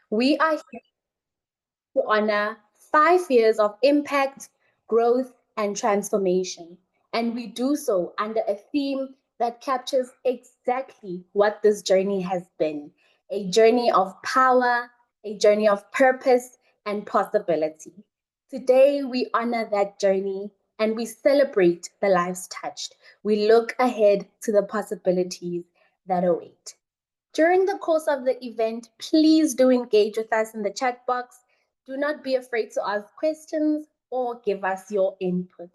We are here to honor 5 years of impact, growth, and transformation. And we do so under a theme that captures exactly what this journey has been: a journey of power, a journey of purpose, and possibility. Today, we honor that journey and we celebrate the lives touched. We look ahead to the possibilities that await. During the course of the event, please do engage with us in the chat box. Do not be afraid to ask questions or give us your input.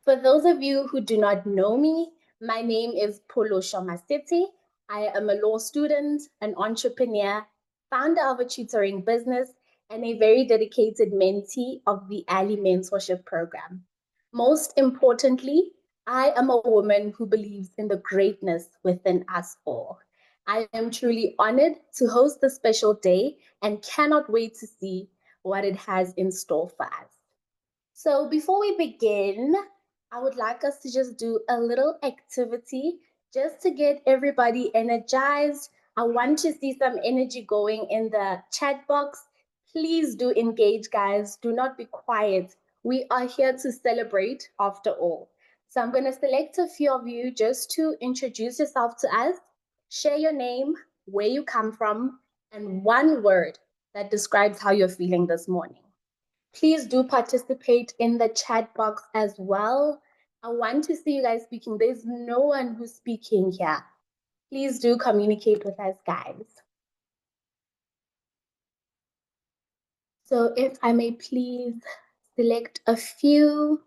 For those of you who do not know me, my name is Polo Shomasiti. I am a law student, an entrepreneur, founder of a tutoring business, and a very dedicated mentee of the TheALI mentorship program. Most importantly, I am a woman who believes in the greatness within us all. I am truly honored to host this special day and cannot wait to see what it has in store for us. So before we begin, I would like us to just do a little activity just to get everybody energized. I want to see some energy going in the chat box. Please do engage, guys. Do not be quiet. We are here to celebrate after all. So I'm going to select a few of you just to introduce yourself to us, share your name, where you come from, and one word that describes how you're feeling this morning. Please do participate in the chat box as well. I want to see you guys speaking. There's no one who's speaking here. Please do communicate with us, guys. So if I may please select a few.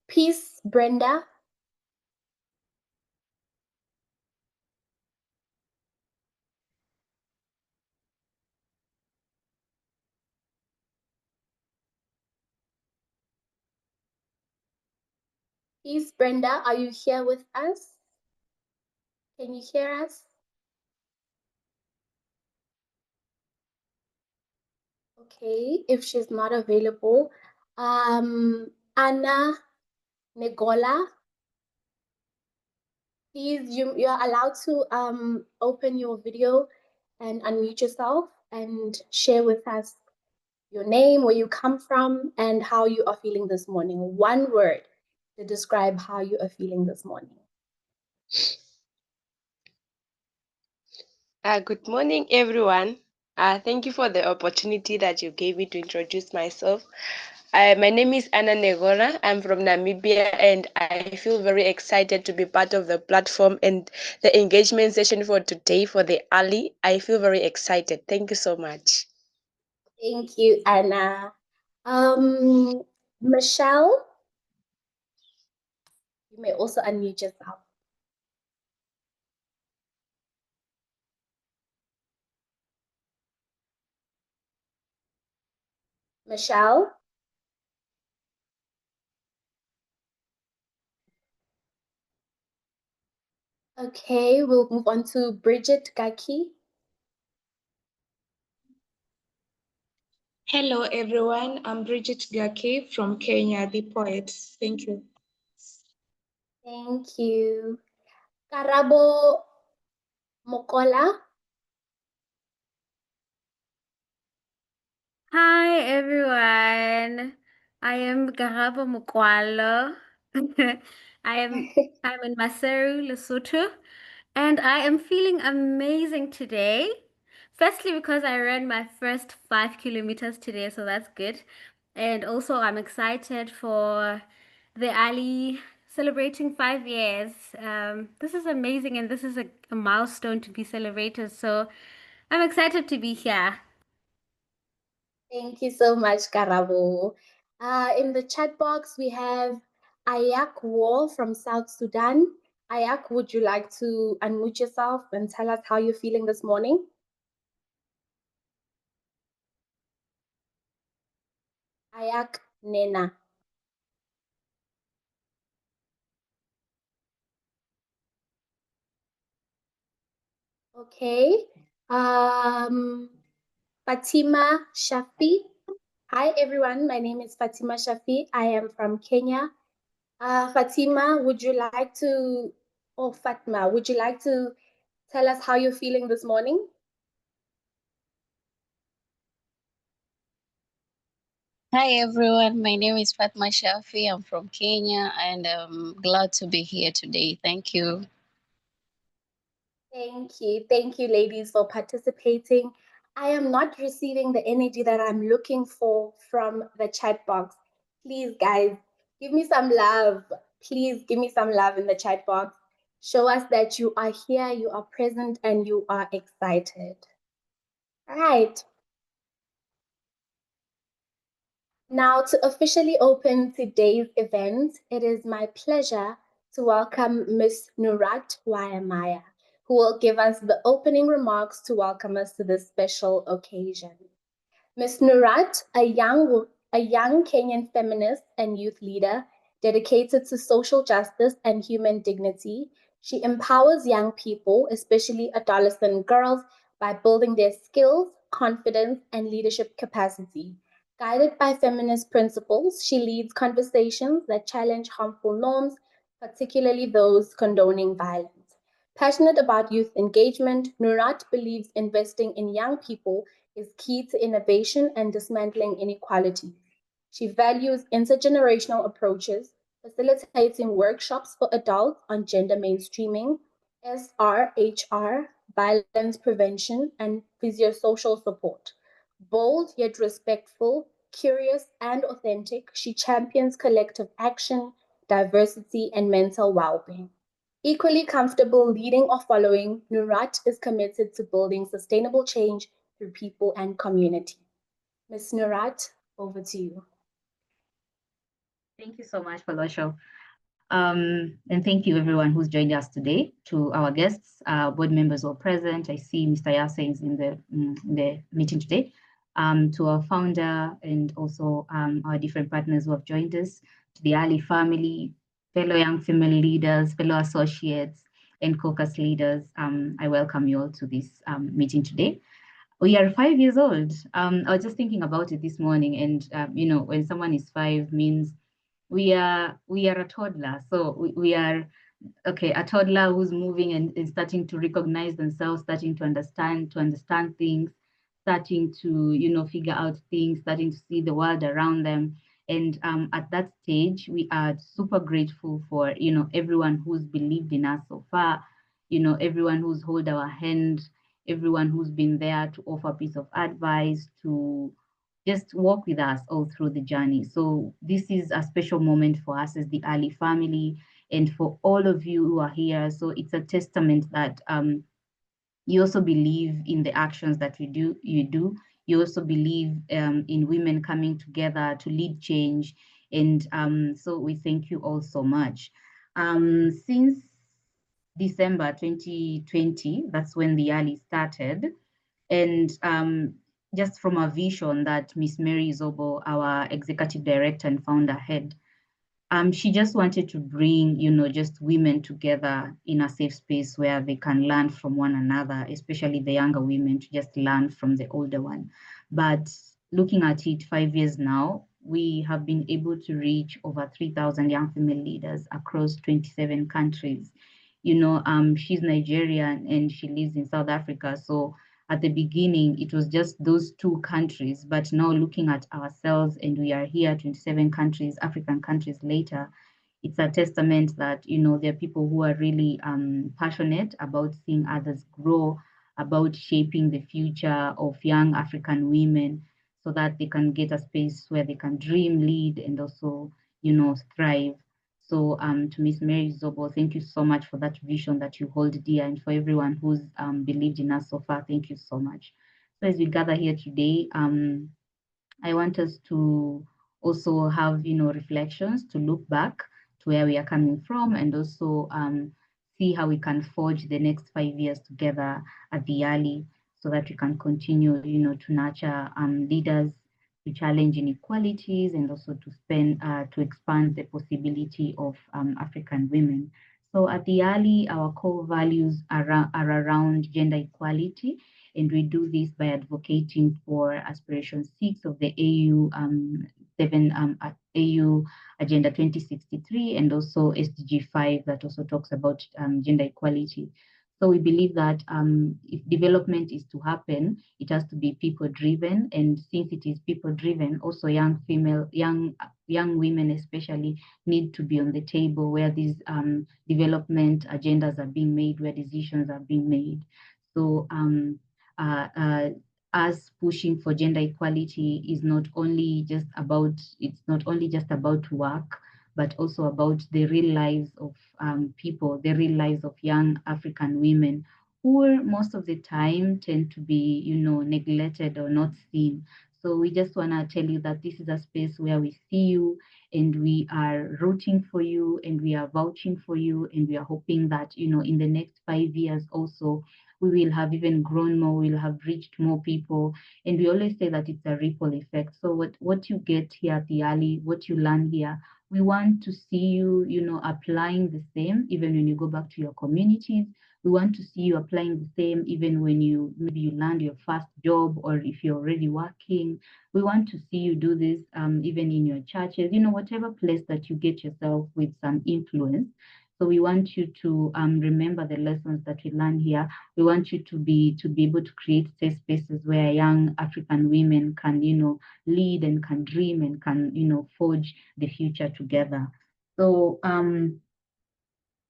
Peace, Brenda. Peace, Brenda, are you here with us? Can you hear us? Okay, if she's not available, Anna Negola. Please, you're allowed to open your video and unmute yourself and share with us your name, where you come from, and how you are feeling this morning. One word to describe how you are feeling this morning. Good morning, everyone. Thank you for the opportunity that you gave me to introduce myself. My name is Anna Negora. I'm from Namibia, and I feel very excited to be part of the platform and the engagement session for today for the TheALI. I feel very excited. Thank you so much. Thank you, Anna. Michelle, you may also unmute yourself. Michelle? Okay, we'll move on to Bridget Gaki. Hello, everyone. I'm Bridget Gaki from Kenya, the poet. Thank you. Thank you. Karabo Mokola. Hi everyone. I am Garabo Mukwalo. I'm in Maseru, Lesotho, and I am feeling amazing today. Firstly, because I ran my first 5 kilometers today, so that's good. And also I'm excited for TheALI celebrating 5 years. This is amazing and this is a milestone to be celebrated. So I'm excited to be here. Thank you so much, Karabo. In the chat box, we have Ayak Wall from South Sudan. Ayak, would you like to unmute yourself and tell us how you're feeling this morning? Ayak Nena. Okay. Fatima Shafi. Hi, everyone. My name is Fatima Shafi. I am from Kenya. Fatima, would you like to, or Fatma, would you like to tell us how you're feeling this morning? Hi everyone, my name is Fatma Shafi. I'm from Kenya and I'm glad to be here today. Thank you. Thank you. Thank you, ladies, for participating. I am not receiving the energy that I'm looking for from the chat box. Please, guys, give me some love. Please give me some love in the chat box. Show us that you are here, you are present, and you are excited. All right. Now, to officially open today's event, it is my pleasure to welcome Miss Nurat Wayamaya, who will give us the opening remarks to welcome us to this special occasion. Ms. Nurat, a young Kenyan feminist and youth leader dedicated to social justice and human dignity, she empowers young people, especially adolescent girls, by building their skills, confidence, and leadership capacity. Guided by feminist principles, she leads conversations that challenge harmful norms, particularly those condoning violence. Passionate about youth engagement, Nurat believes investing in young people is key to innovation and dismantling inequality. She values intergenerational approaches, facilitating workshops for adults on gender mainstreaming, SRHR, violence prevention, and physiosocial support. Bold yet respectful, curious and authentic, she champions collective action, diversity, and mental well being. Equally comfortable leading or following, Nurat is committed to building sustainable change through people and community. Ms. Nurat, over to you. Thank you so much, Falosho. And thank you everyone who's joined us today. To our guests, board members all present. I see Mr. Yase is in the meeting today. To our founder and also our different partners who have joined us, to the Ali family, fellow young female leaders, fellow associates, and caucus leaders, I welcome you all to this meeting today. We are 5 years old. I was just thinking about it this morning, and you know, when someone is 5 means we are a toddler. So we are okay, a toddler who's moving and starting to recognize themselves, starting to understand things, starting to, you know, figure out things, starting to see the world around them. And at that stage, we are super grateful for, you know, everyone who's believed in us so far, you know, everyone who's hold our hand, everyone who's been there to offer a piece of advice, to just walk with us all through the journey. So this is a special moment for us as the Ali family and for all of you who are here. So it's a testament that you also believe in the actions that you do. You also believe in women coming together to lead change. And so we thank you all so much. Since December 2020, that's when the Ali started. And just from a vision that Miss Mary Zobo, our executive director and founder, had, she just wanted to bring, you know, just women together in a safe space where they can learn from one another, especially the younger women, to just learn from the older one. But looking at it 5 years now, we have been able to reach over 3,000 young female leaders across 27 countries. You know, she's Nigerian and she lives in South Africa. So at the beginning, it was just those two countries, but now looking at ourselves and we are here, 27 countries, African countries later, it's a testament that, you know, there are people who are really passionate about seeing others grow, about shaping the future of young African women so that they can get a space where they can dream, lead, and also, you know, thrive. So to Miss Mary Zobo, thank you so much for that vision that you hold dear, and for everyone who's believed in us so far, thank you so much. So as we gather here today, I want us to also have, you know, reflections to look back to where we are coming from and also see how we can forge the next 5 years together at TheALI so that we can continue, you know, to nurture leaders, to challenge inequalities and also to expand the possibility of African women. So at TheALI, our core values are around gender equality, and we do this by advocating for aspiration 6 of the AU AU Agenda 2063, and also SDG 5 that also talks about gender equality. So we believe that if development is to happen, it has to be people-driven, and since it is people-driven, also young women especially need to be on the table where these development agendas are being made, where decisions are being made. So us pushing for gender equality is not only just about, it's not only just about work, but also about the real lives of people, the real lives of young African women who most of the time tend to be, you know, neglected or not seen. So we just want to tell you that this is a space where we see you and we are rooting for you and we are vouching for you, and we are hoping that, you know, in the next 5 years also, we will have even grown more, we'll have reached more people. And we always say that it's a ripple effect. So what you get here at TheALI, what you learn here, we want to see you, you know, applying the same, even when you go back to your communities. We want to see you applying the same, even when you, maybe you land your first job, or if you're already working. We want to see you do this even in your churches, you know, whatever place that you get yourself with some influence. So we want you to remember the lessons that we learn here. We want you to be able to create safe spaces where young African women can, you know, lead and can dream and can, you know, forge the future together. So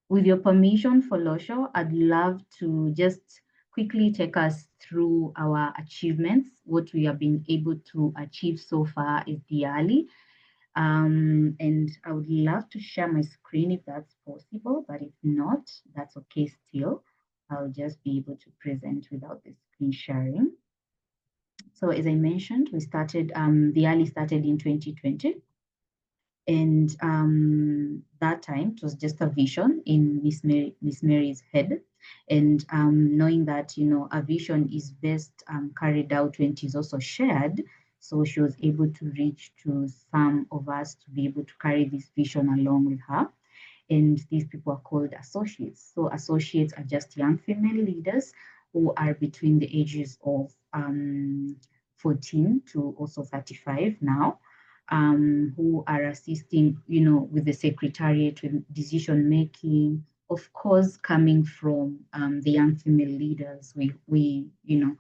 with your permission, Folosho, I'd love to just quickly take us through our achievements, what we have been able to achieve so far as TheALI. And I would love to share my screen if that's possible, but if not, that's okay still. I'll just be able to present without the screen sharing. So as I mentioned, we started, TheALI started in 2020. And that time it was just a vision in Miss Mary's head. And knowing that, you know, a vision is best carried out when it is also shared. So she was able to reach to some of us to be able to carry this vision along with her. And these people are called associates. So associates are just young female leaders who are between the ages of 14 to also 35 now, who are assisting, you know, with the secretariat, with decision making. Of course, coming from the young female leaders, we you know,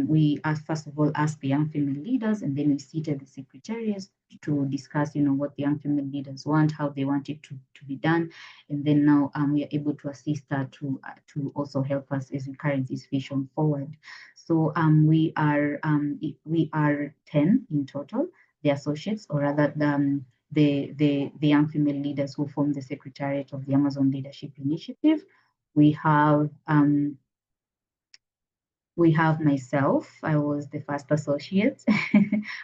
we first of all ask the young female leaders, and then we sit at the secretariat to discuss, you know, what the young female leaders want, how they want it to be done, and then now we are able to assist her to also help us as we carry this vision forward. So we are 10 in total, the associates, or rather the young female leaders who form the Secretariat of the Amazon Leadership Initiative. We have myself. I was the first associate.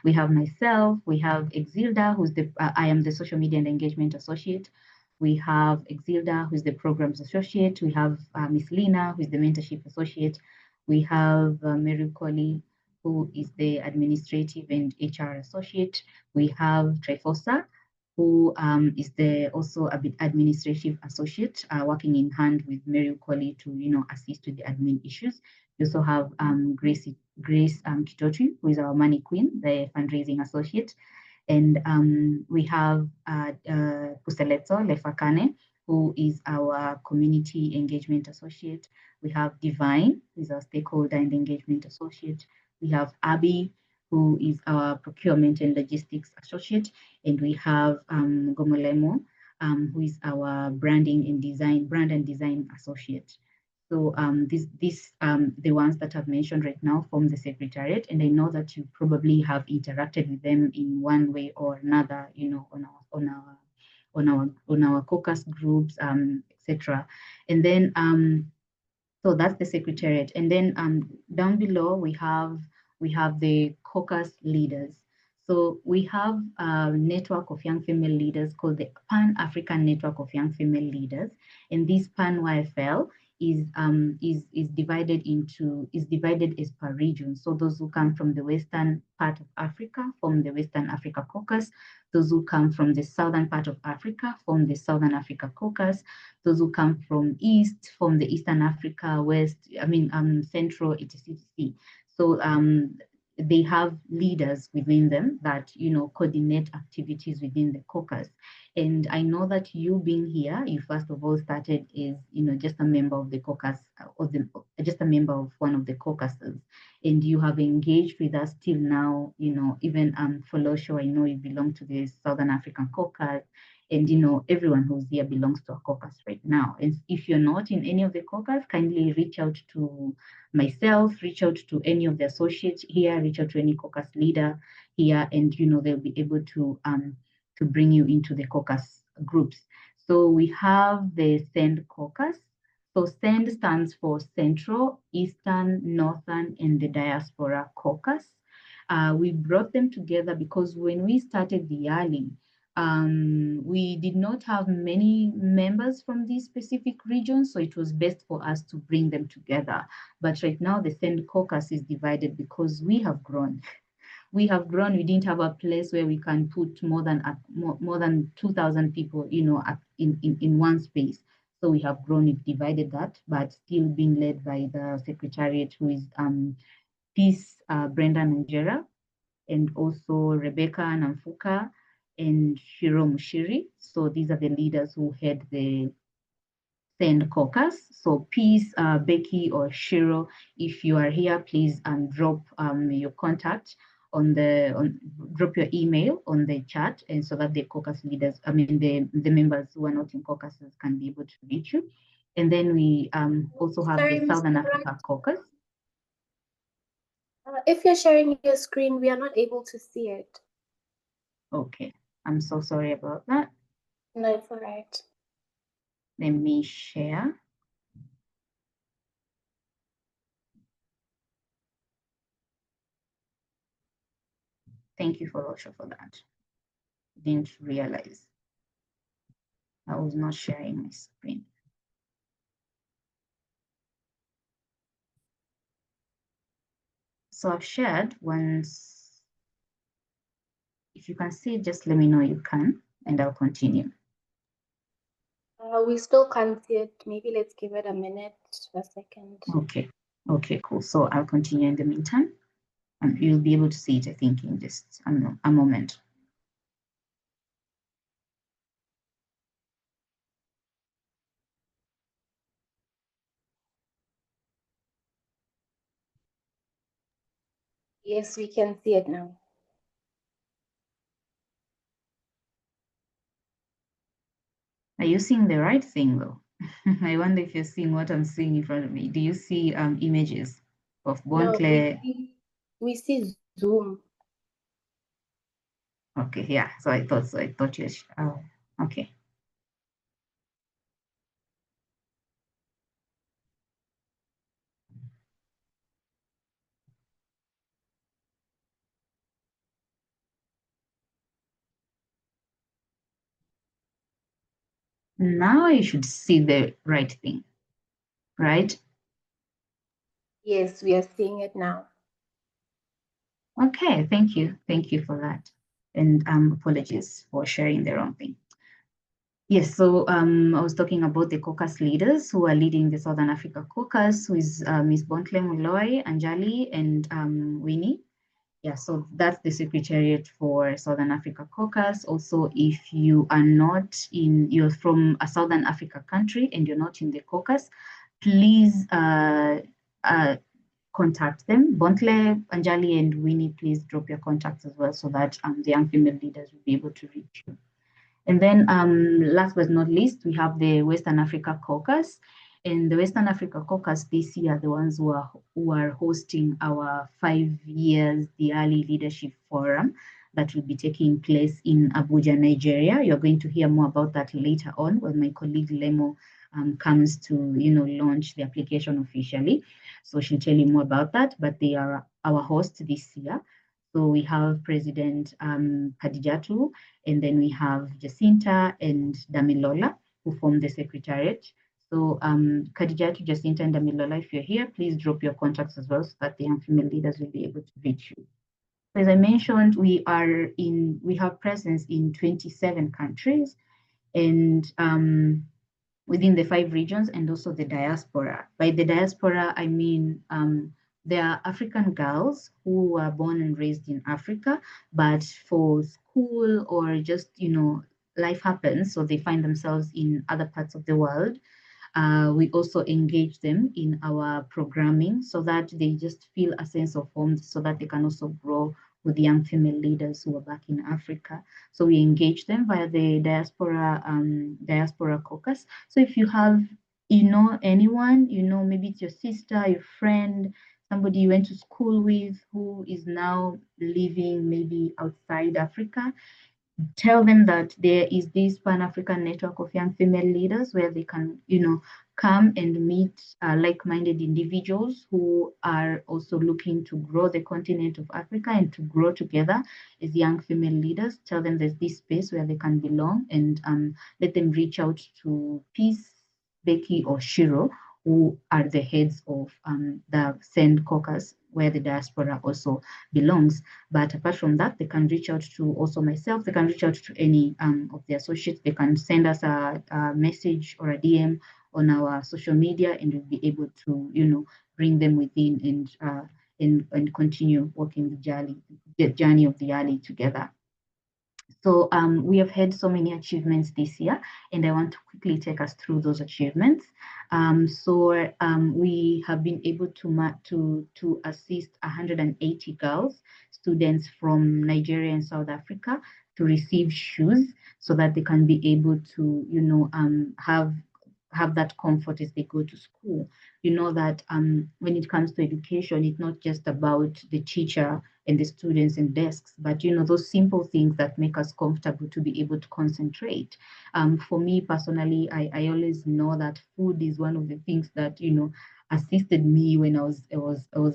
We have myself. We have Exilda, who's I am the social media and engagement associate. We have Exilda, who's the programs associate. We have Miss Lina, who's the mentorship associate. We have Mary Colley, who is the administrative and HR associate. We have Trifosa, who is also a bit administrative associate, working in hand with Mary Colley to, you know, assist with the admin issues. We also have Grace Kitoti, who is our money queen, the fundraising associate. And we have Puseleto Lefakane, who is our community engagement associate. We have Divine, who is our stakeholder and engagement associate. We have Abby, who is our procurement and logistics associate. And we have Gomolemo, who is our brand and design associate. So the ones that I've mentioned right now from the Secretariat, and I know that you probably have interacted with them in one way or another, you know, on our caucus groups, etc. And then so that's the Secretariat. And then down below we have the caucus leaders. So we have a network of young female leaders called the Pan-African Network of Young Female Leaders. And this Pan-YFL is divided as per region. So those who come from the western part of Africa form the Western Africa Caucus. Those who come from the southern part of Africa form the Southern Africa Caucus. Those who come from east form the Eastern Africa, Central, etc. So they have leaders within them that, coordinate activities within the caucus. And I know that you being here, you first of all started as, just a member of the caucus, just a member of one of the caucuses, and you have engaged with us till now, even Folosho, I know you belong to the Southern African caucus, and everyone who's here belongs to a caucus right now. And if you're not in any of the caucus, kindly reach out to myself, reach out to any of the associates here, reach out to any caucus leader here, and they'll be able to bring you into the caucus groups. So we have the SEND caucus. So SEND stands for Central, Eastern, Northern, and the Diaspora Caucus. We brought them together because when we started TheALI, we did not have many members from these specific regions, so it was best for us to bring them together. But right now, the SEND caucus is divided because we have grown. We have grown. We didn't have a place where we can put more than 2,000 people, in one space. So we have grown. We've divided that, but still being led by the secretariat, who is Peace Brenda Nanjera, and also Rebecca Namfuka and Shiro Mushiri. So these are the leaders who head the SEND caucus. So Peace, Becky, or Shiro, if you are here, please drop your contact drop your email on the chat, and so that the caucus leaders, the members who are not in caucuses can be able to reach you. And then we also have the Southern Africa caucus. If you're sharing your screen, we are not able to see it. Okay, I'm so sorry about that. No, it's all right. Let me share. Thank you, Folosho, for that. Didn't realize I was not sharing my screen. So I've shared once. If you can see it, just let me know you can, and I'll continue. We still can't see it. Maybe let's give it a minute, a second. Okay, cool. So I'll continue in the meantime. You'll be able to see it, I think, in just a moment. Yes, we can see it now. Are you seeing the right thing, though? I wonder if you're seeing what I'm seeing in front of me. Do you see images of Bontle? No, we see Zoom. Okay, yeah. So I thought so. I thought you. Oh, okay. Now you should see the right thing, right? Yes, we are seeing it now. Okay, thank you. Thank you for that. And apologies for sharing the wrong thing. Yes, so I was talking about the caucus leaders who are leading the Southern Africa caucus, who is Ms. Bontle Moloi, Anjali, and Winnie. Yeah, so that's the secretariat for Southern Africa caucus. Also, if you are not you're from a Southern Africa country and you're not in the caucus, please contact them. Bontle, Anjali, and Winnie, please drop your contacts as well, so that the young female leaders will be able to reach you. And then last but not least, we have the Western Africa caucus. And the Western Africa caucus this year are the ones who are hosting our 5 years TheALI Leadership Forum that will be taking place in Abuja, Nigeria. You're going to hear more about that later on when my colleague Lemo comes to launch the application officially. So she'll tell you more about that, but they are our host this year. So we have President Khadijatu, and then we have Jacinta and Damilola, who form the secretariat. So Khadijatu, Jacinta, and Damilola, if you're here, please drop your contacts as well, so that the young female leaders will be able to reach you. As I mentioned, we have presence in 27 countries, and within the 5 regions, and also the diaspora. By the diaspora, I mean They are African girls who were born and raised in Africa, but for school or just, life happens, so they find themselves in other parts of the world. We also engage them in our programming so that they just feel a sense of home, so that they can also grow with young female leaders who are back in Africa. So we engage them via the diaspora caucus. So if you have, anyone, maybe it's your sister, your friend, somebody you went to school with who is now living maybe outside Africa, tell them that there is this Pan-African network of young female leaders where they can, come and meet like-minded individuals who are also looking to grow the continent of Africa and to grow together as young female leaders. Tell them there's this space where they can belong, and let them reach out to Peace, Becky, or Shiro, who are the heads of the Send Caucus, where the diaspora also belongs. But apart from that, they can reach out to also myself. They can reach out to any of the associates. They can send us a message or a DM on our social media, and we'll be able to, bring them within and continue walking the journey of TheALI together. So we have had so many achievements this year, and I want to quickly take us through those achievements. We have been able to assist 180 girls, students from Nigeria and South Africa, to receive shoes so that they can be able to, have that comfort as they go to school. You know that when it comes to education, it's not just about the teacher and the students and desks, but those simple things that make us comfortable to be able to concentrate. For me personally, I always know that food is one of the things that assisted me when I was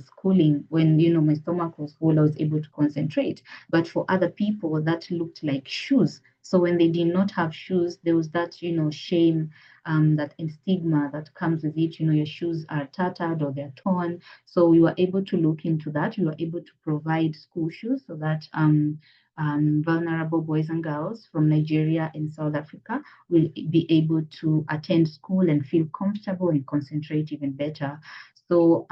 schooling. When my stomach was full, I was able to concentrate. But for other people, that looked like shoes. So when they did not have shoes, there was that shame, that stigma that comes with it. Your shoes are tattered or they're torn. So we were able to look into that. We were able to provide school shoes so that vulnerable boys and girls from Nigeria and South Africa will be able to attend school and feel comfortable and concentrate even better. So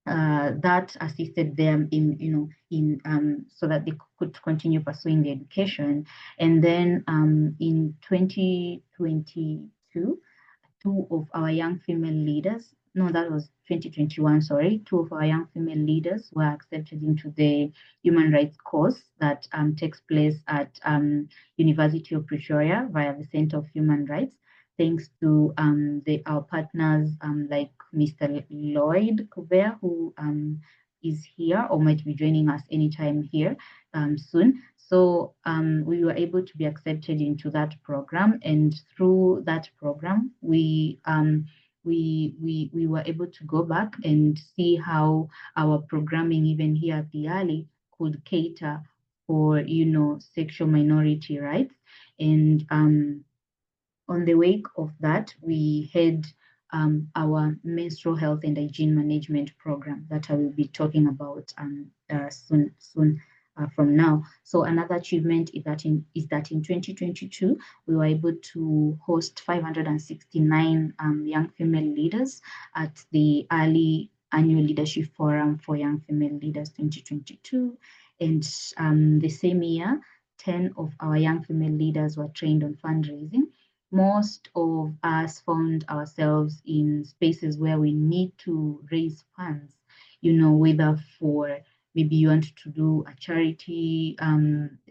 that assisted them in so that they could continue pursuing their education. And then in 2022, two of our young female leaders, no, that was 2021, sorry, two of our young female leaders were accepted into the human rights course that takes place at University of Pretoria via the Center of Human Rights, thanks to our partners like Mr. Lloyd Kubert, who is here or might be joining us anytime here soon. So we were able to be accepted into that program, and through that program, we were able to go back and see how our programming, even here at TheALI, could cater for sexual minority rights. And on the wake of that, we had our menstrual health and hygiene management program that I will be talking about soon from now. So another achievement is that in 2022, we were able to host 569 young female leaders at the early annual leadership forum for young female leaders 2022. And the same year, 10 of our young female leaders were trained on fundraising. Most of us found ourselves in spaces where we need to raise funds, whether for maybe you want to do a charity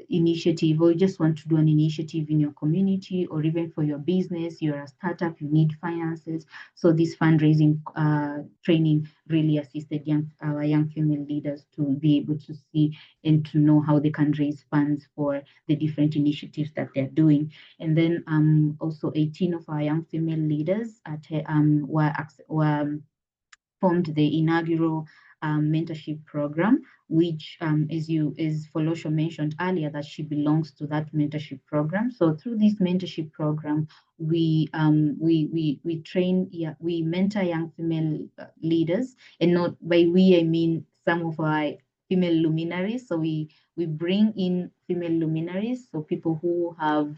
initiative, or you just want to do an initiative in your community, or even for your business, you're a startup, you need finances. So this fundraising training really assisted our young female leaders to be able to see and to know how they can raise funds for the different initiatives that they're doing. And then also 18 of our young female leaders were formed the inaugural mentorship program, which as Folosho mentioned earlier, that she belongs to that mentorship program. So through this mentorship program, we train, we mentor young female leaders, and not by we I mean some of our female luminaries. So we bring in female luminaries, so people who have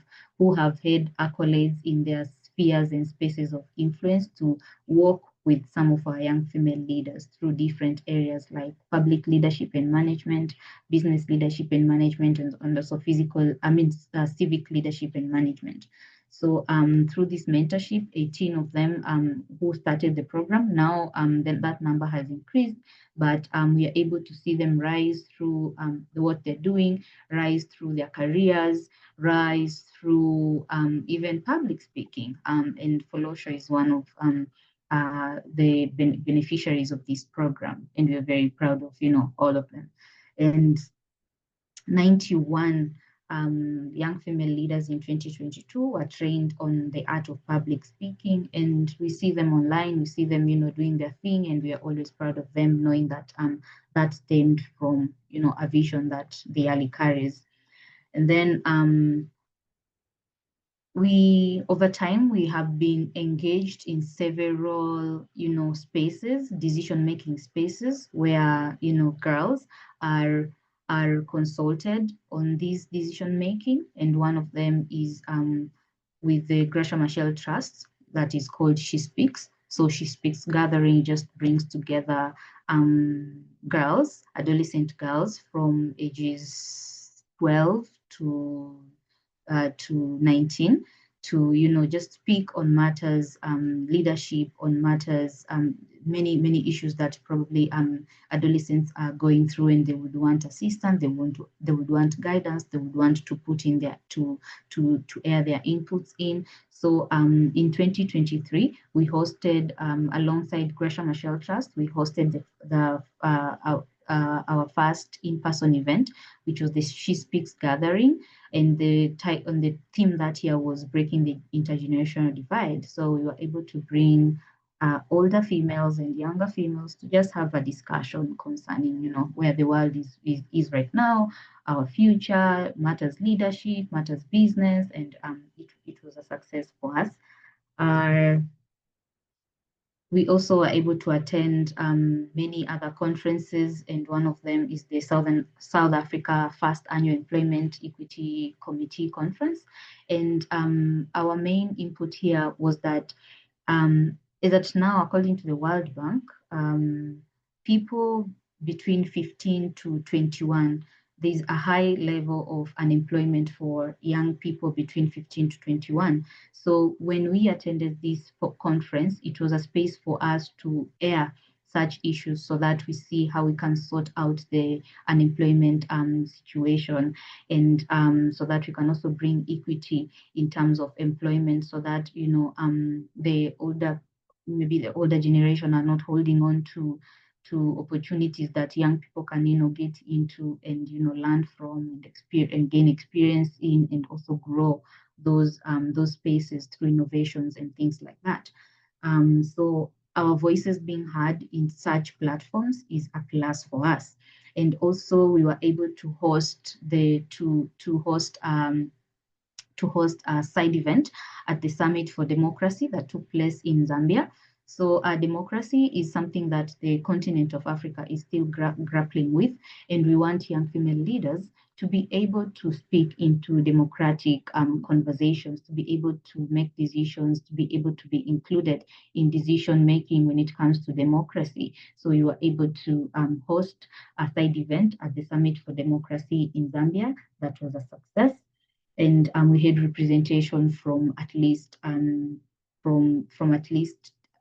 had accolades in their spheres and spaces of influence, to walk with some of our young female leaders through different areas like public leadership and management, business leadership and management, and also civic leadership and management. So through this mentorship, 18 of them who started the program, now then that number has increased, but we are able to see them rise through what they're doing, rise through their careers, rise through even public speaking. And Folosho is one of the beneficiaries of this program, and we're very proud of all of them. And 91 young female leaders in 2022 were trained on the art of public speaking, and we see them online, we see them doing their thing, and we are always proud of them, knowing that that stemmed from a vision that TheALI carries. And then over time, we have been engaged in several, spaces, decision-making spaces where, girls are consulted on this decision-making. And one of them is with the Gracia Machel Trust that is called She Speaks. So She Speaks gathering just brings together girls, adolescent girls from ages 12 to 19 to just speak on matters, leadership, on matters, many issues that probably adolescents are going through, and they would want assistance, they would want guidance, they would want to put in their to air their inputs in. So in 2023, we hosted alongside Gresham Machel Trust, we hosted our first in-person event, which was the She Speaks gathering. And the theme that year was breaking the intergenerational divide. So we were able to bring older females and younger females to just have a discussion concerning, where the world is right now, our future, matters leadership, matters business, and it was a success for us. We also were able to attend many other conferences, and one of them is the South Africa First Annual Employment Equity Committee Conference. And our main input here was that is that now, according to the World Bank, people between 15 to 21, there's a high level of unemployment for young people between 15 to 21. So when we attended this conference, it was a space for us to air such issues so that we see how we can sort out the unemployment situation, and so that we can also bring equity in terms of employment, so that maybe the older generation are not holding on to opportunities that young people can get into and learn from and gain experience in, and also grow those spaces through innovations and things like that. So our voices being heard in such platforms is a plus for us. And also we were able to host a side event at the Summit for Democracy that took place in Zambia. So democracy is something that the continent of Africa is still grappling with, and we want young female leaders to be able to speak into democratic conversations, to be able to make decisions, to be able to be included in decision making when it comes to democracy. So we were able to host a side event at the Summit for Democracy in Zambia. That was a success. And we had representation from at least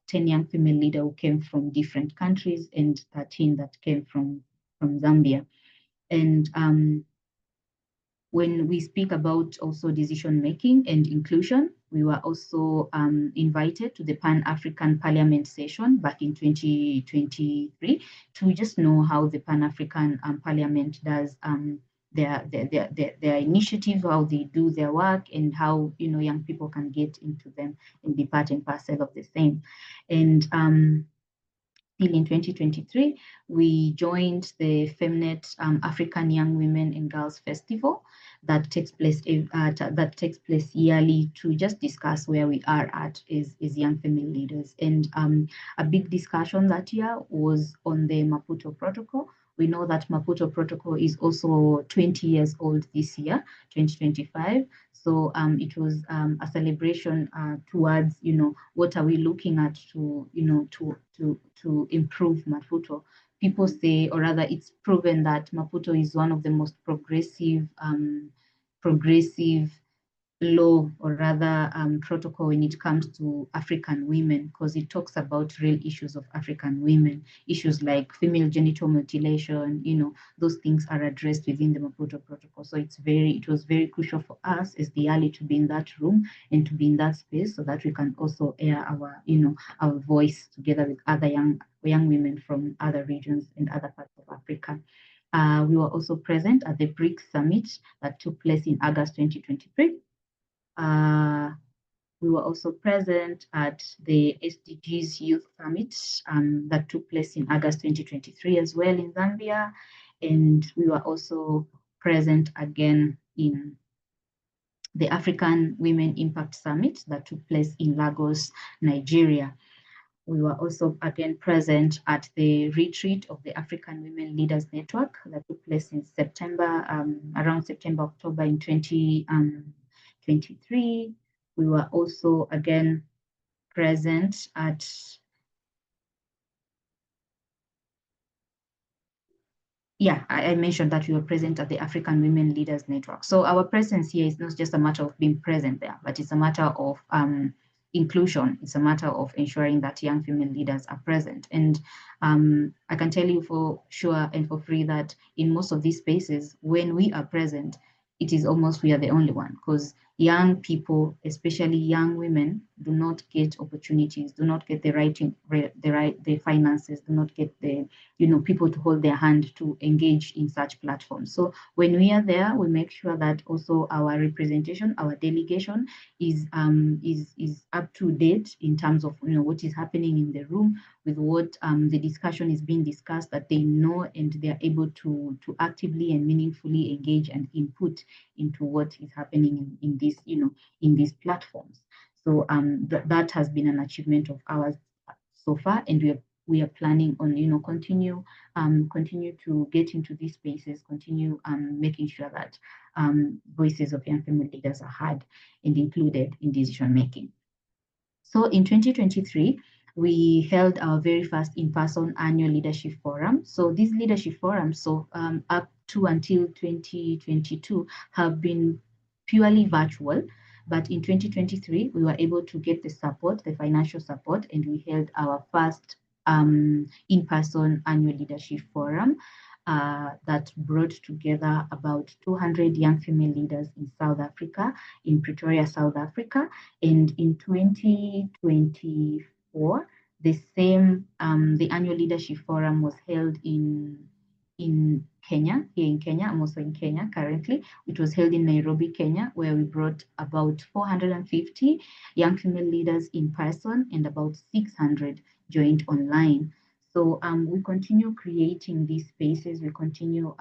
10 young female leaders who came from different countries, and 13 that came from Zambia. And when we speak about also decision making and inclusion, we were also invited to the Pan-African Parliament session back in 2023 to just know how the Pan-African Parliament does their initiatives, how they do their work, and how young people can get into them and be part and parcel of the same. And still in 2023, we joined the Femnet African Young Women and Girls Festival that takes place yearly to just discuss where we are at as young female leaders. And a big discussion that year was on the Maputo Protocol, We know that Maputo Protocol is also 20 years old this year, 2025. So it was a celebration towards, what are we looking at to, to improve Maputo. People say, or rather it's proven that Maputo is one of the most progressive law, or rather protocol, when it comes to African women, because it talks about real issues of African women, issues like female genital mutilation, those things are addressed within the Maputo Protocol. So it was very crucial for us as TheALI to be in that room and to be in that space so that we can also air our, our voice together with other young women from other regions and other parts of Africa. We were also present at the BRICS Summit that took place in August 2023. We were also present at the SDGs Youth Summit that took place in August 2023 as well in Zambia. And we were also present again in the African Women Impact Summit that took place in Lagos, Nigeria. We were also again present at the retreat of the African Women Leaders Network that took place in September, around September, October in 2023. We were also again present at I mentioned that we were present at the African Women Leaders Network. So our presence here is not just a matter of being present there, but it's a matter of inclusion. It's a matter of ensuring that young female leaders are present. And I can tell you for sure and for free that in most of these spaces, when we are present, it is almost we are the only one, because young people, especially young women, do not get opportunities, do not get the finances, do not get the people to hold their hand to engage in such platforms. So when we are there, we make sure that also our representation, our delegation is up to date in terms of what is happening in the room, with what the discussion is being discussed, that they know and they are able to actively and meaningfully engage and input into what is happening in this in these platforms. So that has been an achievement of ours so far, and we are planning on continue to get into these spaces, continue making sure that voices of young female leaders are heard and included in decision making. So in 2023, we held our very first in-person annual leadership forum. So these leadership forums, up to until 2022, have been purely virtual. But in 2023, we were able to get the support, the financial support, and we held our first in-person annual leadership forum that brought together about 200 young female leaders in South Africa, in Pretoria, South Africa. And in 2024, the annual leadership forum was held in Kenya, here in Kenya. I'm also in Kenya currently. It was held in Nairobi, Kenya, where we brought about 450 young female leaders in person and about 600 joined online. So we continue creating these spaces. We continue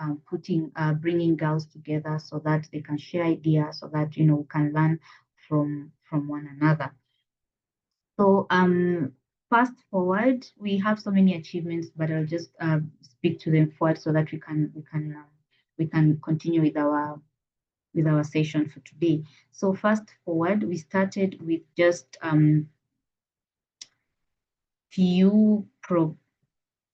bringing girls together so that they can share ideas, so that we can learn from one another. So fast forward, we have so many achievements, but I'll just speak to them forward so that we can continue with our session for today. So fast forward, we started with just few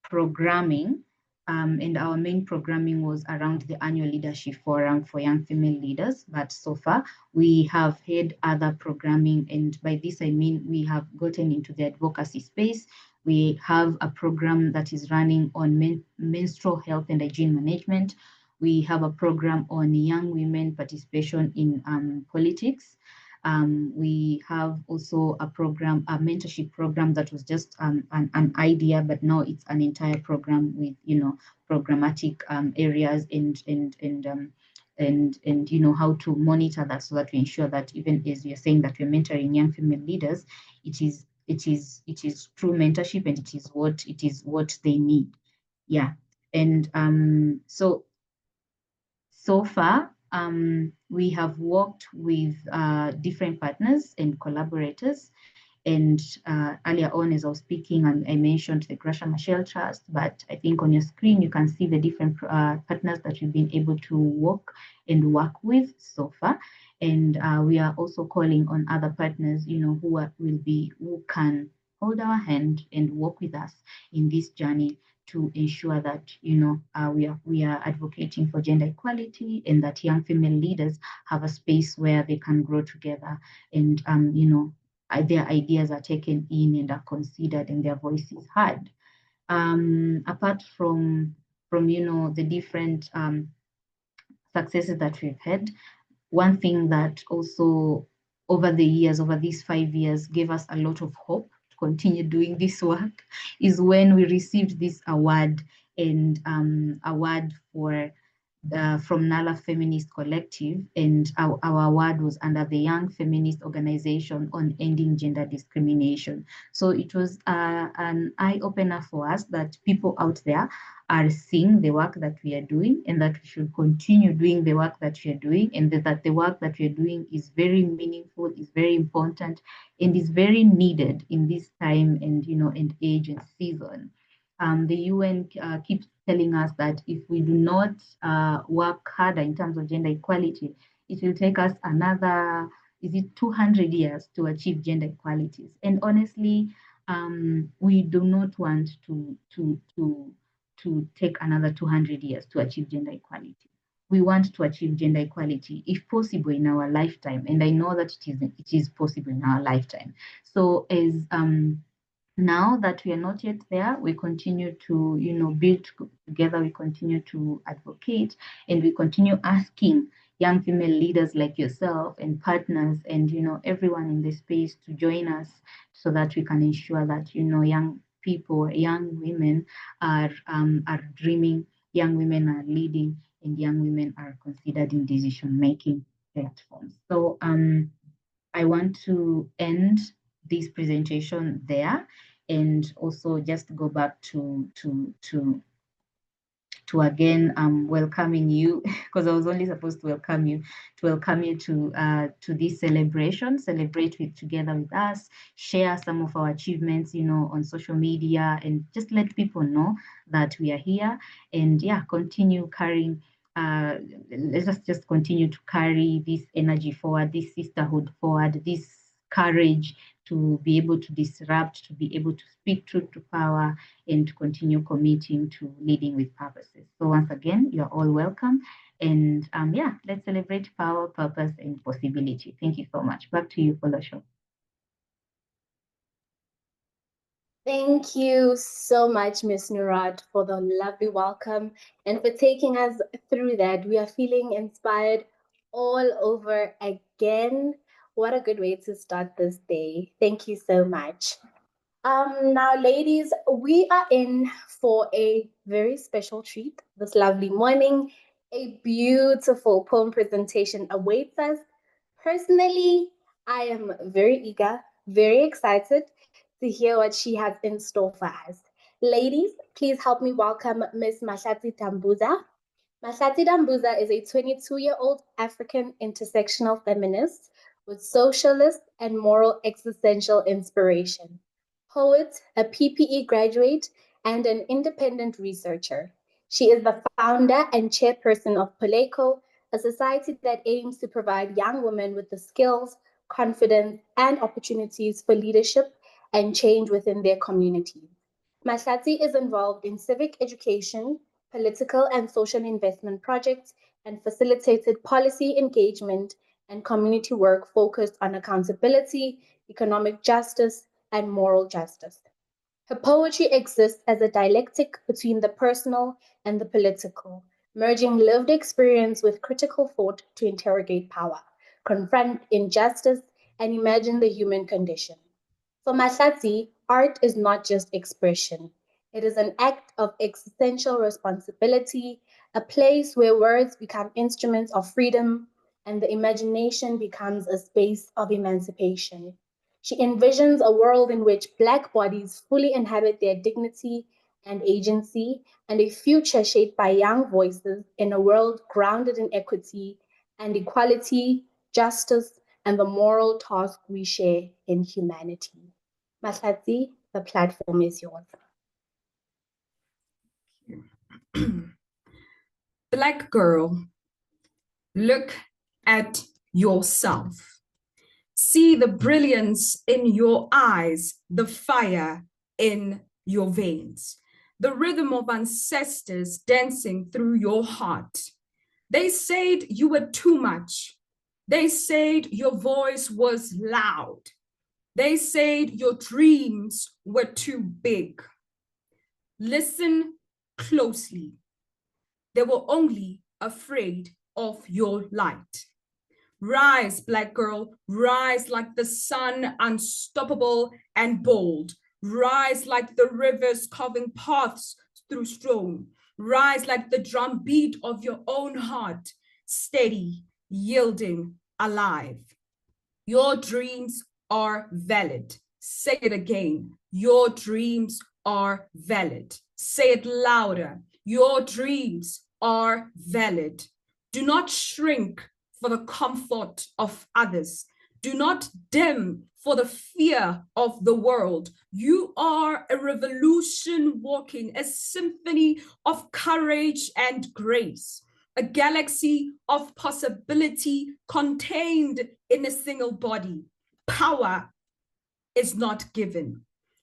programming, and our main programming was around the annual leadership forum for young female leaders. But so far, we have had other programming, and by this I mean we have gotten into the advocacy space. We have a program that is running on menstrual health and hygiene management. We have a program on young women participation in politics. We have also a mentorship program that was just an idea, but now it's an entire program with programmatic areas and how to monitor that, so that we ensure that even as we are saying that we're mentoring young female leaders, it is true mentorship, and it is what they need. Yeah. And so far, we have worked with different partners and collaborators, And earlier on, as I was speaking, I mentioned the Gresham Michelle Trust, but I think on your screen, you can see the different partners that we've been able to work with so far. And we are also calling on other partners, who can hold our hand and work with us in this journey to ensure that we are advocating for gender equality, and that young female leaders have a space where they can grow together, and their ideas are taken in and are considered, and their voices heard. Apart from the different successes that we've had, one thing that also over these 5 years gave us a lot of hope to continue doing this work is when we received this award, and award from NALA Feminist Collective, and our award was under the Young Feminist Organization on Ending Gender Discrimination. So it was an eye-opener for us that people out there are seeing the work that we are doing, and that we should continue doing the work that we are doing, and that the work that we are doing is very meaningful, is very important, and is very needed in this time and age and season. The UN keeps telling us that if we do not work harder in terms of gender equality, it will take us another, 200 years to achieve gender equalities. And honestly, we do not want to take another 200 years to achieve gender equality. We want to achieve gender equality, if possible, in our lifetime. And I know that it is possible in our lifetime. So as now that we are not yet there, we continue to, build together, we continue to advocate, and we continue asking young female leaders like yourself and partners and, everyone in the space to join us so that we can ensure that, young people, young women are dreaming, young women are leading, and young women are considered in decision-making platforms. So I want to end this presentation there, and also just go back to again welcoming you, because I was only supposed to welcome you to this celebration. Celebrate together with us, share some of our achievements, on social media, and just let people know that we are here. And yeah, continue carrying. Let us just continue to carry this energy forward, this sisterhood forward, this courage to be able to disrupt, to be able to speak truth to power, and to continue committing to leading with purposes. So once again, you're all welcome. And yeah, let's celebrate power, purpose, and possibility. Thank you so much. Back to you, Folosho. Thank you so much, Ms. Nurad, for the lovely welcome and for taking us through that. We are feeling inspired all over again. What a good way to start this day. Thank you so much. Now, ladies, we are in for a very special treat this lovely morning. A beautiful poem presentation awaits us. Personally, I am very eager, very excited to hear what she has in store for us. Ladies, please help me welcome Ms. Mahlatsi Tambuza. Mahlatsi Tambuza is a 22-year-old African intersectional feminist with socialist and moral existential inspiration. Poet, a PPE graduate, and an independent researcher. She is the founder and chairperson of Poleko, a society that aims to provide young women with the skills, confidence, and opportunities for leadership and change within their communities. Mahlatsi is involved in civic education, political and social investment projects, and facilitated policy engagement and community work focused on accountability, economic justice, and moral justice. Her poetry exists as a dialectic between the personal and the political, merging lived experience with critical thought to interrogate power, confront injustice, and imagine the human condition. For Mahlatsi, art is not just expression. It is an act of existential responsibility, a place where words become instruments of freedom and the imagination becomes a space of emancipation. She envisions a world in which Black bodies fully inhabit their dignity and agency, and a future shaped by young voices in a world grounded in equity and equality, justice, and the moral task we share in humanity. Mahlatsi, the platform is yours. Black girl, look at yourself. See the brilliance in your eyes, the fire in your veins, the rhythm of ancestors dancing through your heart. They said you were too much. They said your voice was loud. They said your dreams were too big. Listen closely. They were only afraid of your light. Rise, Black girl, rise like the sun, unstoppable and bold. Rise like the rivers carving paths through stone. Rise like the drumbeat of your own heart, steady, yielding, alive. Your dreams are valid. Say it again. Your dreams are valid. Say it louder. Your dreams are valid. Do not shrink for the comfort of others. Do not dim for the fear of the world. You are a revolution walking, a symphony of courage and grace, a galaxy of possibility contained in a single body. Power is not given.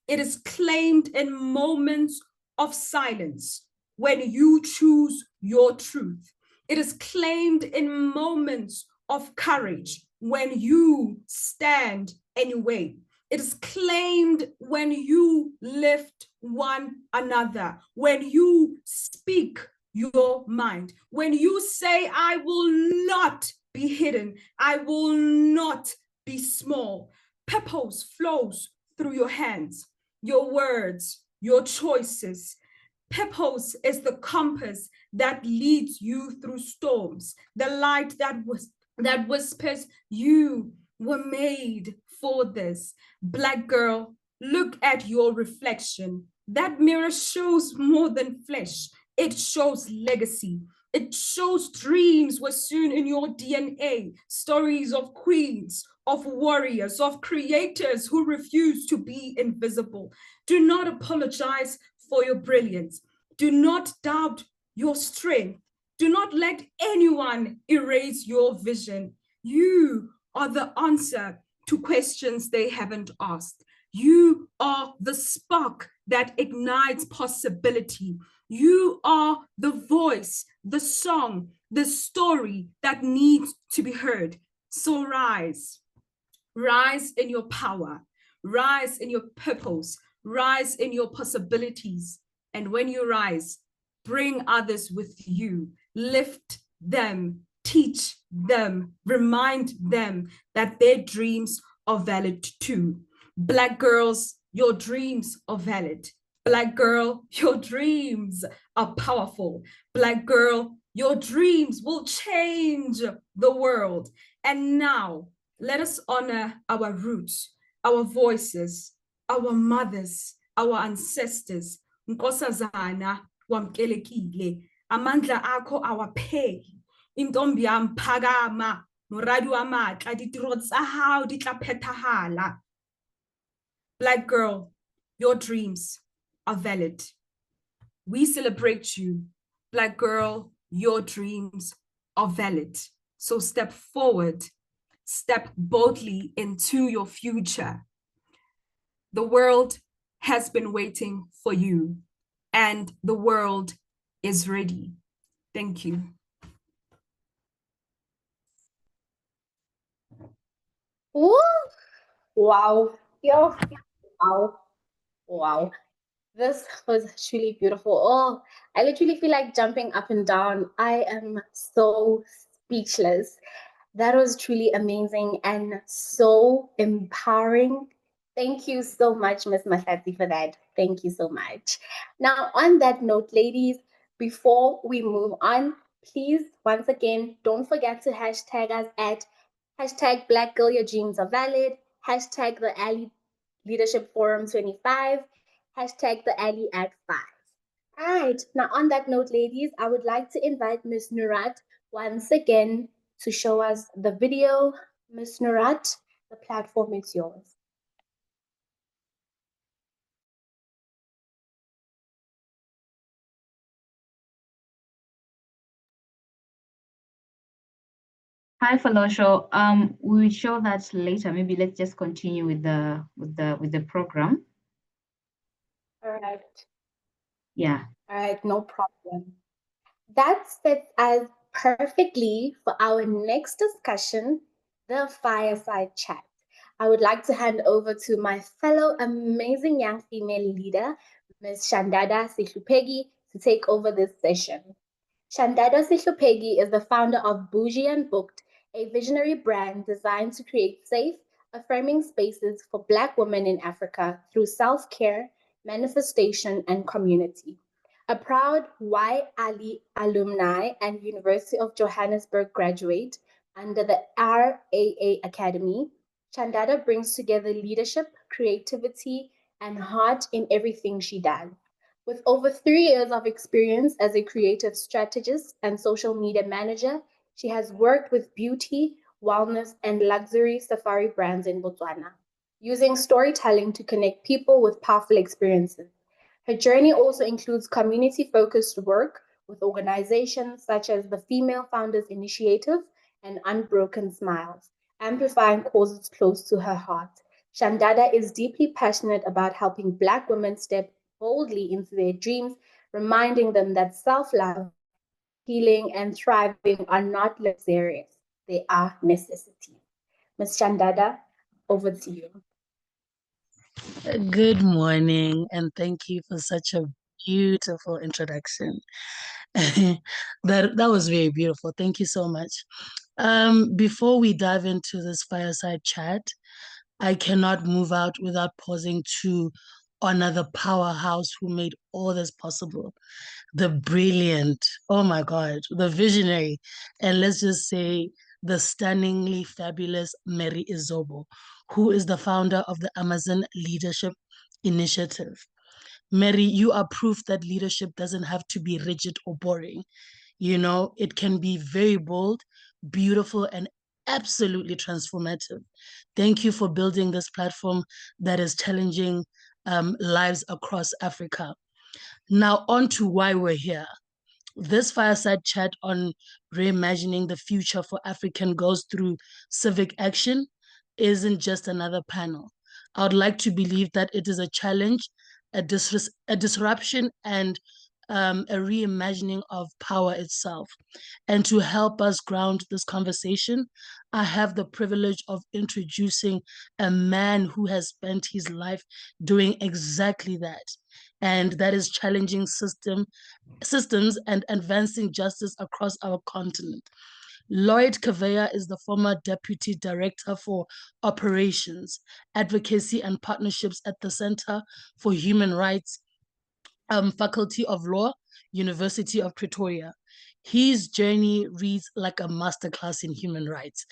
It is claimed in moments of silence when you choose your truth. It is claimed in moments of courage when you stand anyway. It is claimed when you lift one another, when you speak your mind, when you say, I will not be hidden, I will not be small. Purpose flows through your hands, your words, your choices. Purpose is the compass that leads you through storms, the light that whispers, you were made for this. Black girl, look at your reflection. That mirror shows more than flesh. It shows legacy. It shows dreams were soon in your DNA, stories of queens, of warriors, of creators who refuse to be invisible. Do not apologize for your brilliance. Do not doubt your strength. Do not let anyone erase your vision. You are the answer to questions they haven't asked. You are the spark that ignites possibility. You are the voice, the song, the story that needs to be heard. So rise. Rise in your power. Rise in your purpose. Rise in your possibilities. And when you rise, bring others with you. Lift them. Teach them. Remind them that their dreams are valid too. Black girls, your dreams are valid. Black girl, your dreams are powerful. Black girl, your dreams will change the world. And now, let us honor our roots, our voices, our mothers, our ancestors. Nkosazana wamkelekile, amandla akho awapheli. Intombi yam phakama, moradi wa matla, ditiro tsa hao di tla phethahala. Black girl, your dreams are valid. We celebrate you. Black girl, your dreams are valid. So step forward, step boldly into your future. The world has been waiting for you, and the world is ready. Thank you. Ooh, wow. Yo, wow. Wow. This was truly beautiful. Oh, I literally feel like jumping up and down. I am so speechless. That was truly amazing and so empowering. Thank you so much, Miss Mahlatsi, for that. Thank you so much. Now, on that note, ladies, before we move on, please, once again, don't forget to hashtag us at hashtag Black Girl Your Dreams Are Valid, hashtag TheALI Leadership Forum 25, hashtag TheALI at 5. All right, now on that note, ladies, I would like to invite Miss Nurat once again to show us the video. Miss Nurat, the platform is yours. Hi, Falosho. We will show that later. Maybe let's just continue with the program. All right. Yeah. All right, no problem. That fits us perfectly for our next discussion, the fireside chat. I would like to hand over to my fellow amazing young female leader, Ms. Shandada Sihlupegi, to take over this session. Shandada Sihlupegi is the founder of Bougie and Booked, a visionary brand designed to create safe, affirming spaces for Black women in Africa through self-care, manifestation, and community. A proud TheALI alumni and University of Johannesburg graduate under the RAA Academy, Chandada brings together leadership, creativity, and heart in everything she does. With over 3 years of experience as a creative strategist and social media manager, she has worked with beauty, wellness, and luxury safari brands in Botswana, using storytelling to connect people with powerful experiences. Her journey also includes community-focused work with organizations such as the Female Founders Initiative and Unbroken Smiles, amplifying causes close to her heart. Shandada is deeply passionate about helping Black women step boldly into their dreams, reminding them that self-love, healing, and thriving are not luxurious, they are necessities. Ms. Shandada, over to you. Good morning, and thank you for such a beautiful introduction. That was very beautiful. Thank you so much. Before we dive into this fireside chat, I cannot move out without pausing to honor the powerhouse who made all this possible. The brilliant, oh my God, the visionary, and let's just say the stunningly fabulous Mary Izobo, who is the founder of the Amazon Leadership Initiative. Mary, you are proof that leadership doesn't have to be rigid or boring. You know, it can be very bold, beautiful, and absolutely transformative. Thank you for building this platform that is challenging lives across Africa. Now, on to why we're here. This fireside chat on reimagining the future for African girls through civic action isn't just another panel. I would like to believe that it is a challenge, a disruption, and a reimagining of power itself. And to help us ground this conversation, I have the privilege of introducing a man who has spent his life doing exactly that. And that is challenging systems and advancing justice across our continent. Lloyd Cavea is the former Deputy Director for Operations, Advocacy and Partnerships at the Center for Human Rights, Faculty of Law, University of Pretoria. His journey reads like a masterclass in human rights.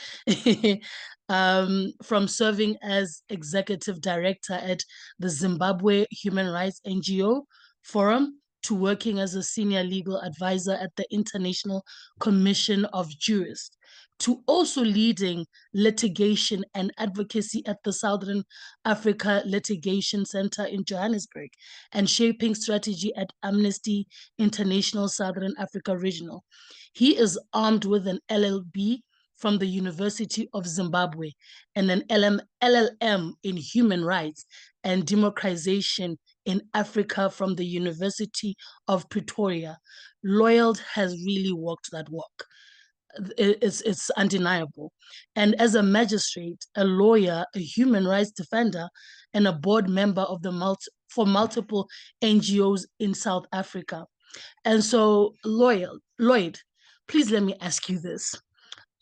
From serving as executive director at the Zimbabwe Human Rights NGO Forum to working as a senior legal advisor at the International Commission of Jurists, to also leading litigation and advocacy at the Southern Africa Litigation Center in Johannesburg and shaping strategy at Amnesty International Southern Africa Regional. He is armed with an LLB from the University of Zimbabwe and an LLM in Human Rights and Democratization in Africa from the University of Pretoria. Lloyd has really walked that walk. It's undeniable. And as a magistrate, a lawyer, a human rights defender, and a board member of the for multiple NGOs in South Africa. And so, Lloyd, please let me ask you this.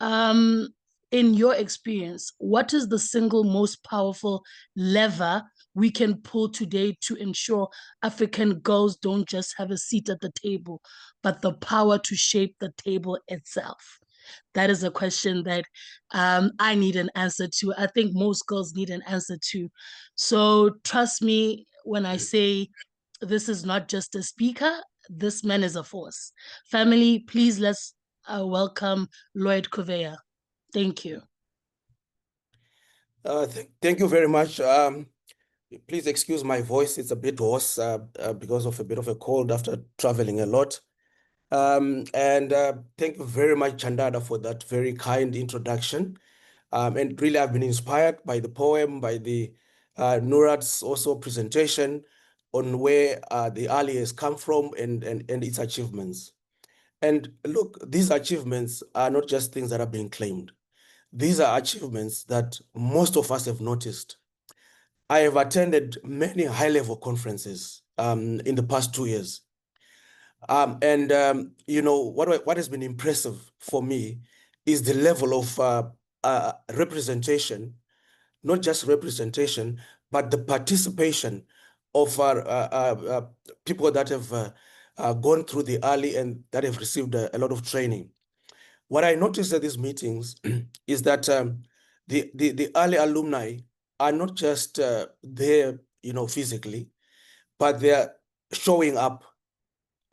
In your experience, what is the single most powerful lever we can pull today to ensure African girls don't just have a seat at the table, but the power to shape the table itself? That is a question that I need an answer to. I think most girls need an answer to. So trust me when I say this is not just a speaker, this man is a force. Family, please let's welcome Lloyd Covea. Thank you. Thank you very much. Please excuse my voice. It's a bit hoarse because of a bit of a cold after traveling a lot. Thank you very much, Chandada, for that very kind introduction. And really, I've been inspired by the poem, by the Nurat's also presentation on where the TheALI has come from and its achievements. And look, these achievements are not just things that are being claimed. These are achievements that most of us have noticed. I have attended many high-level conferences in the past 2 years. You know, what has been impressive for me is the level of representation, not just representation, but the participation of people that have gone through the TheALI and that have received a lot of training. What I noticed at these meetings is that the TheALI alumni are not just there, you know, physically, but they are showing up.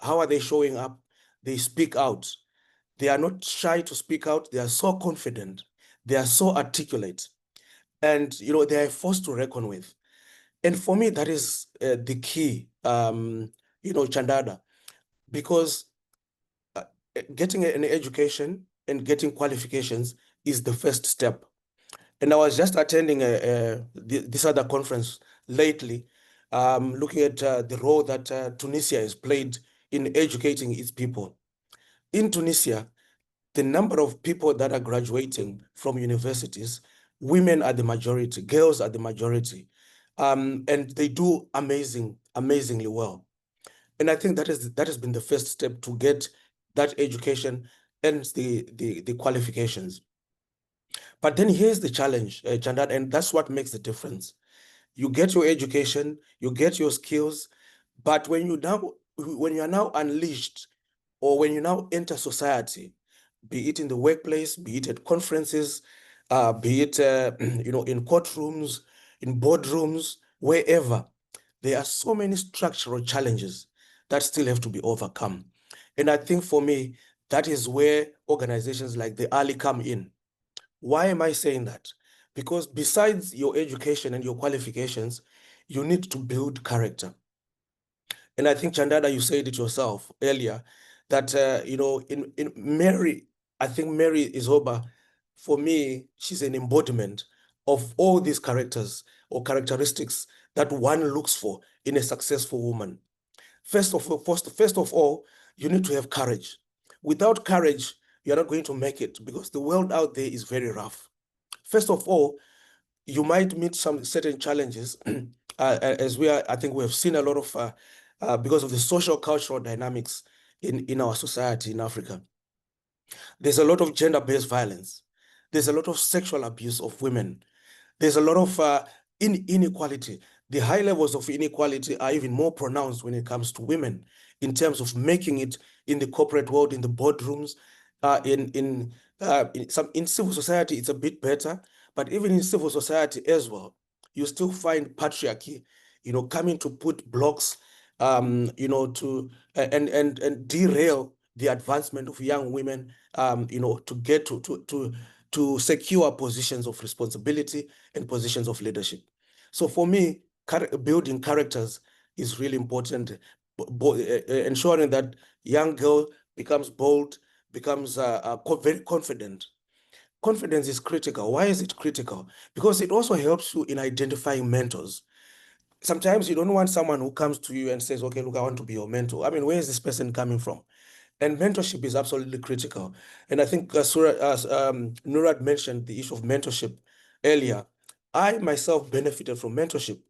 How are they showing up? They speak out. They are not shy to speak out. They are so confident. They are so articulate. And, you know, they are a force to reckon with. And for me, that is the key, you know, Chandada, because getting an education and getting qualifications is the first step. And I was just attending this other conference lately, looking at the role that Tunisia has played in educating its people. In Tunisia, the number of people that are graduating from universities, women are the majority, girls are the majority, and they do amazingly well. And I think that has been the first step to get that education and the qualifications. But then here's the challenge, Chandat, and that's what makes the difference. You get your education, you get your skills, but when you are now unleashed, or when you now enter society, be it in the workplace, be it at conferences, be it you know, in courtrooms, in boardrooms, wherever, there are so many structural challenges that still have to be overcome. And I think for me, that is where organizations like the TheALI come in. Why am I saying that? Because besides your education and your qualifications, you need to build character. And I think, Chandada, you said it yourself earlier, that, you know, in Mary, I think Mary Izoba, for me, she's an embodiment of all these characters or characteristics that one looks for in a successful woman. First of all, you need to have courage. Without courage, you're not going to make it, because the world out there is very rough. First of all, you might meet some certain challenges, as I think we have seen a lot of, because of the social cultural dynamics in our society in Africa. There's a lot of gender-based violence. There's a lot of sexual abuse of women. There's a lot of inequality. The high levels of inequality are even more pronounced when it comes to women, in terms of making it in the corporate world, in the boardrooms, in civil society, it's a bit better, but even in civil society as well, you still find patriarchy, you know, coming to put blocks, you know, to and derail the advancement of young women, you know, to get to secure positions of responsibility and positions of leadership. So for me, building characters is really important. Ensuring that young girl becomes bold, becomes very confident. Confidence is critical. Why is it critical? Because it also helps you in identifying mentors. Sometimes you don't want someone who comes to you and says, okay, look, I want to be your mentor. I mean, where is this person coming from? And mentorship is absolutely critical. And I think Nurat mentioned the issue of mentorship earlier. I myself benefited from mentorship,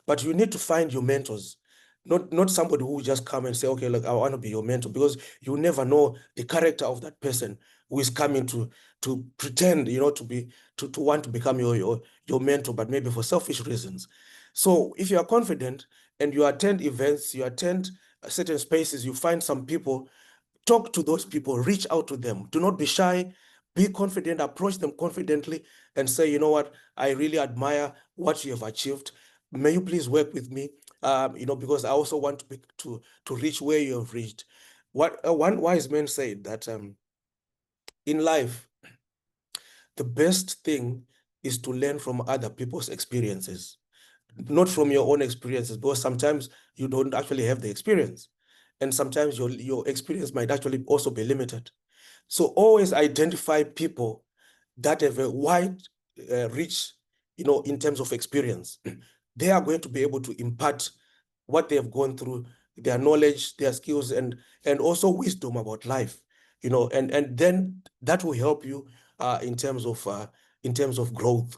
but you need to find your mentors. Not somebody who will just come and say, okay, look, I want to be your mentor, because you never know the character of that person who is coming to pretend, you know, to want to become your mentor, but maybe for selfish reasons. So if you are confident and you attend events, you attend certain spaces, you find some people, talk to those people, reach out to them. Do not be shy, be confident, approach them confidently and say, you know what, I really admire what you have achieved. May you please work with me, you know, because I also want to reach where you have reached. What one wise man said that in life, the best thing is to learn from other people's experiences, not from your own experiences, because sometimes you don't actually have the experience. and sometimes your experience might actually also be limited. So always identify people that have a wide reach, in terms of experience. They are going to be able to impart what they have gone through, their knowledge, their skills, and also wisdom about life, and then that will help you in terms of growth.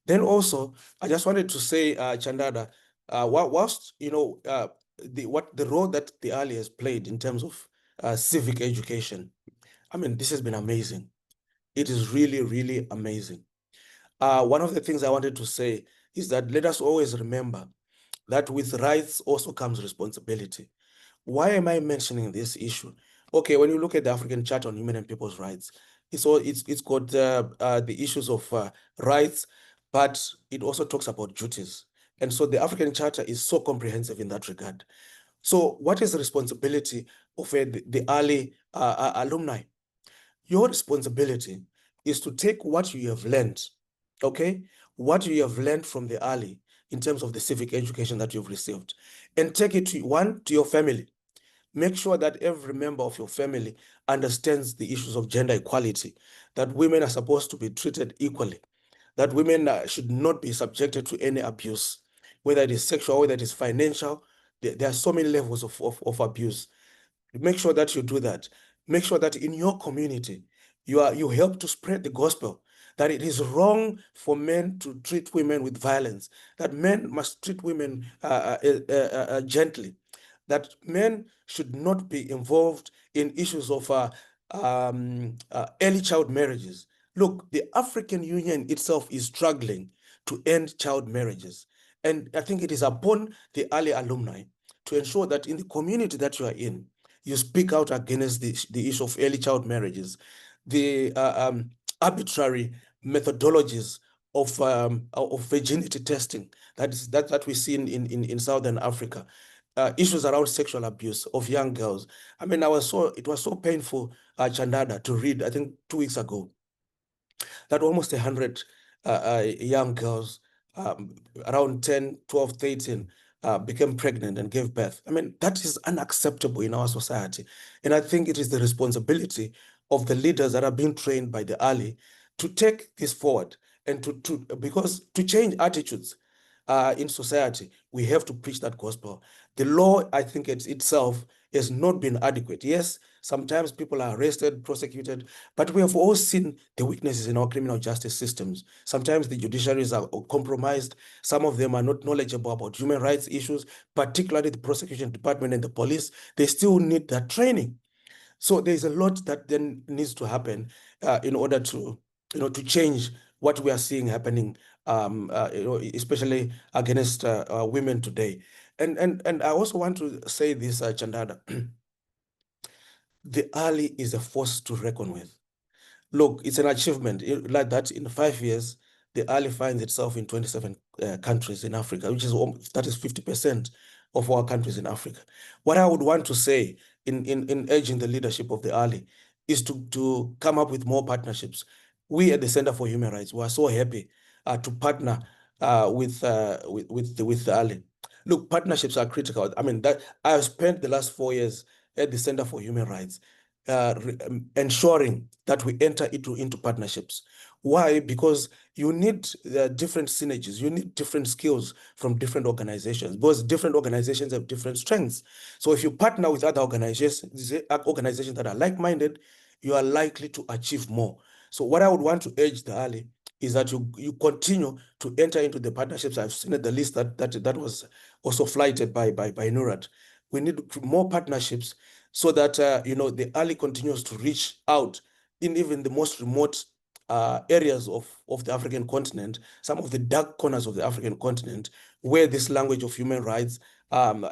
Then also, I just wanted to say, Chandada, whilst the role that TheALI has played in terms of civic education, I mean, this has been amazing. It is really, really amazing. One of the things I wanted to say is that let us always remember that with rights also comes responsibility. Why am I mentioning this issue? Okay, when you look at the African Charter on Human and People's Rights, it's got the issues of rights, but it also talks about duties. And so the African Charter is so comprehensive in that regard. So what is the responsibility of the early alumni? Your responsibility is to take what you have learned, okay? What you have learned from the early in terms of the civic education that you've received, and take it to your family. Make sure that every member of your family understands the issues of gender equality, that women are supposed to be treated equally, that women should not be subjected to any abuse, whether it is sexual, whether it is financial. There are so many levels of abuse. Make sure that you do that. Make sure that in your community, you help to spread the gospel, that it is wrong for men to treat women with violence, that men must treat women gently, that men should not be involved in issues of early child marriages. Look, the African Union itself is struggling to end child marriages. And I think it is upon the early alumni to ensure that in the community that you are in, you speak out against the issue of early child marriages, the arbitrary methodologies of virginity testing that we see in Southern Africa, issues around sexual abuse of young girls. I mean, it was so painful, Chandada, to read, I think 2 weeks ago, that almost 100 young girls, around 10, 12, 13, became pregnant and gave birth. I mean, that is unacceptable in our society. And I think it is the responsibility of the leaders that are being trained by the early to take this forward and because to change attitudes in society, we have to preach that gospel. The law, I think itself has not been adequate. Yes, sometimes people are arrested, prosecuted, but we have all seen the weaknesses in our criminal justice systems. Sometimes the judiciaries are compromised. Some of them are not knowledgeable about human rights issues, particularly the prosecution department and the police. They still need that training. So there's a lot that then needs to happen in order to change what we are seeing happening, especially against women today. And I also want to say this, Chandada, the early is a force to reckon with. Look, it's an achievement like that. In 5 years, the early finds itself in 27 countries in Africa, that is 50% of our countries in Africa. What I would want to say in urging the leadership of the early is to come up with more partnerships. We at the Center for Human Rights, we are so happy to partner with the early. Look, partnerships are critical. I mean, that I have spent the last 4 years at the Center for Human Rights ensuring that we enter into partnerships. Why? Because you need different synergies. You need different skills from different organizations, because different organizations have different strengths. So if you partner with other organizations that are like-minded, you are likely to achieve more. So what I would want to urge the early is that you continue to enter into the partnerships. I've seen at the list that was also flighted by Nurat. We need more partnerships so that the early continues to reach out in even the most remote areas of the African continent, some of the dark corners of the African continent, where this language of human rights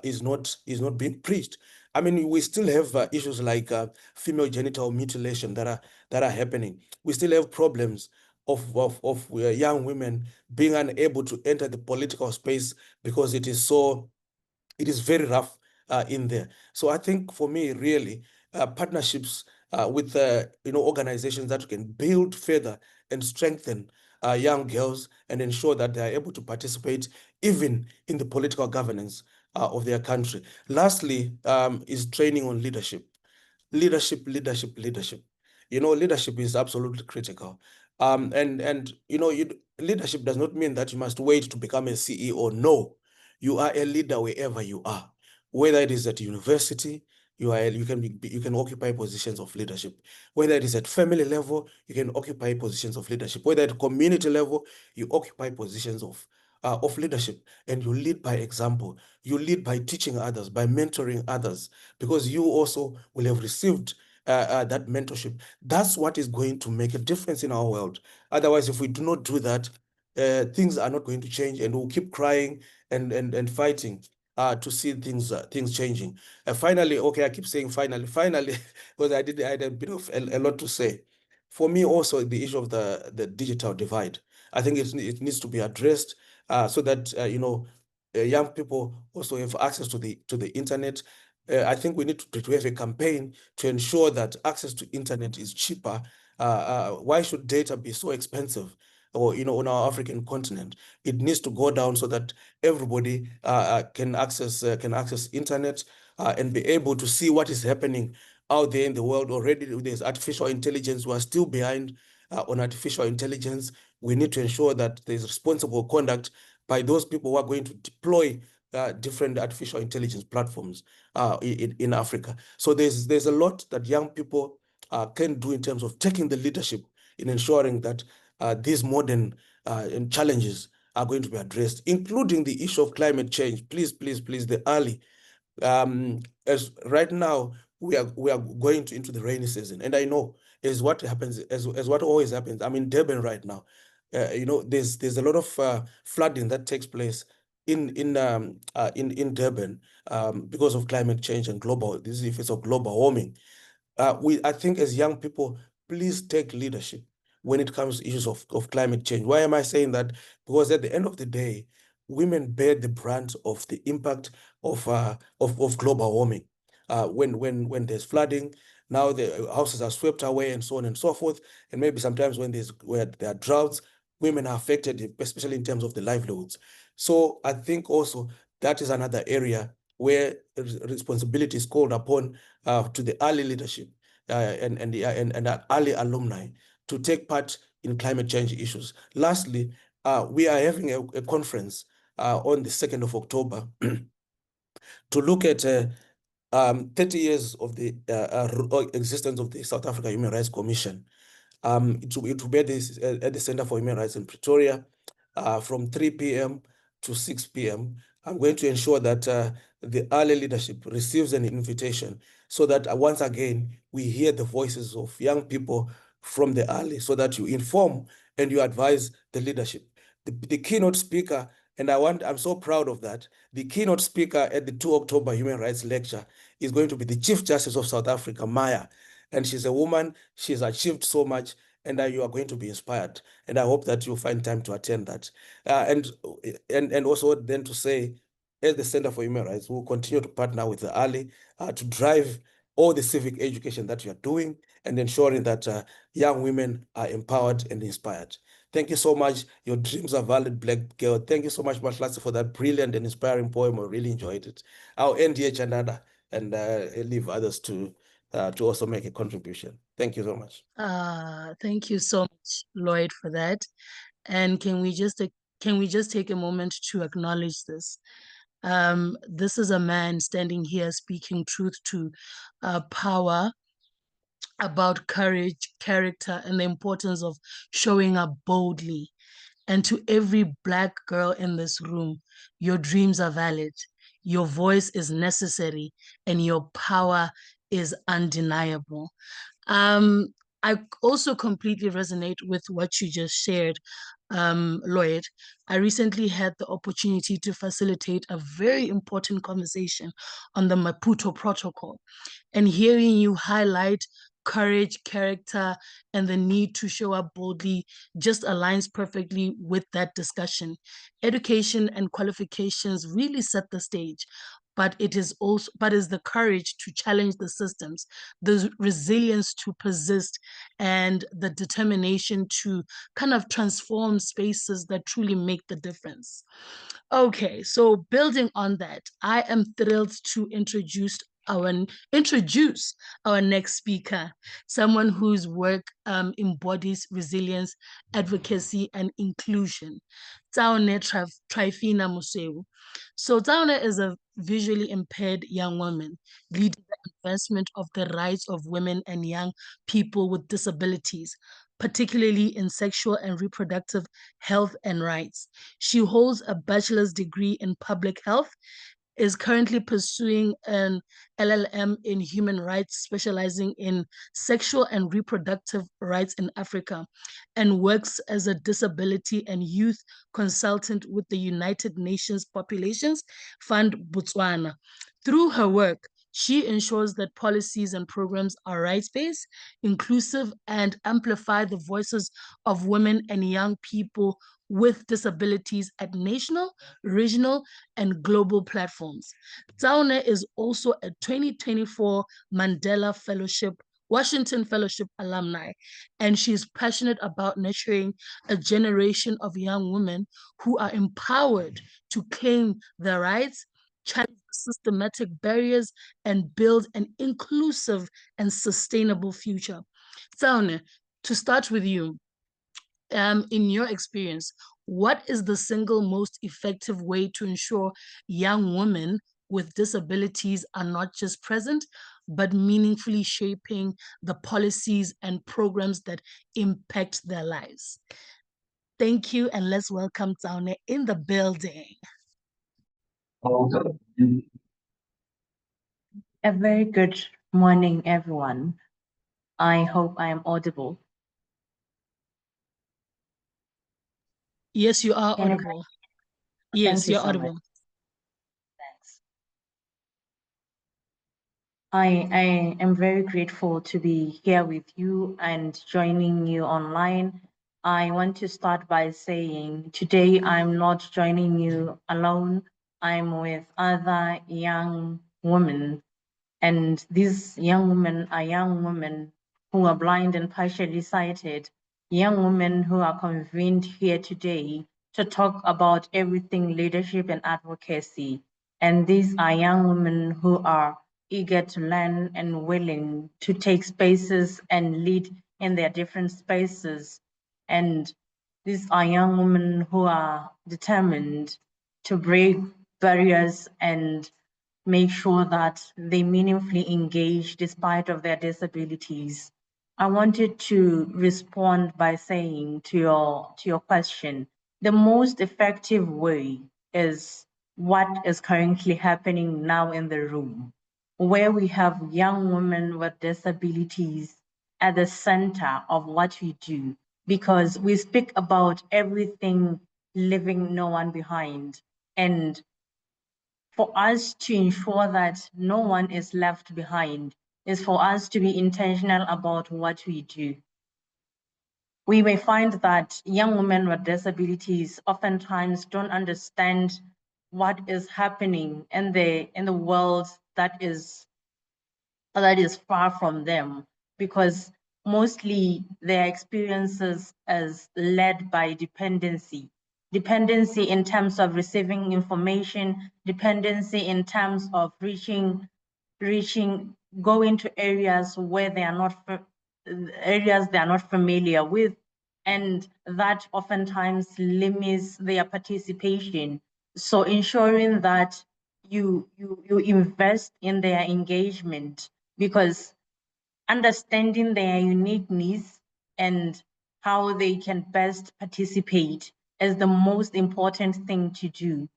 is not being preached. I mean, we still have issues like female genital mutilation that are happening. We still have problems of young women being unable to enter the political space because it is very rough in there. So I think for me, really, partnerships with organizations that can build further and strengthen young girls and ensure that they are able to participate even in the political governance of their country. Lastly, is training on leadership. Leadership. Leadership is absolutely critical. Leadership does not mean that you must wait to become a CEO. No, you are a leader wherever you are, whether it is at university. You can occupy positions of leadership. Whether it is at family level, you can occupy positions of leadership. Whether at community level, you occupy positions of leadership, and you lead by example. You lead by teaching others, by mentoring others, because you also will have received that mentorship. That's what is going to make a difference in our world. Otherwise, if we do not do that, things are not going to change, and we'll keep crying and fighting to see things changing. Finally, okay, I keep saying finally, because I had a bit of a lot to say. For me, also the issue of the digital divide, I think it needs to be addressed so that young people also have access to the internet. I think we need to have a campaign to ensure that access to internet is cheaper. Why should data be so expensive? Or on our African continent, it needs to go down so that everybody can access internet and be able to see what is happening out there in the world. Already there's artificial intelligence. We are still behind on artificial intelligence. We need to ensure that there's responsible conduct by those people who are going to deploy different artificial intelligence platforms in Africa. So there's a lot that young people can do in terms of taking the leadership in ensuring that these modern challenges are going to be addressed, including the issue of climate change. Please, TheALI. As right now we are going into the rainy season, and I know as what happens, as what always happens. I'm in Durban right now. There's a lot of flooding that takes place in Durban because of climate change and these effects of global warming. I think as young people, please take leadership when it comes to issues of climate change. Why am I saying that? Because at the end of the day, women bear the brunt of the impact of global warming. When there's flooding, now the houses are swept away and so on and so forth. And maybe sometimes when there are droughts, women are affected, especially in terms of the livelihoods. So I think also that is another area where responsibility is called upon to the early leadership and early alumni to take part in climate change issues. Lastly, we are having a conference on the 2nd of October to look at 30 years of the existence of the South Africa Human Rights Commission. It will be at the Center for Human Rights in Pretoria from 3 p.m. to 6 p.m. I'm going to ensure that the early leadership receives an invitation so that once again, we hear the voices of young people from the early, so that you inform and you advise the leadership. The keynote speaker, and I'm so proud of that, the keynote speaker at the 2 October Human Rights Lecture is going to be the Chief Justice of South Africa, Maya. And she's a woman, she's achieved so much, and you are going to be inspired. And I hope that you find time to attend that. And also then to say, as the Center for Human Rights, we'll continue to partner with TheALI to drive all the civic education that you are doing and ensuring that young women are empowered and inspired. Thank you so much. Your dreams are valid, Black Girl. Thank you so much, Mahlasi, for that brilliant and inspiring poem. I really enjoyed it. I'll end here, Chanada, and leave others to also make a contribution. Thank you so much. Thank you so much, Lloyd, for that. And can we just take a moment to acknowledge this? This is a man standing here speaking truth to power, about courage, character, and the importance of showing up boldly. And to every Black girl in this room, your dreams are valid, your voice is necessary, and your power is undeniable. I also completely resonate with what you just shared, Lloyd. I recently had the opportunity to facilitate a very important conversation on the Maputo Protocol, and hearing you highlight courage, character, and the need to show up boldly just aligns perfectly with that discussion. Education and qualifications really set the stage, but it is the courage to challenge the systems, the resilience to persist, and the determination to kind of transform spaces that truly make the difference. Okay, so building on that, I am thrilled to introduce our next speaker, someone whose work embodies resilience, advocacy, and inclusion. TheALI Trifina Museu. So TheALI is a visually impaired young woman leading the advancement of the rights of women and young people with disabilities, particularly in sexual and reproductive health and rights. She holds a bachelor's degree in public health, is currently pursuing an LLM in human rights, specializing in sexual and reproductive rights in Africa, and works as a disability and youth consultant with the United Nations Populations Fund Botswana. Through her work, she ensures that policies and programs are rights-based, inclusive, and amplify the voices of women and young people with disabilities at national, regional, and global platforms. TheALI is also a 2024 Mandela Fellowship, Washington Fellowship alumni, and she's passionate about nurturing a generation of young women who are empowered to claim their rights, challenge systematic barriers, and build an inclusive and sustainable future. TheALI, to start with you, in your experience, what is the single most effective way to ensure young women with disabilities are not just present, but meaningfully shaping the policies and programs that impact their lives? Thank you, and let's welcome TheALI in the building. A very good morning, everyone. I hope I am audible. Yes, you are audible. Yes, you're audible. Thanks. I am very grateful to be here with you and joining you online. I want to start by saying today I'm not joining you alone. I'm with other young women, and these young women are young women who are blind and partially sighted, young women who are convened here today to talk about everything leadership and advocacy. And these are young women who are eager to learn and willing to take spaces and lead in their different spaces. And these are young women who are determined to break barriers and make sure that they meaningfully engage despite of their disabilities. I wanted to respond by saying to your question, the most effective way is what is currently happening now in the room, where we have young women with disabilities at the center of what we do, because we speak about everything, leaving no one behind. And for us to ensure that no one is left behind is for us to be intentional about what we do. We may find that young women with disabilities oftentimes don't understand what is happening in the world that is far from them, because mostly their experiences is led by dependency in terms of receiving information, dependency in terms of going to areas where they are not familiar with, and that oftentimes limits their participation. So ensuring that you invest in their engagement, because understanding their unique needs and how they can best participate is the most important thing to do.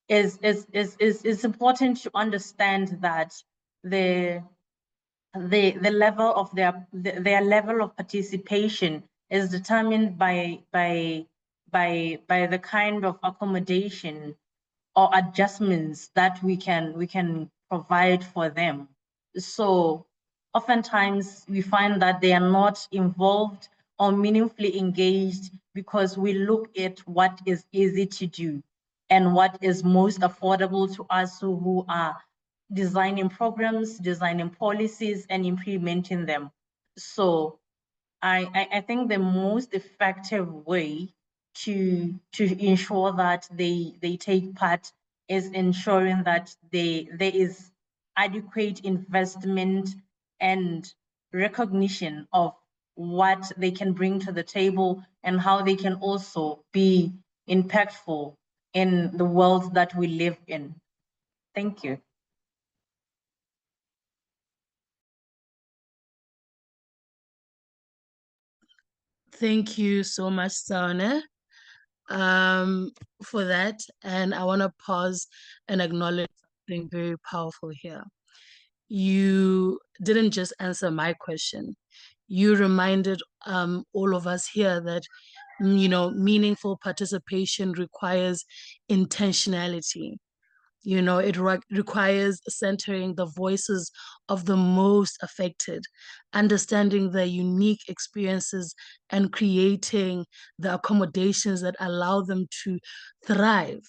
It's important to understand that the level of their level of participation is determined by the kind of accommodation or adjustments that we can provide for them. So oftentimes we find that they are not involved or meaningfully engaged because we look at what is easy to do. and what is most affordable to us who are designing programs, designing policies, and implementing them. So I think the most effective way to ensure that they take part is ensuring that there is adequate investment and recognition of what they can bring to the table and how they can also be impactful in the world that we live in. Thank you. Thank you so much, Saone, for that. And I want to pause and acknowledge something very powerful here. You didn't just answer my question. You reminded all of us here that meaningful participation requires intentionality. It requires centering the voices of the most affected, understanding their unique experiences, and creating the accommodations that allow them to thrive.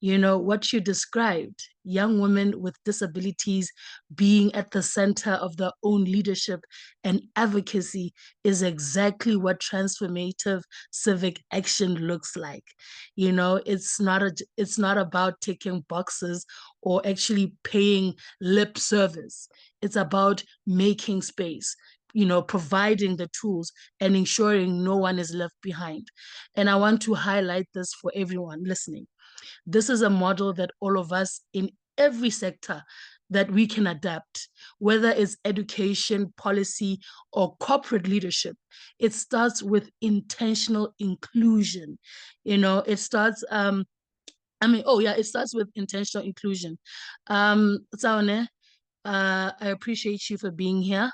What you described, young women with disabilities being at the center of their own leadership and advocacy, is exactly what transformative civic action looks like. It's not about ticking boxes or actually paying lip service. It's about making space, providing the tools and ensuring no one is left behind. And I want to highlight this for everyone listening. This is a model that all of us in every sector that we can adapt, whether it's education, policy, or corporate leadership. It starts with intentional inclusion. It starts, it starts with intentional inclusion. Tsaone, I appreciate you for being here.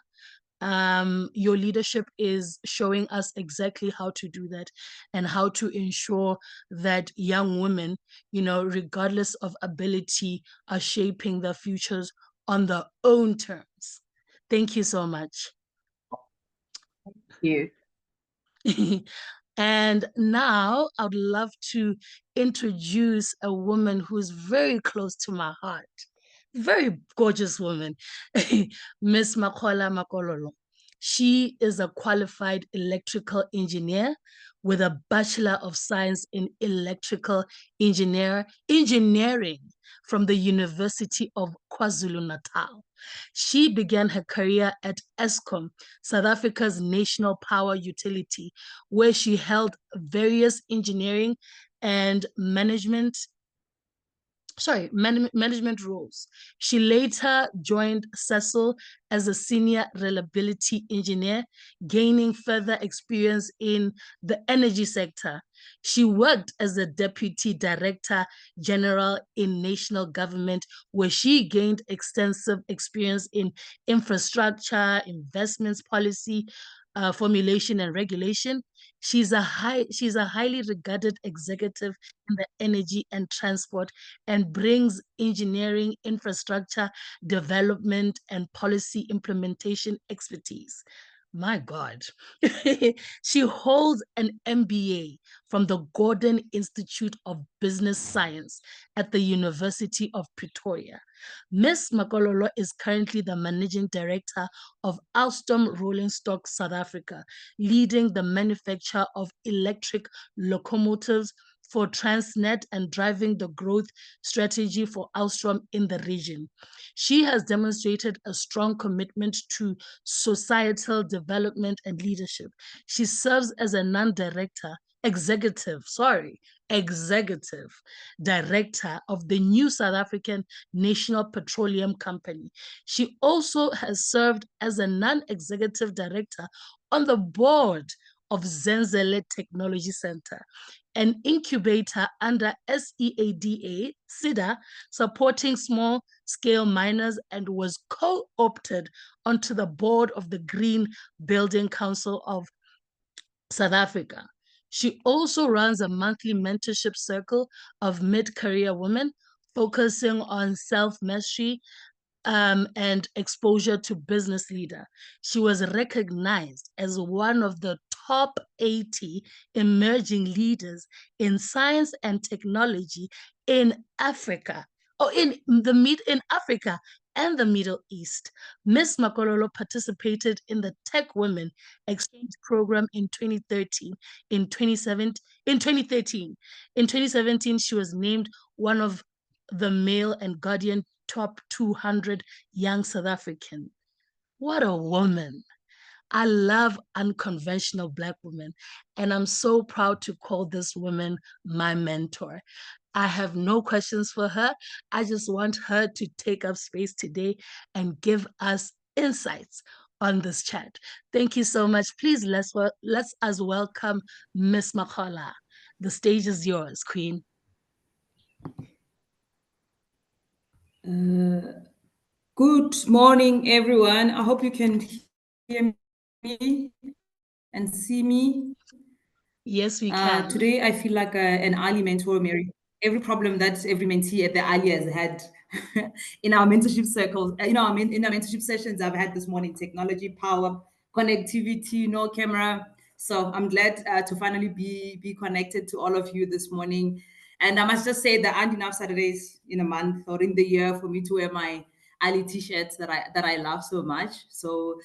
Your leadership is showing us exactly how to do that and how to ensure that young women, regardless of ability, are shaping their futures on their own terms. Thank you so much. Thank you. And now I would love to introduce a woman who's very close to my heart. Very gorgeous woman, Miss Makhola Makololo. She is a qualified electrical engineer with a Bachelor of Science in Electrical Engineering from the University of KwaZulu-Natal. She began her career at Eskom, South Africa's national power utility, where she held various engineering and management roles. She later joined Cecil as a senior reliability engineer, gaining further experience in the energy sector. She worked as a deputy director general in national government, where she gained extensive experience in infrastructure, investments policy, formulation and regulation. She's a highly regarded executive in the energy and transport and brings engineering, infrastructure, development, and policy implementation expertise. My God. She holds an MBA from the Gordon Institute of Business Science at the University of Pretoria. Ms. Makololo is currently the managing director of Alstom Rolling Stock South Africa, leading the manufacture of electric locomotives for Transnet and driving the growth strategy for Alstom in the region. She has demonstrated a strong commitment to societal development and leadership. She serves as a executive director of the new South African National Petroleum Company. She also has served as a non-executive director on the board of Zenzele Technology Center, an incubator under SEADA, supporting small-scale miners, and was co-opted onto the board of the Green Building Council of South Africa. She also runs a monthly mentorship circle of mid-career women, focusing on self-mastery and exposure to business leader. She was recognized as one of the top 80 emerging leaders in science and technology in Africa, or in Africa and the Middle East. Miss Makololo participated in the Tech Women Exchange Program in 2013. In 2017, she was named one of the Mail and Guardian top 200 young South African. What a woman. I love unconventional Black women, and I'm so proud to call this woman my mentor. I have no questions for her. I just want her to take up space today and give us insights on this chat. Thank you so much. Please let's us welcome Miss Makhola. The stage is yours, Queen. Good morning, everyone. I hope you can hear me and see me. Yes, we can. Today, I feel like an Ali mentor, Mary. Every problem that every mentee at the Ali has had in our mentorship circles, in our mentorship sessions, I've had this morning: technology, power, connectivity, no camera. So I'm glad to finally be connected to all of you this morning. And I must just say there aren't enough Saturdays in a month or in the year for me to wear my Ali t-shirts that I love so much. So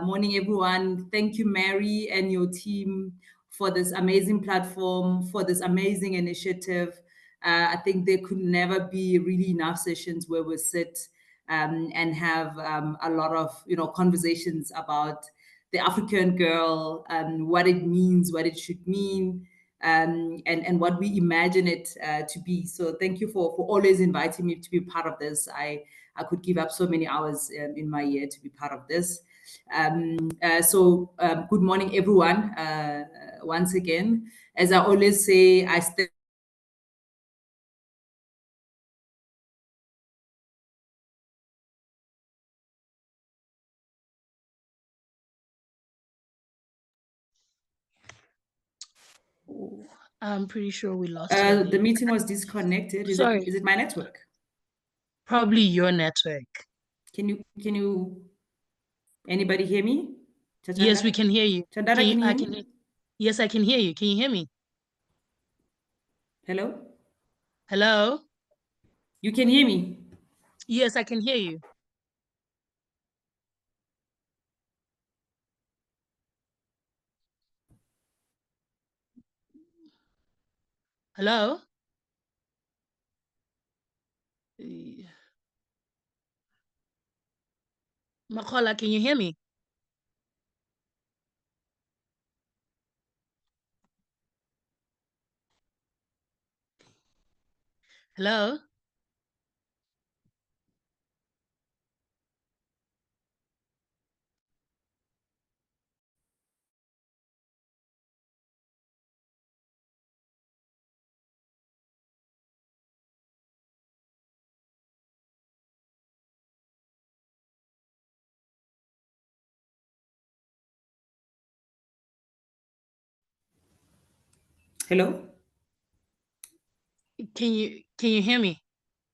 morning, everyone. Thank you, Mary, and your team for this amazing platform, for this amazing initiative. I think there could never be really enough sessions where we sit and have a lot of conversations about the African girl, what it means, what it should mean, and what we imagine it to be. So thank you for always inviting me to be part of this. I could give up so many hours in my year to be part of this. Good morning, everyone. Once again, as I always say, I stand I'm pretty sure we lost her. the meeting was disconnected. Is it my network? Probably your network. Can you anybody hear me? Chachanda? Yes, we can hear you. Chandana, can you hear me? Yes, I can hear you. Can you hear me? Hello? Hello? You can hear me? Yes, I can hear you. Hello? Makhola, can you hear me? Hello? Hello? Can you hear me?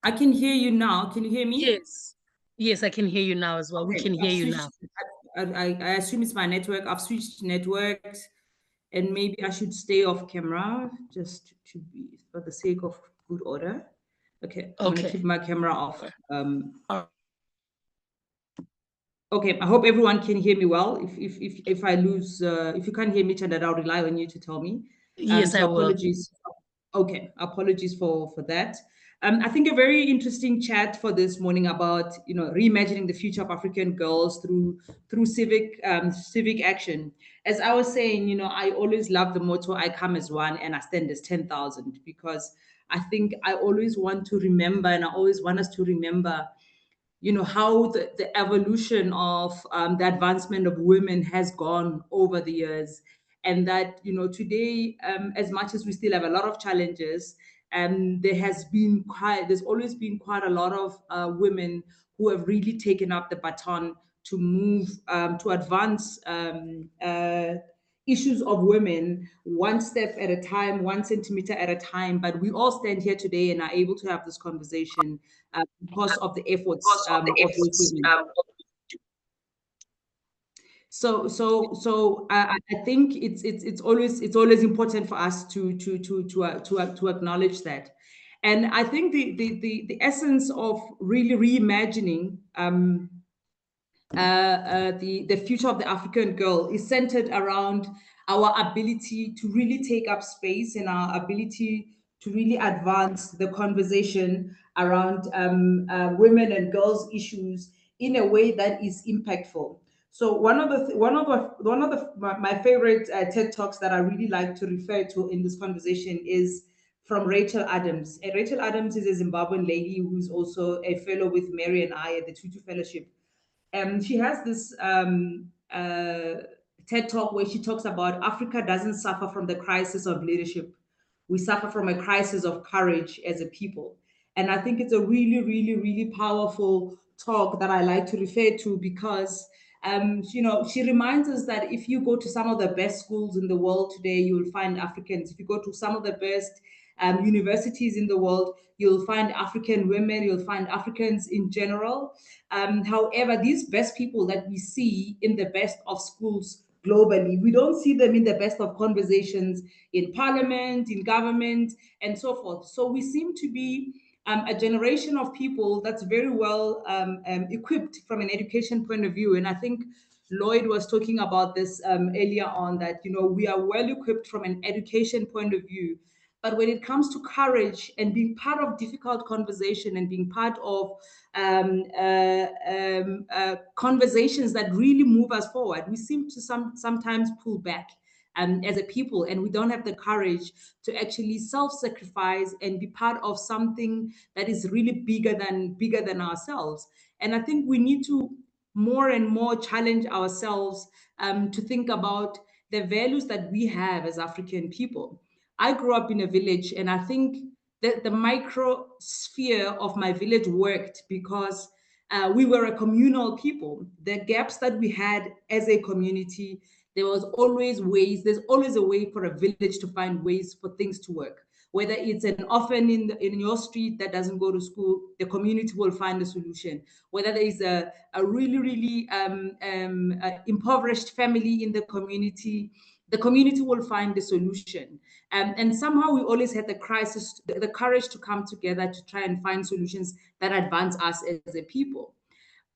I can hear you now. Can you hear me? Yes. Yes, I can hear you now as well. Okay. We can hear you now. I assume it's my network. I've switched networks, and maybe I should stay off camera just to be for the sake of good order. Okay, I'm gonna keep my camera off. Okay, I hope everyone can hear me well. If I lose, if you can't hear me, Chanda, I'll rely on you to tell me. Yes, I will. Apologies. Okay, apologies for that. I think a very interesting chat for this morning about reimagining the future of African girls through civic action. As I was saying, I always love the motto "I come as one and I stand as 10,000" because I think I always want to remember, and I always want us to remember how the evolution of the advancement of women has gone over the years, and that today, as much as we still have a lot of challenges, there's always been quite a lot of women who have really taken up the baton to move to advance issues of women one step at a time, 1 centimeter at a time. But we all stand here today and are able to have this conversation because of the efforts of those women. So I think it's always important for us to acknowledge that. And I think the essence of really reimagining the future of the African girl is centered around our ability to really take up space and our ability to really advance the conversation around women and girls issues in a way that is impactful. So my favorite TED talks that I really like to refer to in this conversation is from Rachel Adams. And Rachel Adams is a Zimbabwean lady who's also a fellow with Mary and I at the Tutu Fellowship. She has this TED talk where she talks about Africa doesn't suffer from the crisis of leadership. We suffer from a crisis of courage as a people. And I think it's a really, really, really powerful talk that I like to refer to because, she reminds us that if you go to some of the best schools in the world today, you will find Africans. If you go to some of the best universities in the world, you'll find African women, you'll find Africans in general. However, these best people that we see in the best of schools globally, we don't see them in the best of conversations in parliament, in government, and so forth. So we seem to be a generation of people that's very well equipped from an education point of view. And I think Lloyd was talking about this earlier on, that we are well equipped from an education point of view. But when it comes to courage and being part of difficult conversation and being part of conversations that really move us forward, we seem to sometimes pull back as a people, and we don't have the courage to actually self-sacrifice and be part of something that is really bigger than ourselves. And I think we need to more and more challenge ourselves to think about the values that we have as African people. I grew up in a village, and I think that the microsphere of my village worked because we were a communal people. The gaps that we had as a community, there's always a way for a village to find ways for things to work. Whether it's an orphan in your street that doesn't go to school, the community will find a solution. Whether there is a really, really impoverished family in the community will find the solution. And somehow we always had the courage to come together to try and find solutions that advance us as a people.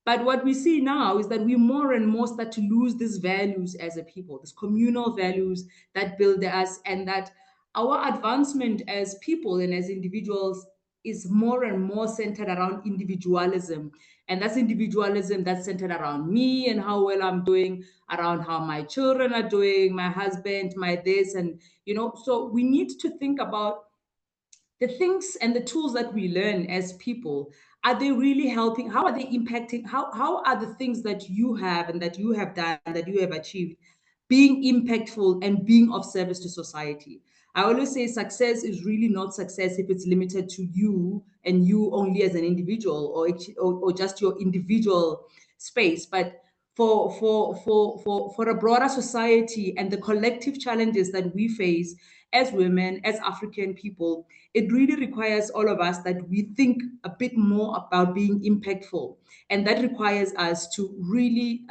But what we see now is that we more and more start to lose these values as a people, these communal values that build us, and that our advancement as people and as individuals is more and more centered around individualism. And that's individualism that's centered around me and how well I'm doing, around how my children are doing, my husband, my this. And, so we need to think about the things and the tools that we learn as people. Are they really helping? How are they impacting? How are the things that you have and that you have done, that you have achieved, being impactful and being of service to society? I always say success is really not success if it's limited to you and you only as an individual, or just your individual space. But for a broader society and the collective challenges that we face as women, as African people, it really requires all of us that we think a bit more about being impactful. And that requires us to really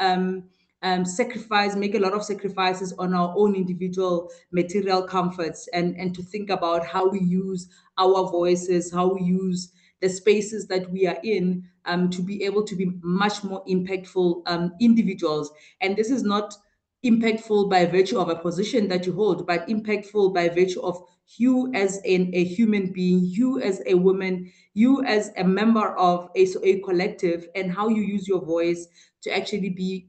make a lot of sacrifices on our own individual material comforts, and to think about how we use our voices, how we use the spaces that we are in to be able to be much more impactful individuals. And this is not impactful by virtue of a position that you hold, but impactful by virtue of you as a human being, you as a woman, you as a member of a collective, and how you use your voice to actually be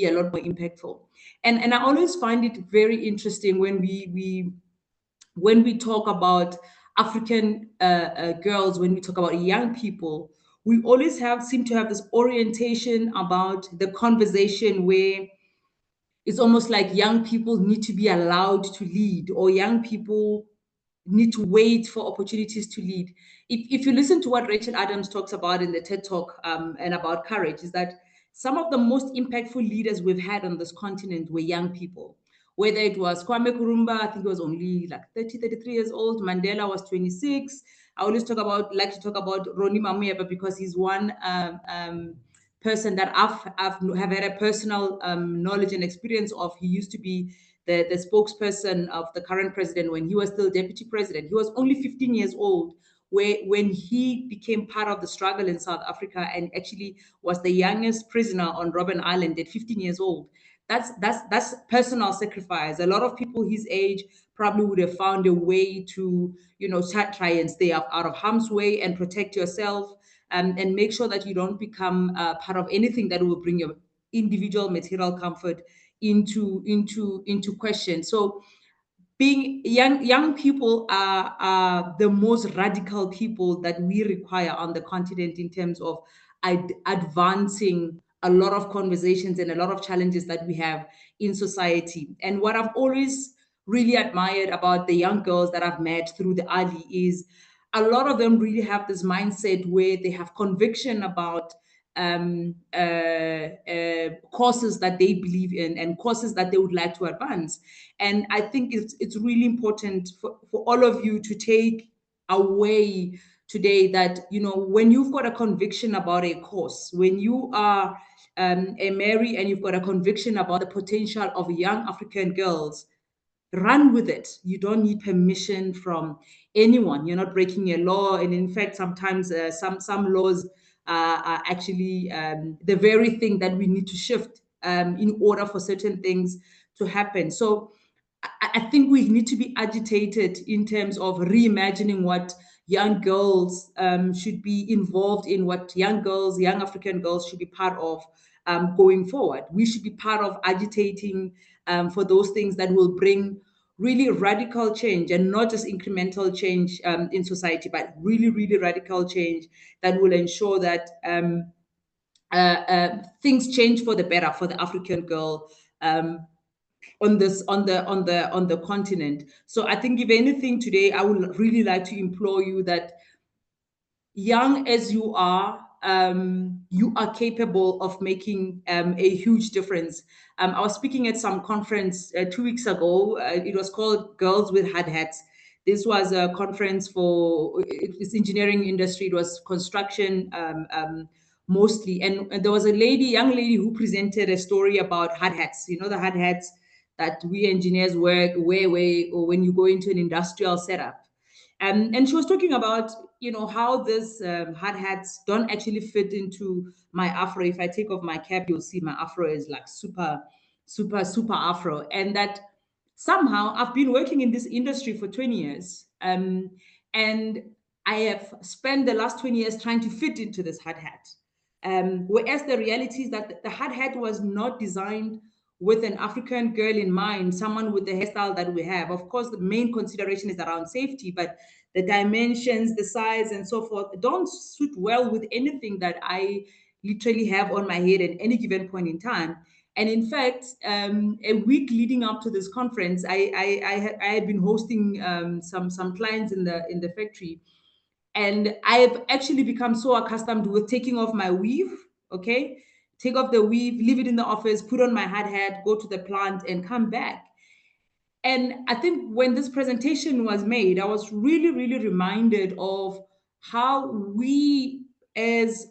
a lot more impactful. And I always find it very interesting when we talk about African girls, when we talk about young people, we always seem to have this orientation about the conversation where it's almost like young people need to be allowed to lead, or young people need to wait for opportunities to lead. If you listen to what Rachel Adams talks about in the TED Talk and about courage, is that some of the most impactful leaders we've had on this continent were young people. Whether it was Kwame Kurumba, I think he was only like 33 years old. Mandela was 26. I always like to talk about Ronnie Mamuyeba because he's one person that have had a personal knowledge and experience of. He used to be the spokesperson of the current president when he was still deputy president. He was only 15 years old when he became part of the struggle in South Africa and actually was the youngest prisoner on Robben Island at 15 years old. That's personal sacrifice. A lot of people his age probably would have found a way to, try and stay out of harm's way and protect yourself, and make sure that you don't become part of anything that will bring your individual material comfort into question. So being young people are the most radical people that we require on the continent in terms of advancing a lot of conversations and a lot of challenges that we have in society. And what I've always really admired about the young girls that I've met through TheALI is a lot of them really have this mindset where they have conviction about courses that they believe in and courses that they would like to advance. And I think it's really important for all of you to take away today that, when you've got a conviction about a course, when you are a Mary and you've got a conviction about the potential of young African girls, run with it. You don't need permission from anyone. You're not breaking a law. And in fact, sometimes some laws are actually the very thing that we need to shift in order for certain things to happen. So I think we need to be agitated in terms of reimagining what young girls should be involved in, what young African girls should be part of going forward. We should be part of agitating for those things that will bring really radical change, and not just incremental change in society, but really, really radical change that will ensure that things change for the better for the African girl on the continent. So I think, if anything, today I would really like to implore you that, young as you are capable of making a huge difference. I was speaking at some conference 2 weeks ago. It was called Girls with Hard Hats. This was a conference for this engineering industry. It was construction mostly. And there was a young lady who presented a story about hard hats. You know, the hard hats that we engineers wear or when you go into an industrial setup. And she was talking about, how this hard hats don't actually fit into my afro. If I take off my cap, you'll see my afro is like super, super, super afro. And that somehow I've been working in this industry for 20 years. And I have spent the last 20 years trying to fit into this hard hat. Whereas the reality is that the hard hat was not designed with an African girl in mind, someone with the hairstyle that we have. Of course, the main consideration is around safety, but the dimensions, the size, and so forth don't suit well with anything that I literally have on my head at any given point in time. And in fact, a week leading up to this conference, I had been hosting some clients in the factory, and I've actually become so accustomed with taking off my weave. Okay, take off the weave, leave it in the office, put on my hard hat, go to the plant, and come back. And I think when this presentation was made, I was really, really reminded of how we, as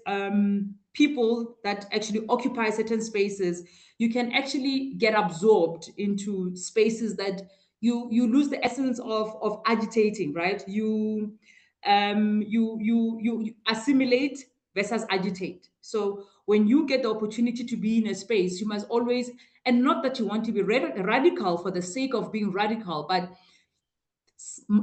people that actually occupy certain spaces, you can actually get absorbed into spaces that you lose the essence of agitating, right? You assimilate versus agitate. So when you get the opportunity to be in a space, you must always, and not that you want to be radical for the sake of being radical, but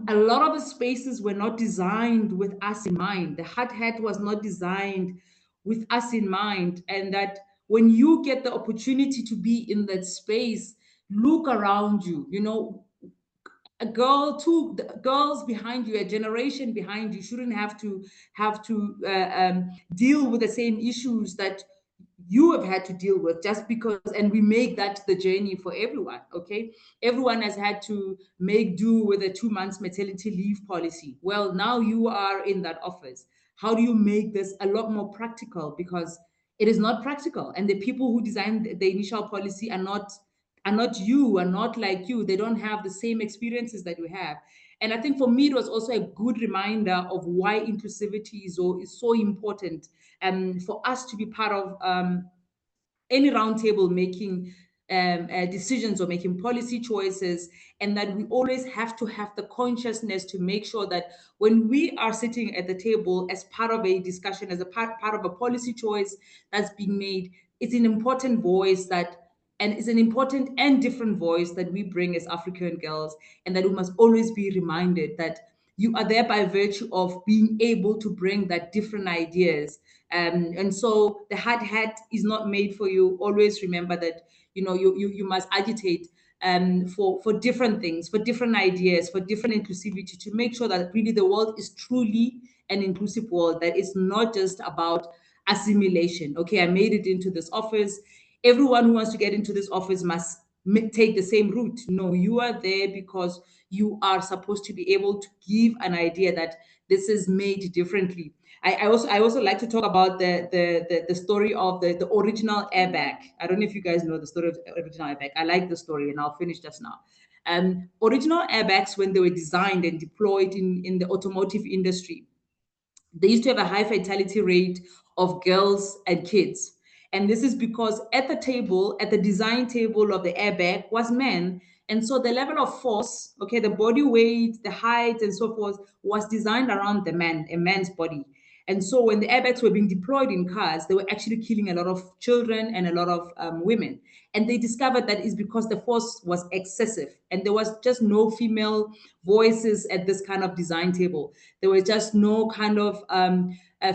a lot of the spaces were not designed with us in mind. The hard hat was not designed with us in mind. And that when you get the opportunity to be in that space, look around you, a girl, two girls behind you, a generation behind you shouldn't have to deal with the same issues that you have had to deal with, just because, and we make that the journey for everyone. Okay, everyone has had to make do with a 2 months maternity leave policy. Well, now you are in that office. How do you make this a lot more practical? Because it is not practical, and the people who designed the initial policy are not you, are not like you. They don't have the same experiences that you have. And I think for me, it was also a good reminder of why inclusivity is so important, for us to be part of any roundtable making decisions or making policy choices, and that we always have to have the consciousness to make sure that when we are sitting at the table as part of a discussion, as a part of a policy choice that's being made, it's an important voice and it's an important and different voice that we bring as African girls, and that we must always be reminded that you are there by virtue of being able to bring that different ideas. And so the hard hat is not made for you. Always remember that you must agitate for different things, for different ideas, for different inclusivity, to make sure that really the world is truly an inclusive world, that it's not just about assimilation. Okay, I made it into this office. Everyone who wants to get into this office must take the same route. No, you are there because you are supposed to be able to give an idea that this is made differently. I also like to talk about the story of the original airbag. I don't know if you guys know the story of the original airbag. I like the story, and I'll finish just now. Original airbags, when they were designed and deployed in the automotive industry, they used to have a high fatality rate of girls and kids. And this is because at the table, at the design table of the airbag, was men. And so the level of force, okay, the body weight, the height, and so forth, was designed around the man, a man's body. And so when the airbags were being deployed in cars, they were actually killing a lot of children and a lot of women. And they discovered that is because the force was excessive and there was just no female voices at this kind of design table. There were just no kind of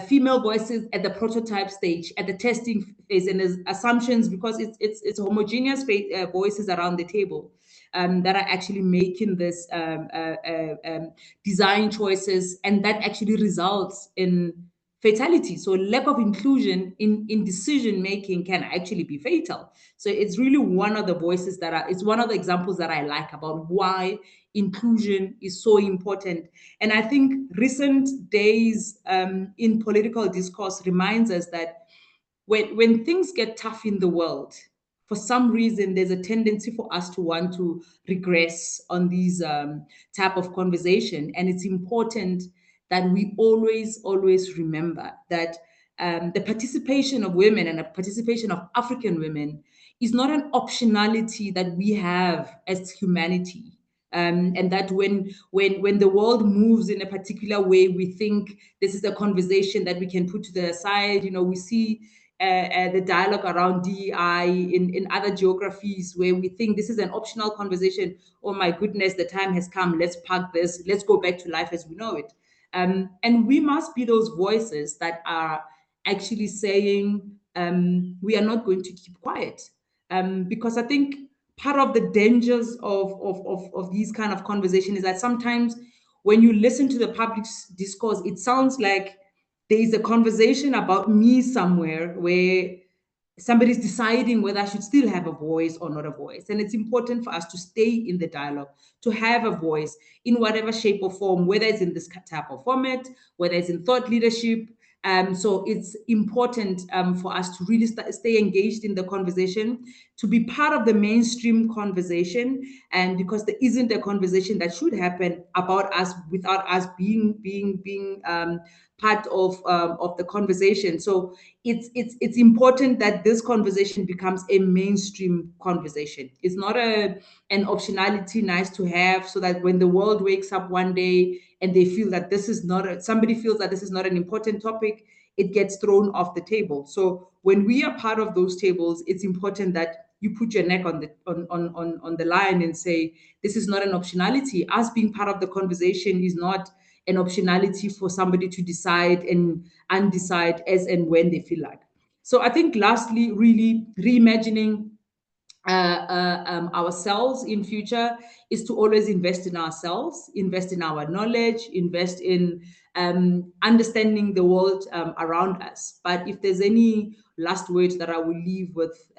female voices at the prototype stage, at the testing phase, and there's assumptions because it's homogeneous voices around the table. That are actually making this design choices, and that actually results in fatality. So lack of inclusion in decision making can actually be fatal. So it's really one of the voices it's one of the examples that I like about why inclusion is so important. And I think recent days in political discourse reminds us that when things get tough in the world, for some reason, there's a tendency for us to want to regress on these type of conversation. And it's important that we always remember that the participation of women and the participation of African women is not an optionality that we have as humanity. And that when the world moves in a particular way, we think this is a conversation that we can put to the side. We see the dialogue around DEI in other geographies where we think this is an optional conversation. Oh my goodness, the time has come. Let's park this. Let's go back to life as we know it. And we must be those voices that are actually saying we are not going to keep quiet. Because I think part of the dangers of these kind of conversation is that sometimes when you listen to the public discourse, it sounds like there is a conversation about me somewhere where somebody's deciding whether I should still have a voice or not a voice. And it's important for us to stay in the dialogue, to have a voice in whatever shape or form, whether it's in this type of format, whether it's in thought leadership. So it's important for us to really stay engaged in the conversation, to be part of the mainstream conversation, and because there isn't a conversation that should happen about us without us being part of the conversation. So it's important that this conversation becomes a mainstream conversation. It's not an optionality nice to have, so that when the world wakes up one day and they feel that somebody feels that this is not an important topic, it gets thrown off the table. So when we are part of those tables, it's important that you put your neck on the line and say, this is not an optionality. Us being part of the conversation is not an optionality for somebody to decide and undecide as and when they feel like. So I think lastly, really reimagining ourselves in future is to always invest in ourselves, invest in our knowledge, invest in understanding the world around us. But if there's any last words that I will leave with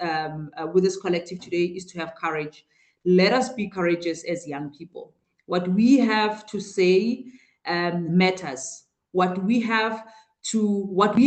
this collective today, is to have courage. Let us be courageous as young people. What we have to say matters. What we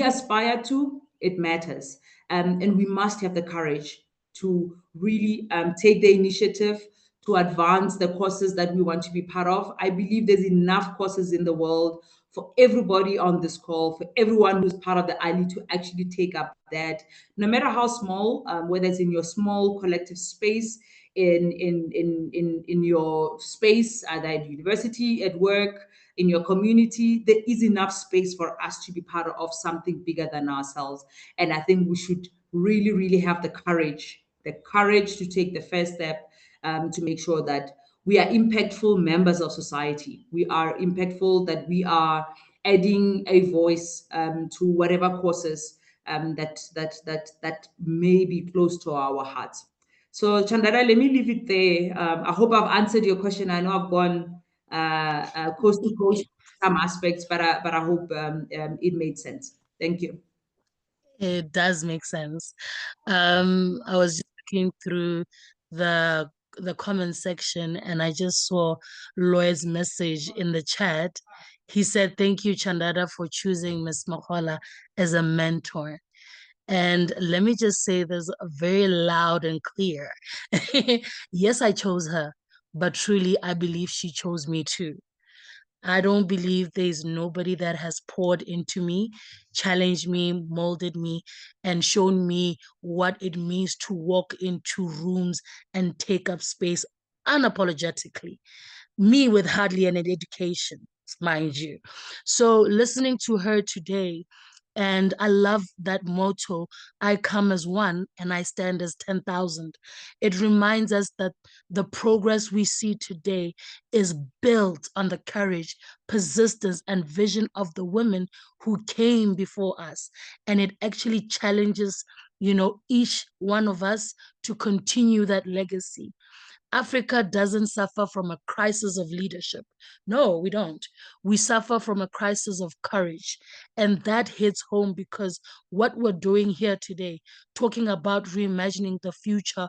aspire to, it matters. And we must have the courage to really take the initiative to advance the causes that we want to be part of. I believe there's enough causes in the world for everybody on this call, for everyone who's part of the ILI to actually take up that, no matter how small, whether it's in your small collective space, in your space, either at university, at work, in your community, there is enough space for us to be part of something bigger than ourselves. And I think we should really, really have the courage to take the first step, to make sure that we are impactful members of society. We are impactful, that we are adding a voice, to whatever causes, that may be close to our hearts. So Chandara, let me leave it there. I hope I've answered your question. I know I've gone coast to coast some aspects, but I hope it made sense. Thank you. It does make sense. I was just looking through the comment section and I just saw Lloyd's message in the chat. He said, "Thank you, Chandada, for choosing Miss Mahola as a mentor." And let me just say this very loud and clear. Yes, I chose her, but truly I believe she chose me too. I don't believe there's nobody that has poured into me, challenged me, molded me, and shown me what it means to walk into rooms and take up space unapologetically. Me with hardly any education, mind you. So listening to her today, and I love that motto, I come as one and I stand as 10,000. It reminds us that the progress we see today is built on the courage, persistence, and vision of the women who came before us. And it actually challenges, each one of us to continue that legacy. Africa doesn't suffer from a crisis of leadership. No, we don't. We suffer from a crisis of courage. And that hits home because what we're doing here today, talking about reimagining the future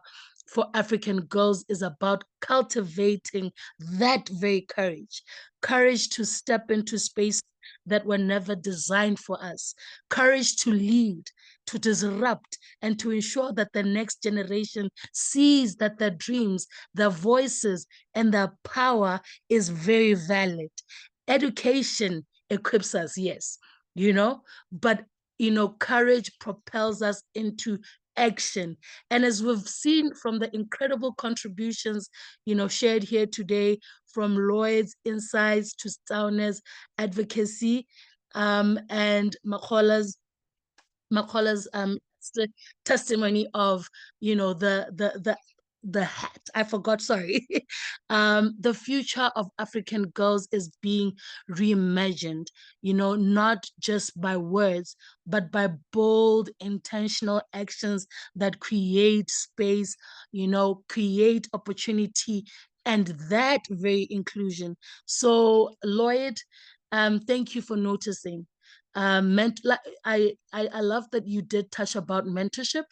for African girls, is about cultivating that very courage. Courage to step into space that were never designed for us. Courage to lead, to disrupt, and to ensure that the next generation sees that their dreams, their voices, and their power is very valid. Education equips us, yes, but courage propels us into action. And as we've seen from the incredible contributions, shared here today, from Lloyd's insights to Stauner's advocacy, and Makola's testimony of the hat. I forgot, sorry. The future of African girls is being reimagined, not just by words, but by bold, intentional actions that create space, create opportunity, and that very inclusion. So, Lloyd, thank you for noticing. I love that you did touch about mentorship.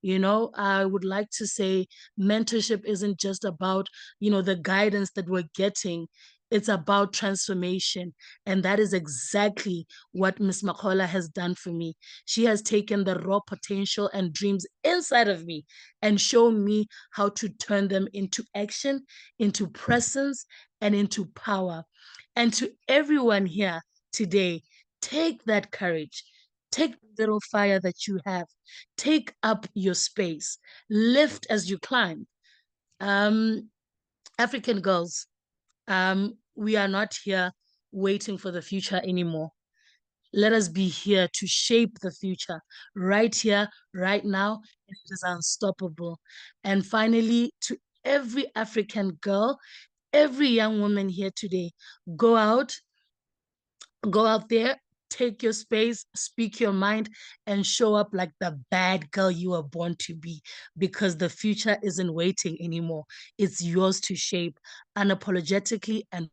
I would like to say mentorship isn't just about, the guidance that we're getting. It's about transformation. And that is exactly what Miss Makola has done for me. She has taken the raw potential and dreams inside of me and shown me how to turn them into action, into presence, and into power. And to everyone here today, take that courage. Take the little fire that you have. Take up your space. Lift as you climb. African girls, we are not here waiting for the future anymore. Let us be here to shape the future right here, right now. It is unstoppable. And finally, to every African girl, every young woman here today, go out, go out there, take your space, speak your mind, and show up like the bad girl you were born to be, because the future isn't waiting anymore. It's yours to shape unapologetically and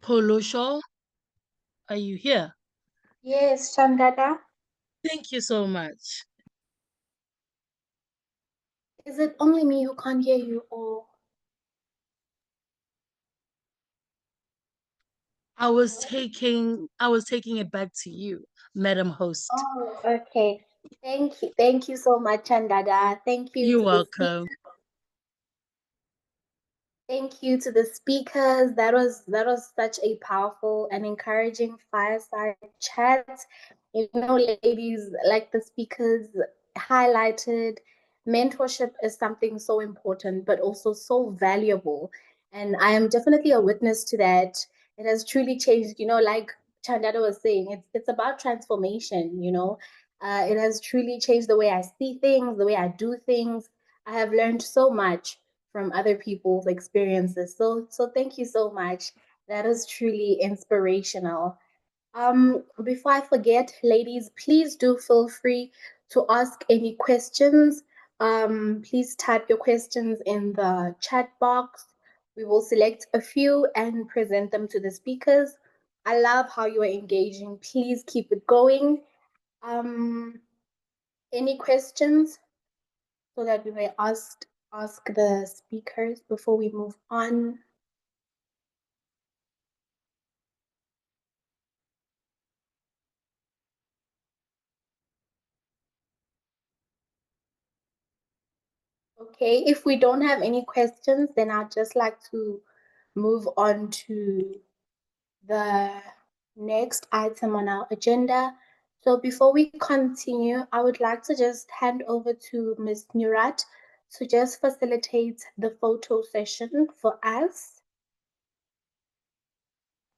Polosho, are you here? Yes, Chandada. Thank you so much. Is it only me who can't hear you, or? I was taking it back to you, Madam Host. Oh, okay. Thank you. Thank you so much, Chandada. Thank you You're to the speakers. welcome. Thank you to the speakers. That was such a powerful and encouraging fireside chat. You know, ladies, like the speakers highlighted, mentorship is something so important, but also so valuable. And I am definitely a witness to that. It has truly changed, you know, like Chandada was saying, it's about transformation, you know. It has truly changed the way I see things, the way I do things. I have learned so much from other people's experiences. So thank you so much. That is truly inspirational. Before I forget, ladies, please do feel free to ask any questions. Please type your questions in the chat box. We will select a few and present them to the speakers. I love how you are engaging. Please keep it going. Um, any questions so that we may ask the speakers before we move on? Okay, if we don't have any questions, then I'd just like to move on to the next item on our agenda. So before we continue, I would like to just hand over to Ms. Nurat to just facilitate the photo session for us.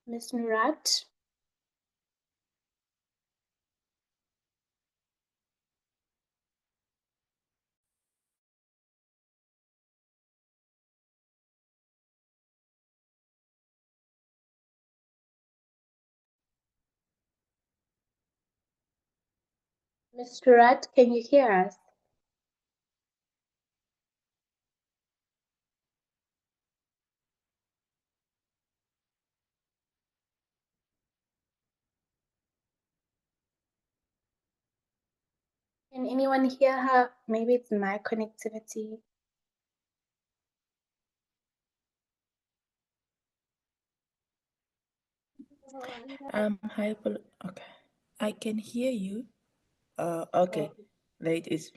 Ms. Nurat. Ms. Nurat, can you hear us? Can anyone hear her? Maybe it's my connectivity. Hi, okay. I can hear you. Okay. Wait, is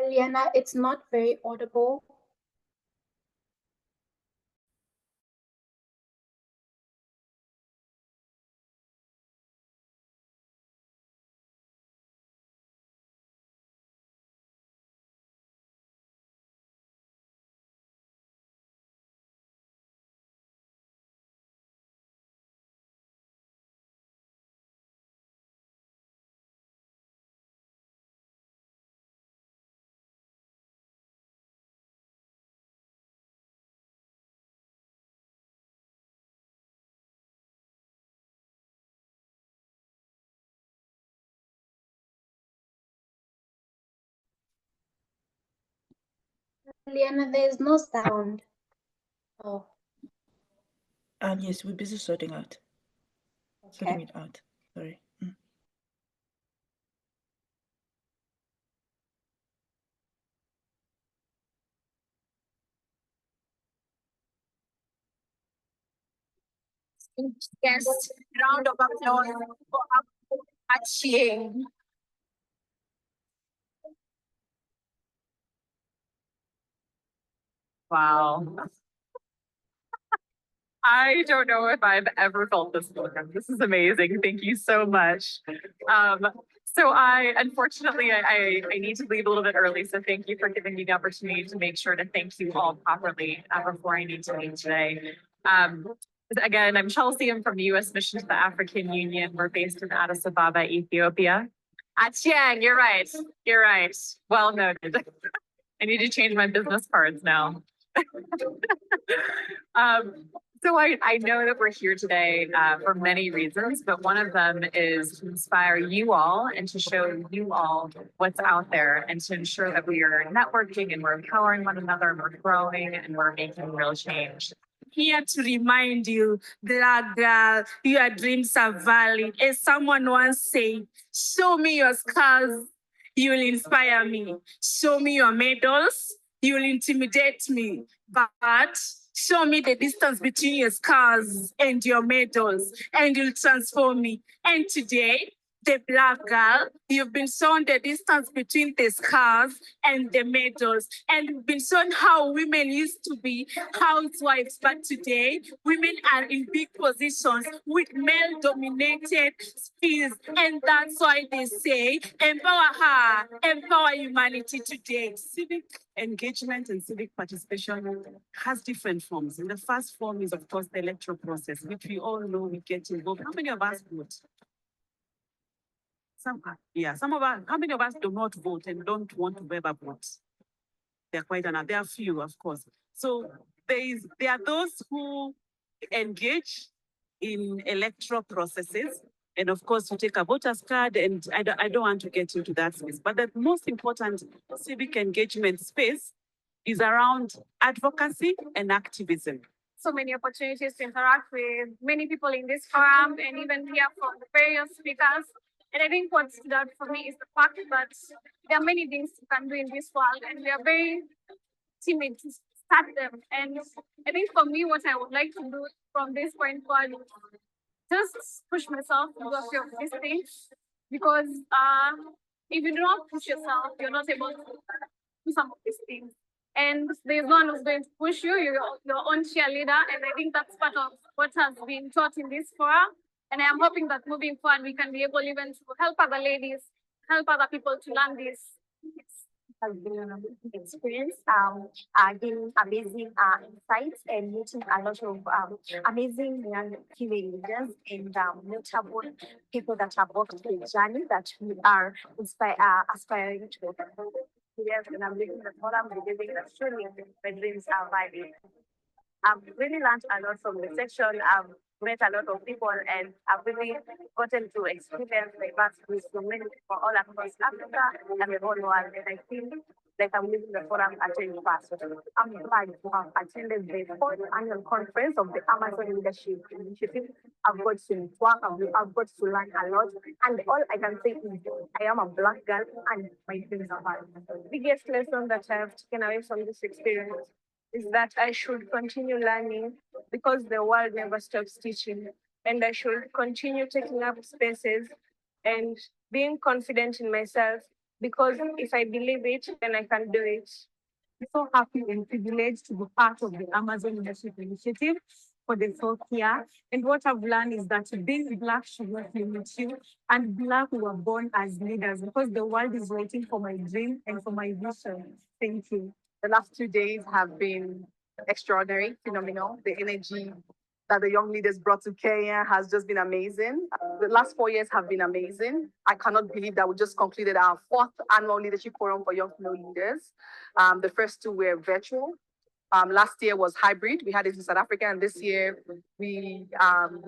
Liana, it's not very audible. Liana, there's no sound. Oh, yes, we're busy sorting okay. it out. Sorry. Yes, round of applause for watching. Wow. I don't know if I've ever felt this before. This is amazing. Thank you so much. So I, unfortunately, I need to leave a little bit early. So thank you for giving me the opportunity to make sure to thank you all properly before I need to leave today. Again, I'm Chelsea. I'm from the U.S. Mission to the African Union. We're based in Addis Ababa, Ethiopia. Chiang, you're right. You're right. Well noted. I need to change my business cards now. um, so I know that we're here today for many reasons, but one of them is to inspire you all and to show you all what's out there and to ensure that we are networking and we're empowering one another and we're growing and we're making real change. Here to remind you, Black girl, your dreams are valid. As someone once said, show me your scars, you will inspire me. Show me your medals, you will intimidate me. But show me the distance between your scars and your medals, and you'll transform me. And today, the Black girl, you've been shown the distance between the scars and the medals, and you've been shown how women used to be housewives, but today women are in big positions with male-dominated spheres, and that's why they say, empower her, empower humanity today. Civic engagement and civic participation has different forms. And the first form is, of course, the electoral process, which we all know we get involved. How many of us vote? Some of us, how many of us do not vote and don't want to ever vote? There are quite enough. There are few, of course. So there are those who engage in electoral processes. And of course, you take a voter's card, and I don't want to get into that space. But the most important civic engagement space is around advocacy and activism. So many opportunities to interact with many people in this forum and even hear from the various speakers. And I think what stood out for me is the fact that there are many things you can do in this world, and we are very timid to start them. And I think for me, what I would like to do from this point forward is just push myself to do a few of these things, because if you do not push yourself, you're not able to do some of these things. And there's no one who's going to push you, you're your own cheerleader. And I think that's part of what has been taught in this forum. And I'm hoping that moving forward, we can be able even to help other ladies, help other people to learn this. Has been an experience, gaining amazing insights and meeting a lot of amazing young female leaders and notable people that have walked the journey that we are aspiring to. Yes, and I'm living the forum, believing that surely my dreams are valid. I've really learned a lot from the section. I've met a lot of people, and I've really gotten to experience diversity from many people all across Africa and the whole world. And I feel like I'm living the forum at 21st. I'm glad to have attended the fourth annual conference of the Amazon Leadership Initiative. I've got to work, I've got to learn a lot. And all I can say is I am a Black girl and my dreams are valid. The biggest lesson that I have taken away from this experience is that I should continue learning because the world never stops teaching. And I should continue taking up spaces and being confident in myself, because if I believe it, then I can do it. I'm so happy and privileged to be part of the Amazon Leadership Initiative for the fourth year. And what I've learned is that being Black should not limit you. And Black were born as leaders, because the world is waiting for my dream and for my vision. Thank you. The last 2 days have been extraordinary, phenomenal. The energy that the young leaders brought to Kenya has just been amazing. The last 4 years have been amazing. I cannot believe that we just concluded our fourth annual leadership forum for young female leaders. The first two were virtual. Last year was hybrid. We had it in South Africa, and this year we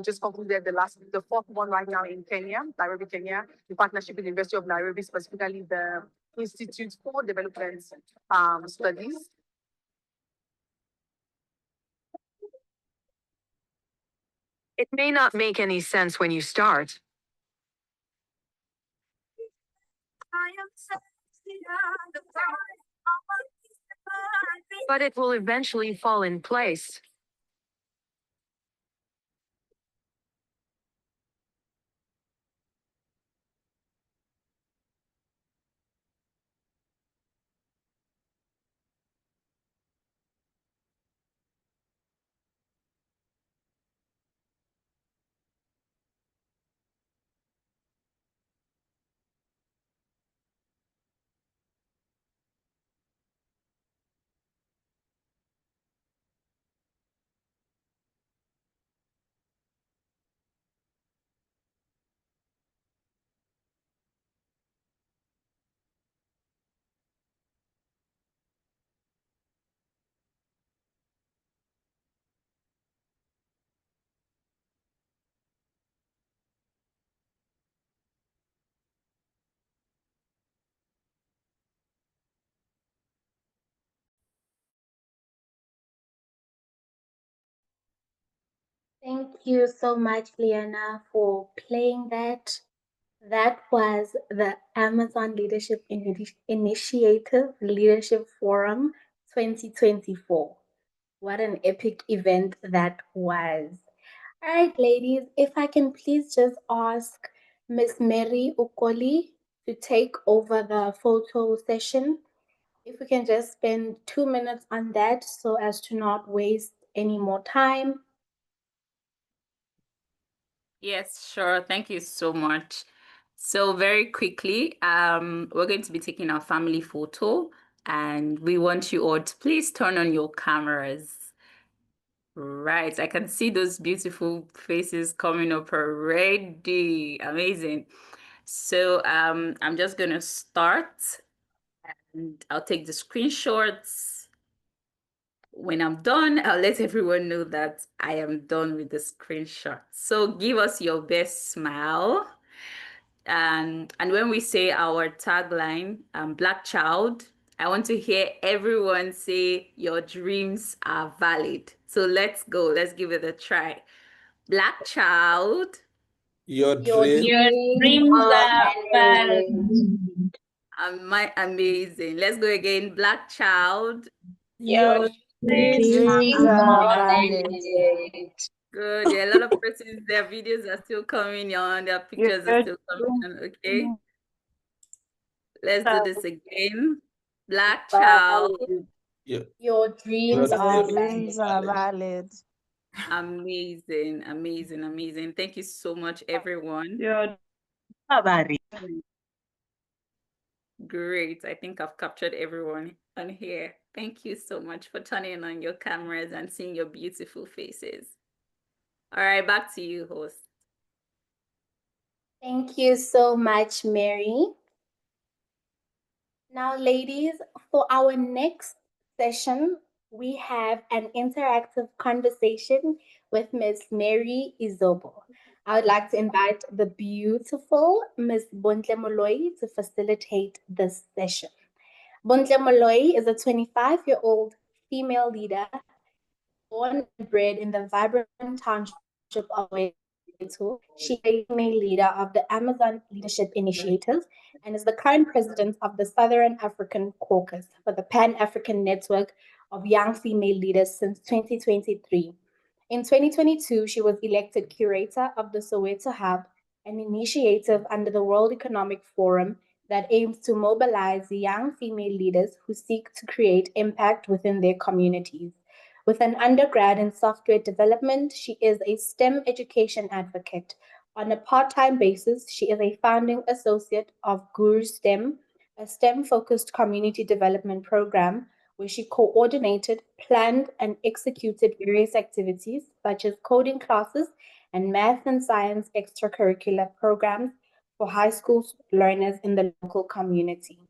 just concluded the fourth one right now in Kenya, Nairobi, Kenya, in partnership with the University of Nairobi, specifically the Institute for Development Studies. It may not make any sense when you start. But it will eventually fall in place. Thank you so much, Liana, for playing that. That was the Amazon Leadership Initiative Leadership Forum 2024. What an epic event that was. All right, ladies, if I can please just ask Miss Mary Ukoli to take over the photo session. If we can just spend 2 minutes on that so as to not waste any more time. Yes, sure. Thank you so much. So very quickly, we're going to be taking our family photo, and we want you all to please turn on your cameras. Right, I can see those beautiful faces coming up already. Amazing. So I'm just gonna start, and I'll take the screenshots. When I'm done, I'll let everyone know that I am done with the screenshot. So give us your best smile. And when we say our tagline, Black Child, I want to hear everyone say your dreams are valid. So let's go. Let's give it a try. Black Child. Your Your dream. dreams are valid. Amazing. Let's go again. Black Child. Your dreams are valid. Good. There are a lot of persons, their videos are still coming on, their pictures are still coming on. Okay. Let's do this again. Black Child. Your dreams are valid. Amazing, amazing, amazing. Thank you so much, everyone. Great. I think I've captured everyone on here. Thank you so much for turning on your cameras and seeing your beautiful faces. All right, back to you, host. Thank you so much, Mary. Now, ladies, for our next session, we have an interactive conversation with Miss Mary Izobo. I would like to invite the beautiful Miss Bontle Moloi to facilitate this session. Bontle Moloi is a 25-year-old female leader born and bred in the vibrant township of Soweto. She is a female leader of the Amazon Leadership Initiative and is the current president of the Southern African Caucus for the Pan-African Network of Young Female Leaders since 2023. In 2022, she was elected curator of the Soweto Hub, an initiative under the World Economic Forum that aims to mobilize young female leaders who seek to create impact within their communities. With an undergrad in software development, she is a STEM education advocate. On a part-time basis, she is a founding associate of Guru STEM, a STEM-focused community development program where she coordinated, planned, and executed various activities such as coding classes and math and science extracurricular programs for high school learners in the local community.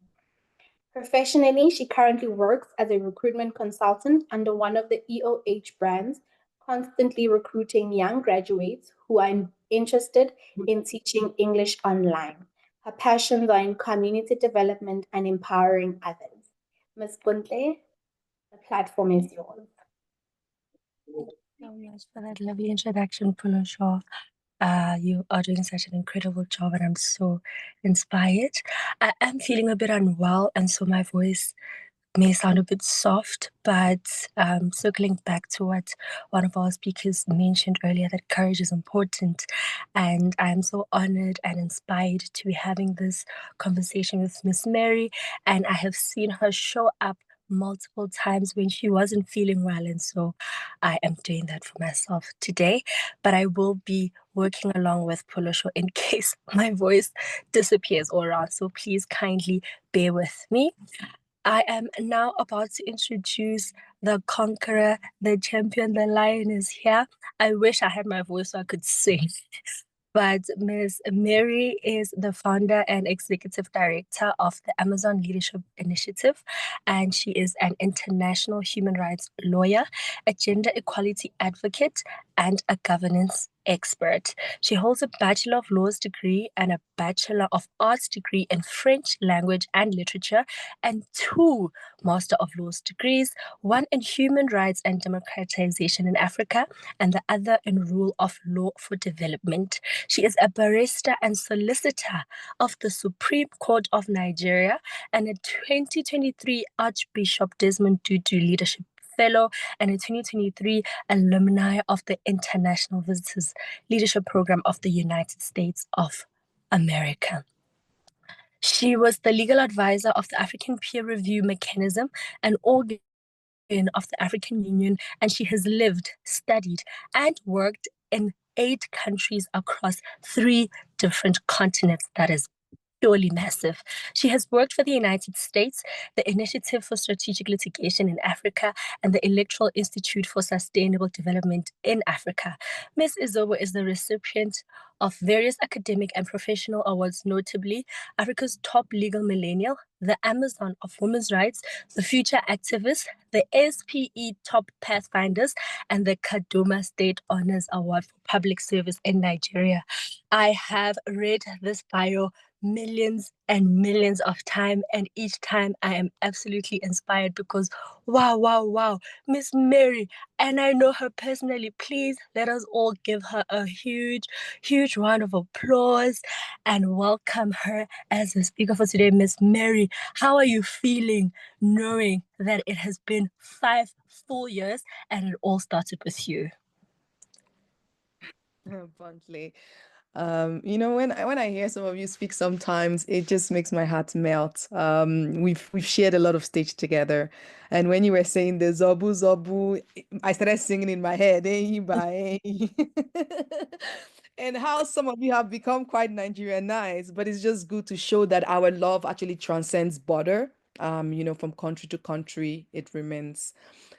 Professionally, she currently works as a recruitment consultant under one of the EOH brands, constantly recruiting young graduates who are interested in teaching English online. Her passions are in community development and empowering others. Ms. Buntle, the platform is yours. Thank you so much for that lovely introduction, Puloshaw. You are doing such an incredible job, and I'm so inspired. I am feeling a bit unwell, and so my voice may sound a bit soft, but circling back to what one of our speakers mentioned earlier, that courage is important. And I'm so honored and inspired to be having this conversation with Miss Mary. And I have seen her show up multiple times when she wasn't feeling well. And so I am doing that for myself today. But I will be working along with Pulosho in case my voice disappears all around. So please kindly bear with me. I am now about to introduce the conqueror, the champion, the lion is here. I wish I had my voice so I could sing. But Ms. Mary is the founder and executive director of the Amazon Leadership Initiative, and she is an international human rights lawyer, a gender equality advocate, and a governance expert. She holds a Bachelor of Laws degree and a Bachelor of Arts degree in French language and literature, and 2 Master of Laws degrees, one in human rights and democratization in Africa, and the other in rule of law for development. She is a barrister and solicitor of the Supreme Court of Nigeria and a 2023 Archbishop Desmond Tutu Leadership Fellow and a 2023 alumni of the International Visitors Leadership Program of the United States of America. She was the legal advisor of the African Peer Review Mechanism, an organ of the African Union, and she has lived, studied, and worked in 8 countries across 3 different continents. That is purely massive. She has worked for the United States, the Initiative for Strategic Litigation in Africa, and the Electoral Institute for Sustainable Development in Africa. Ms. Izobo is the recipient of various academic and professional awards, notably Africa's Top Legal Millennial, the Amazon of Women's Rights, the Future Activist, the SPE Top Pathfinders, and the Kaduma State Honors Award for Public Service in Nigeria. I have read this bio millions and millions of time, and each time I am absolutely inspired because wow, Miss Mary, and I know her personally. Please let us all give her a huge round of applause and welcome her as the speaker for today. Miss Mary, how are you feeling knowing that it has been 5 full years and it all started with you? Bluntly. When I hear some of you speak, sometimes it just makes my heart melt. We've shared a lot of stage together, and when you were saying the zobu zobu, I started singing in my head, eh, bye. And how some of you have become quite Nigerianized, but it's just good to show that our love actually transcends border. From country to country, it remains.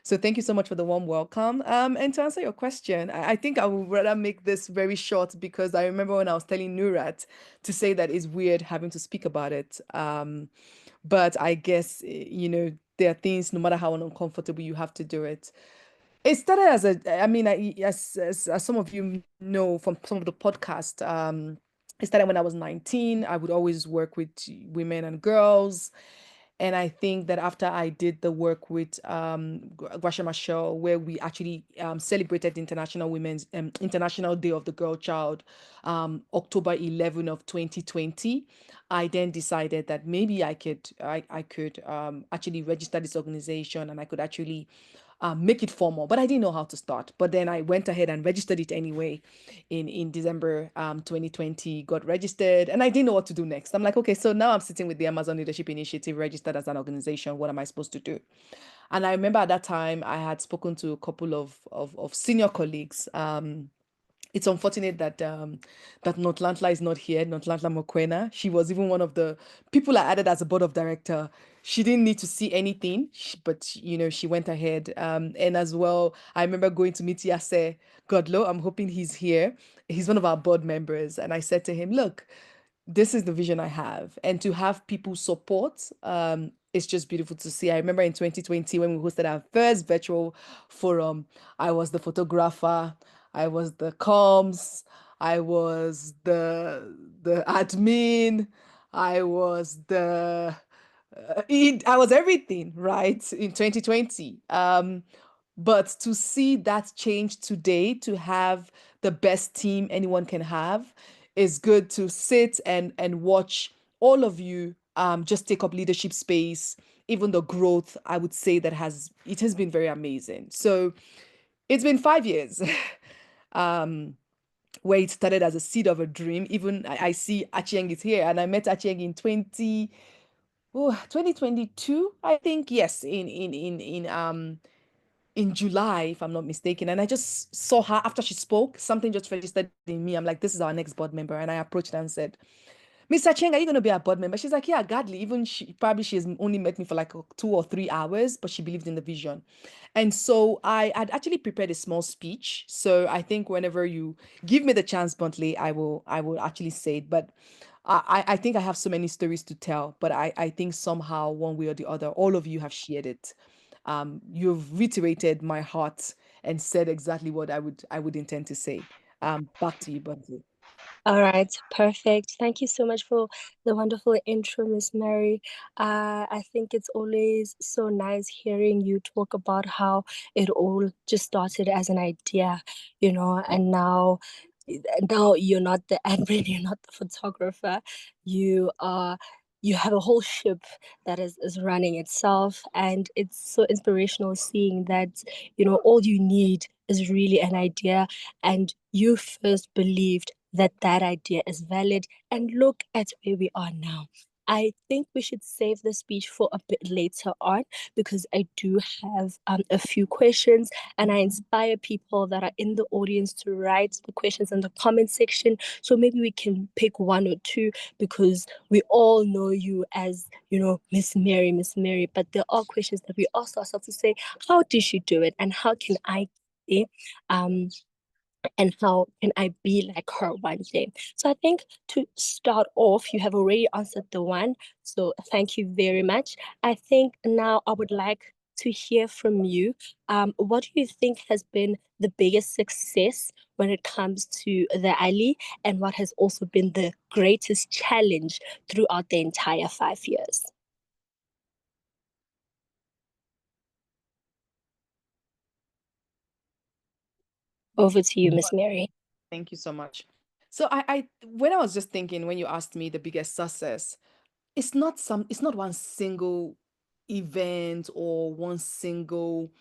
So thank you so much for the warm welcome. And to answer your question, I think I would rather make this very short because I remember when I was telling Nurat to say that it's weird having to speak about it. But I guess, there are things, no matter how uncomfortable you have to do it. It started as some of you know from some of the podcast, it started when I was 19. I would always work with women and girls. And I think that after I did the work with Gwasha Machel, where we actually celebrated International Day of the Girl Child, October 11 of 2020, I then decided that maybe I could actually register this organization and I could actually make it formal, but I didn't know how to start. But then I went ahead and registered it anyway in December 2020, got registered, and I didn't know what to do next. I'm like, okay, so now I'm sitting with the Amazon Leadership Initiative registered as an organization. What am I supposed to do? And I remember at that time I had spoken to a couple of senior colleagues. It's unfortunate that Notlantla is not here, Notlantla Mokwena. She was even one of the people I added as a board of director. She didn't need to see anything, but she went ahead. And as well, I remember going to meet Yase Godlo. I'm hoping he's here. He's one of our board members. And I said to him, look, this is the vision I have. And to have people support, it's just beautiful to see. I remember in 2020 when we hosted our first virtual forum, I was the photographer, I was the comms, I was the admin, I was I was everything, right, in 2020. But to see that change today, to have the best team anyone can have, is good to sit and watch all of you just take up leadership space. Even the growth, I would say that it has been very amazing. So it's been 5 years. Where it started as a seed of a dream. Even I see Achieng is here, and I met Achieng in 2022, I think. Yes, in July, if I'm not mistaken. And I just saw her after she spoke, something just registered in me. I'm like, this is our next board member. And I approached her and said, Mr. Cheng, are you going to be a board member? She's like, yeah, gladly. Even she has only met me for like 2 or 3 hours, but she believed in the vision. And so I had actually prepared a small speech. So I think whenever you give me the chance, bluntly, I will actually say it. But I think I have so many stories to tell, but I think somehow one way or the other, all of you have shared it. You've reiterated my heart and said exactly what I would intend to say. Back to you, Bunty. All right, perfect. Thank you so much for the wonderful intro, Miss Mary. I think it's always so nice hearing you talk about how it all just started as an idea, and now you're not the admin, you're not the photographer. You are you have a whole ship that is running itself, and it's so inspirational seeing that, all you need is really an idea, and you first believed that that idea is valid, and look at where we are now. I think we should save the speech for a bit later on, because I do have a few questions, and I inspire people that are in the audience to write the questions in the comment section. So maybe we can pick one or two, because we all know you as, Miss Mary, Miss Mary. But there are questions that we ask ourselves to say, how did she do it? And how can I get there? And how can I be like her one day? So I think to start off, you have already answered the one. So thank you very much. I think now I would like to hear from you. What do you think has been the biggest success when it comes to TheALI, and what has also been the greatest challenge throughout the entire 5 years? Over to you, Miss Mary. Thank you so much. So I when I was just thinking, when you asked me the biggest success, it's not one single event or one single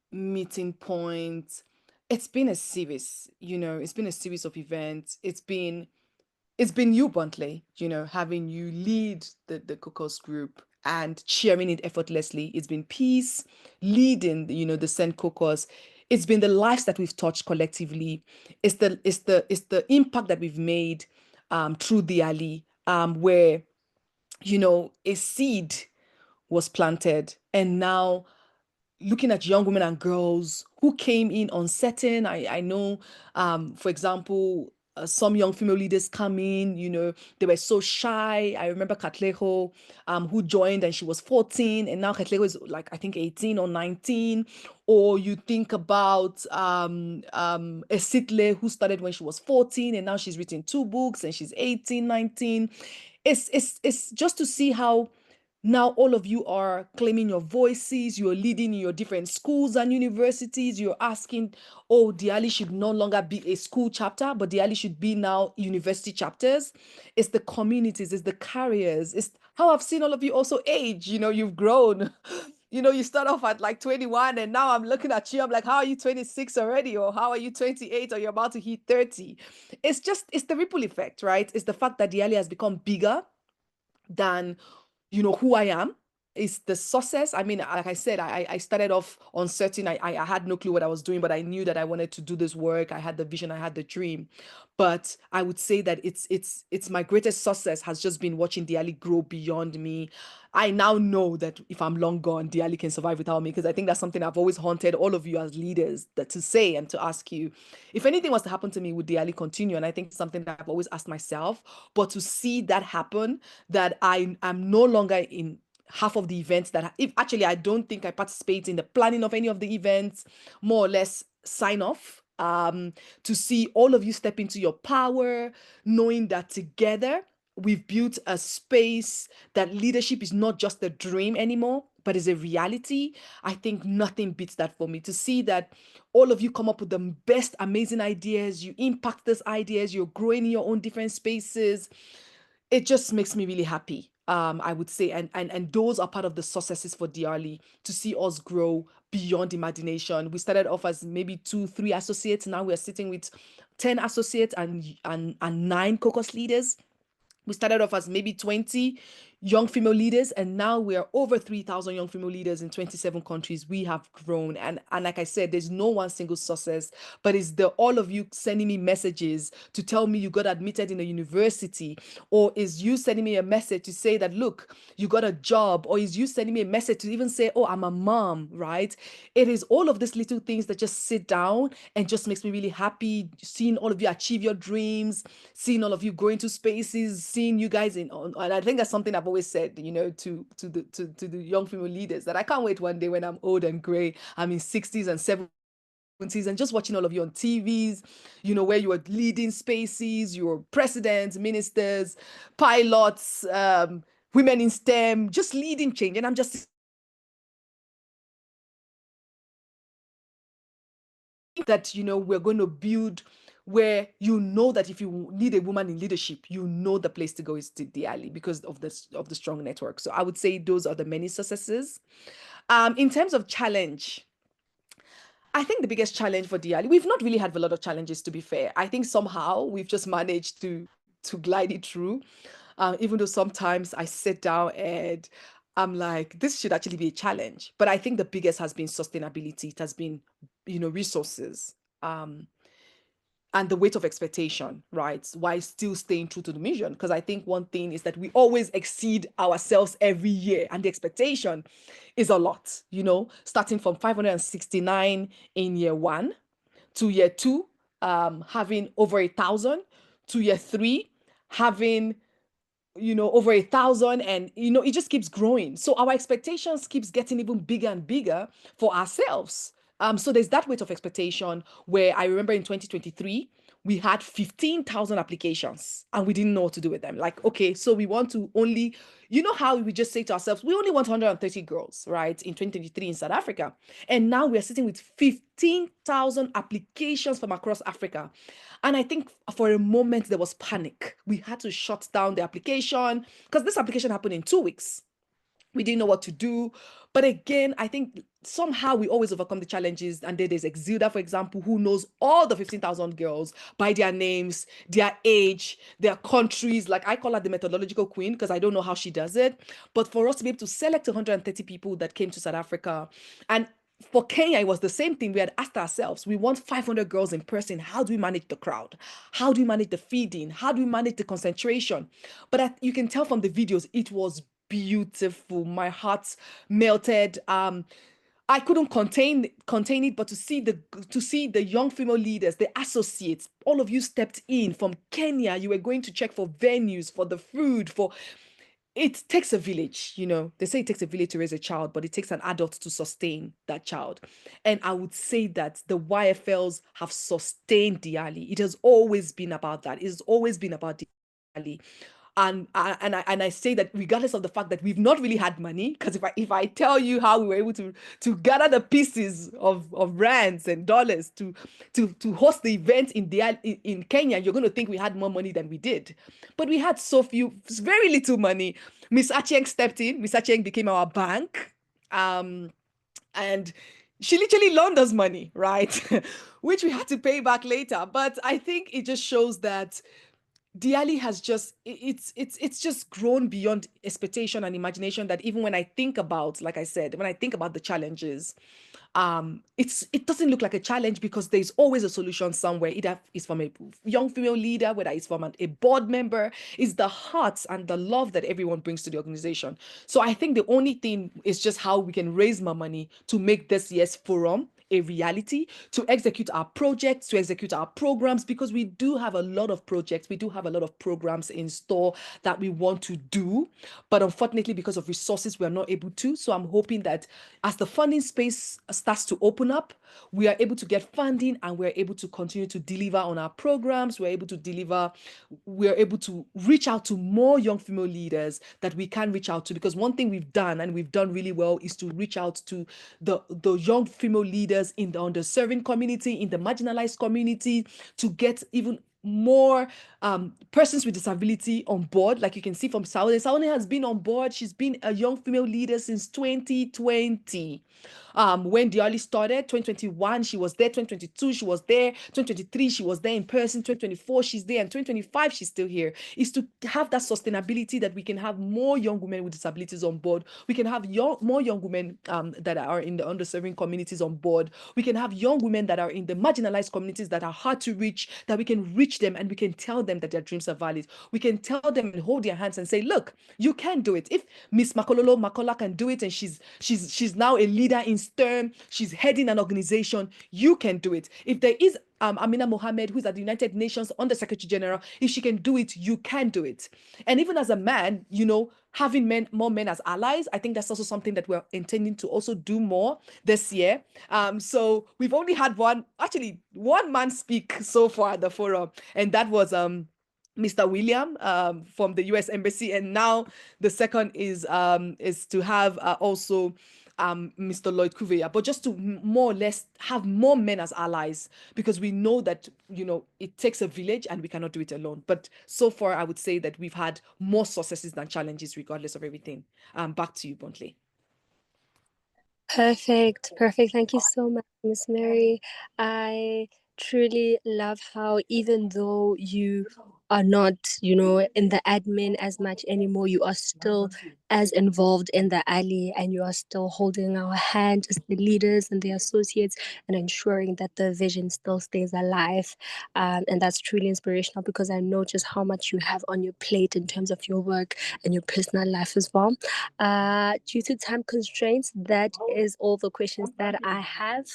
meeting point. It's been a series, it's been a series of events. It's been you, Buntley, having you lead the caucus group and sharing it effortlessly. It's been peace, leading, the Send caucus. It's been the lives that we've touched collectively. It's the impact that we've made through TheALI, where, a seed was planted, and now looking at young women and girls who came in uncertain. I know, for example, some young female leaders come in, they were so shy. I remember Katleho, who joined and she was 14, and now Katleho is like, I think 18 or 19. Or you think about Esitle, who started when she was 14, and now she's written 2 books and she's 18, 19. It's just to see how now all of you are claiming your voices, you're leading in your different schools and universities, you're asking, oh, TheALI should no longer be a school chapter, but TheALI should be now university chapters. It's the communities, it's the carriers, it's how I've seen all of you also age, you've grown. You start off at like 21, and now I'm looking at you, I'm like, how are you 26 already? Or how are you 28? Or you're about to hit 30? It's the ripple effect, right? It's the fact that TheALI has become bigger than who I am. Is the success. I mean, like I said, I started off uncertain. I had no clue what I was doing, but I knew that I wanted to do this work. I had the vision, I had the dream. But I would say that it's my greatest success has just been watching TheALI grow beyond me. I now know that if I'm long gone, TheALI can survive without me, because I think that's something I've always haunted all of you as leaders, that to say and to ask you, if anything was to happen to me, would TheALI continue? And I think it's something that I've always asked myself. But to see that happen, that I am no longer in half of the events, that if actually I don't think I participate in the planning of any of the events, more or less sign off, to see all of you step into your power, knowing that together we've built a space that leadership is not just a dream anymore, but is a reality. I think nothing beats that for me. To see that all of you come up with the best amazing ideas, you impact these ideas, you're growing in your own different spaces, it just makes me really happy. I would say, and those are part of the successes for TheALI, to see us grow beyond imagination. We started off as maybe 2, 3 associates. Now we're sitting with 10 associates and 9 caucus leaders. We started off as maybe 20 young female leaders, and now we are over 3,000 young female leaders in 27 countries. We have grown. And like I said, there's no one single success, but it's the all of you sending me messages to tell me you got admitted in a university, or is you sending me a message to say that, look, you got a job, or is you sending me a message to even say, oh, I'm a mom, right? It is all of these little things that just sit down and just makes me really happy, seeing all of you achieve your dreams, seeing all of you go into spaces, seeing you guys and I think that's something I've always said, to the young female leaders, that I can't wait one day when I'm old and gray, I'm in 60s and 70s, and just watching all of you on TVs, you know, where you are leading spaces, your presidents, ministers, pilots, women in STEM, just leading change. And I'm just that, you know, we're going to build where you know that if you need a woman in leadership, you know the place to go is to TheALI because of the strong network. So I would say those are the many successes. In terms of challenge, I think the biggest challenge for TheALI, we've not really had a lot of challenges, to be fair. I think somehow we've just managed to glide it through. Even though sometimes I sit down and I'm like, this should actually be a challenge. But I think the biggest has been sustainability. It has been, you know, resources. And the weight of expectation, right? While still staying true to the mission. Because I think one thing is that we always exceed ourselves every year, and the expectation is a lot, you know, starting from 569 in year 1 to year 2, having over 1,000, to year 3, having, you know, over 1,000, and you know, it just keeps growing. So our expectations keeps getting even bigger and bigger for ourselves. So there's that weight of expectation where I remember in 2023 we had 15,000 applications and we didn't know what to do with them. Like, okay, so we want to only, you know, how we just say to ourselves, we only want 130 girls, right, in 2023 in South Africa. And now we're sitting with 15,000 applications from across Africa. And I think for a moment there was panic. We had to shut down the application because this application happened in 2 weeks. We didn't know what to do. But again, I think somehow we always overcome the challenges. And then there's Exilda, for example, who knows all the 15,000 girls by their names, their age, their countries. Like I call her the methodological queen because I don't know how she does it. But for us to be able to select 130 people that came to South Africa, and for Kenya, it was the same thing. We had asked ourselves, we want 500 girls in person. How do we manage the crowd? How do we manage the feeding? How do we manage the concentration? But you can tell from the videos, it was beautiful. My heart melted. I couldn't contain it, but to see the young female leaders, the associates, all of you stepped in from Kenya. You were going to check for venues, for the food, for it takes a village, you know. They say it takes a village to raise a child, but it takes an adult to sustain that child. And I would say that the YFLs have sustained TheALI. It has always been about that. It has always been about TheALI. And I say that regardless of the fact that we've not really had money, because if I tell you how we were able to gather the pieces of rands and dollars to host the event in Kenya, you're going to think we had more money than we did, but we had so few, very little money. Miss Achieng stepped in. Miss Achieng became our bank, and she literally loaned us money, right, which we had to pay back later. But I think it just shows that TheALI has just it's just grown beyond expectation and imagination, that even when I think about, like I said, when I think about the challenges, it doesn't look like a challenge because there's always a solution somewhere. Either it's from a young female leader, whether it's from a board member. It's the heart and the love that everyone brings to the organization. So I think the only thing is just how we can raise more money to make this year's forum a reality, to execute our projects, to execute our programs, because we do have a lot of projects, we do have a lot of programs in store that we want to do, but unfortunately because of resources we are not able to. So I'm hoping that as the funding space starts to open up, we are able to get funding and we're able to continue to deliver on our programs. We're able to reach out to more young female leaders that we can reach out to, because one thing we've done and we've done really well is to reach out to the young female leaders in the underserving community, in the marginalized community, to get even more persons with disability on board. Like you can see from Saudi has been on board. She's been a young female leader since 2020. When TheALI started, 2021, she was there. 2022, she was there. 2023, she was there in person. 2024, she's there. And 2025, she's still here. Is to have that sustainability, that we can have more young women with disabilities on board. We can have more young women that are in the underserving communities on board. We can have young women that are in the marginalized communities that are hard to reach, that we can reach them and we can tell them that their dreams are valid. We can tell them and hold their hands and say, look, you can do it. If Miss Makola can do it, and she's now a leader in stern, she's heading an organization, you can do it. If there is Amina Mohammed, who's at the United Nations Under Secretary General, if she can do it, you can do it. And even as a man, having more men as allies, I think that's also something that we're intending to also do more this year. So we've only had one man speak so far at the forum, and that was Mr. William from the US Embassy, and now the second is to have also Mr. Lloyd Kuveya, but just to more or less have more men as allies, because we know that it takes a village and we cannot do it alone. But so far, I would say that we've had more successes than challenges, regardless of everything. Back to you, Buntley. Perfect. Thank you so much, Miss Mary. I truly love how even though you are not, in the admin as much anymore, you are still as involved in the alley, and you are still holding our hand as the leaders and the associates and ensuring that the vision still stays alive. And that's truly inspirational, because I know just how much you have on your plate in terms of your work and your personal life as well. Due to time constraints, that is all the questions that I have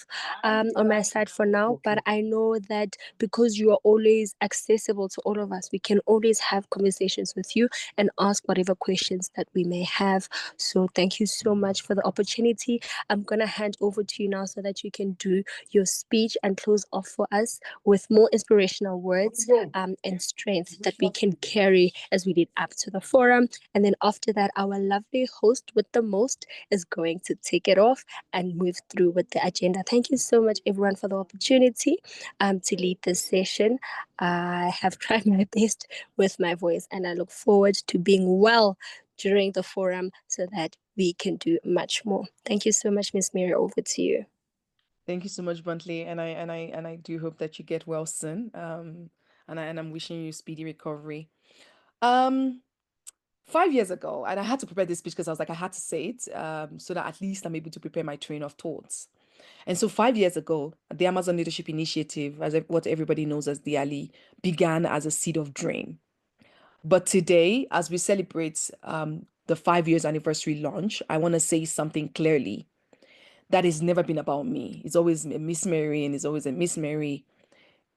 on my side for now. But I know that because you are always accessible to all of us, we can always have conversations with you and ask whatever questions that we may have. So thank you so much for the opportunity. I'm going to hand over to you now so that you can do your speech and close off for us with more inspirational words and strength that we can carry as we lead up to the forum. And then after that, our lovely host with the most is going to take it off and move through with the agenda. Thank you so much, everyone, for the opportunity to lead this session. I have tried my best with my voice, and I look forward to being well during the forum so that we can do much more. Thank you so much, Miss Mary. Over to you. Thank you so much, Buntley, and I do hope that you get well soon. And I'm wishing you speedy recovery. 5 years ago, and I had to prepare this speech because I was like, I had to say it so that at least I'm able to prepare my train of thoughts. And so 5 years ago, the Amazon Leadership Initiative, what everybody knows as TheALI, began as a seed of dream. But today, as we celebrate the 5 years anniversary launch, I want to say something clearly. That has never been about me. It's always a Miss Mary, and it's always a Miss Mary.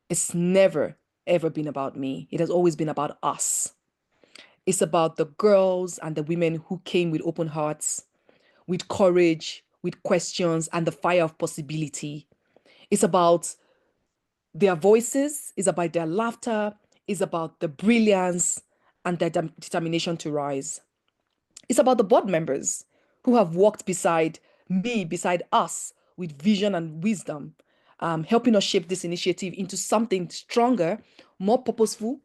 It's never, ever been about me. It has always been about us. It's about the girls and the women who came with open hearts, with courage, with questions, and the fire of possibility. It's about their voices, it's about their laughter, it's about the brilliance and their determination to rise. It's about the board members who have walked beside me, beside us, with vision and wisdom, helping us shape this initiative into something stronger, more purposeful,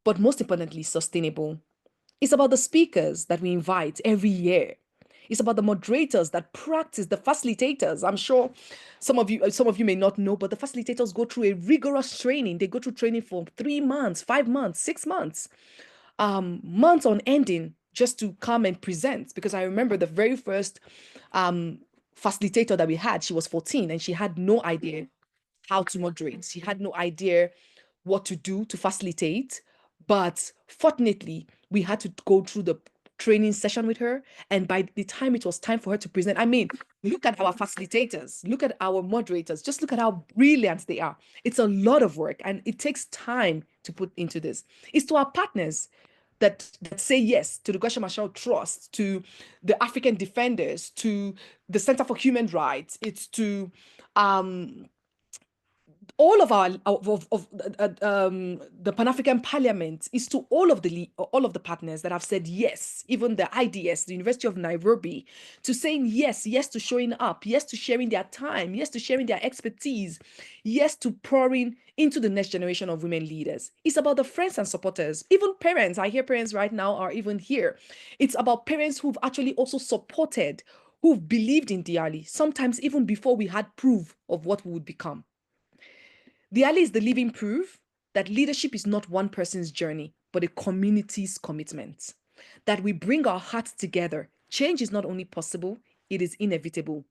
but most importantly, sustainable. It's about the speakers that we invite every year. It's about the moderators that practice, the facilitators. I'm sure some of you may not know, but the facilitators go through a rigorous training. They go through training for 3 months, 5 months, 6 months, months on ending just to come and present. Because I remember the very first facilitator that we had, she was 14 and she had no idea how to moderate. She had no idea what to do to facilitate. But fortunately, we had to go through the training session with her. And by the time it was time for her to present, I mean, look at our facilitators, look at our moderators, just look at how brilliant they are. It's a lot of work and it takes time to put into this. It's to our partners that say yes to the Gresham Marshall Trust, to the African Defenders, to the Center for Human Rights. It's to all of our the Pan-African Parliament, is to all of the partners that have said yes, even the IDS, the University of Nairobi, to saying yes to showing up, yes to sharing their time, yes to sharing their expertise, yes to pouring into the next generation of women leaders. It's about the friends and supporters, even parents. I hear parents right now are even here. It's about parents who've actually also supported, who've believed in TheALI, sometimes even before we had proof of what we would become. TheALI is the living proof that leadership is not one person's journey, but a community's commitment. That we bring our hearts together. Change is not only possible, it is inevitable.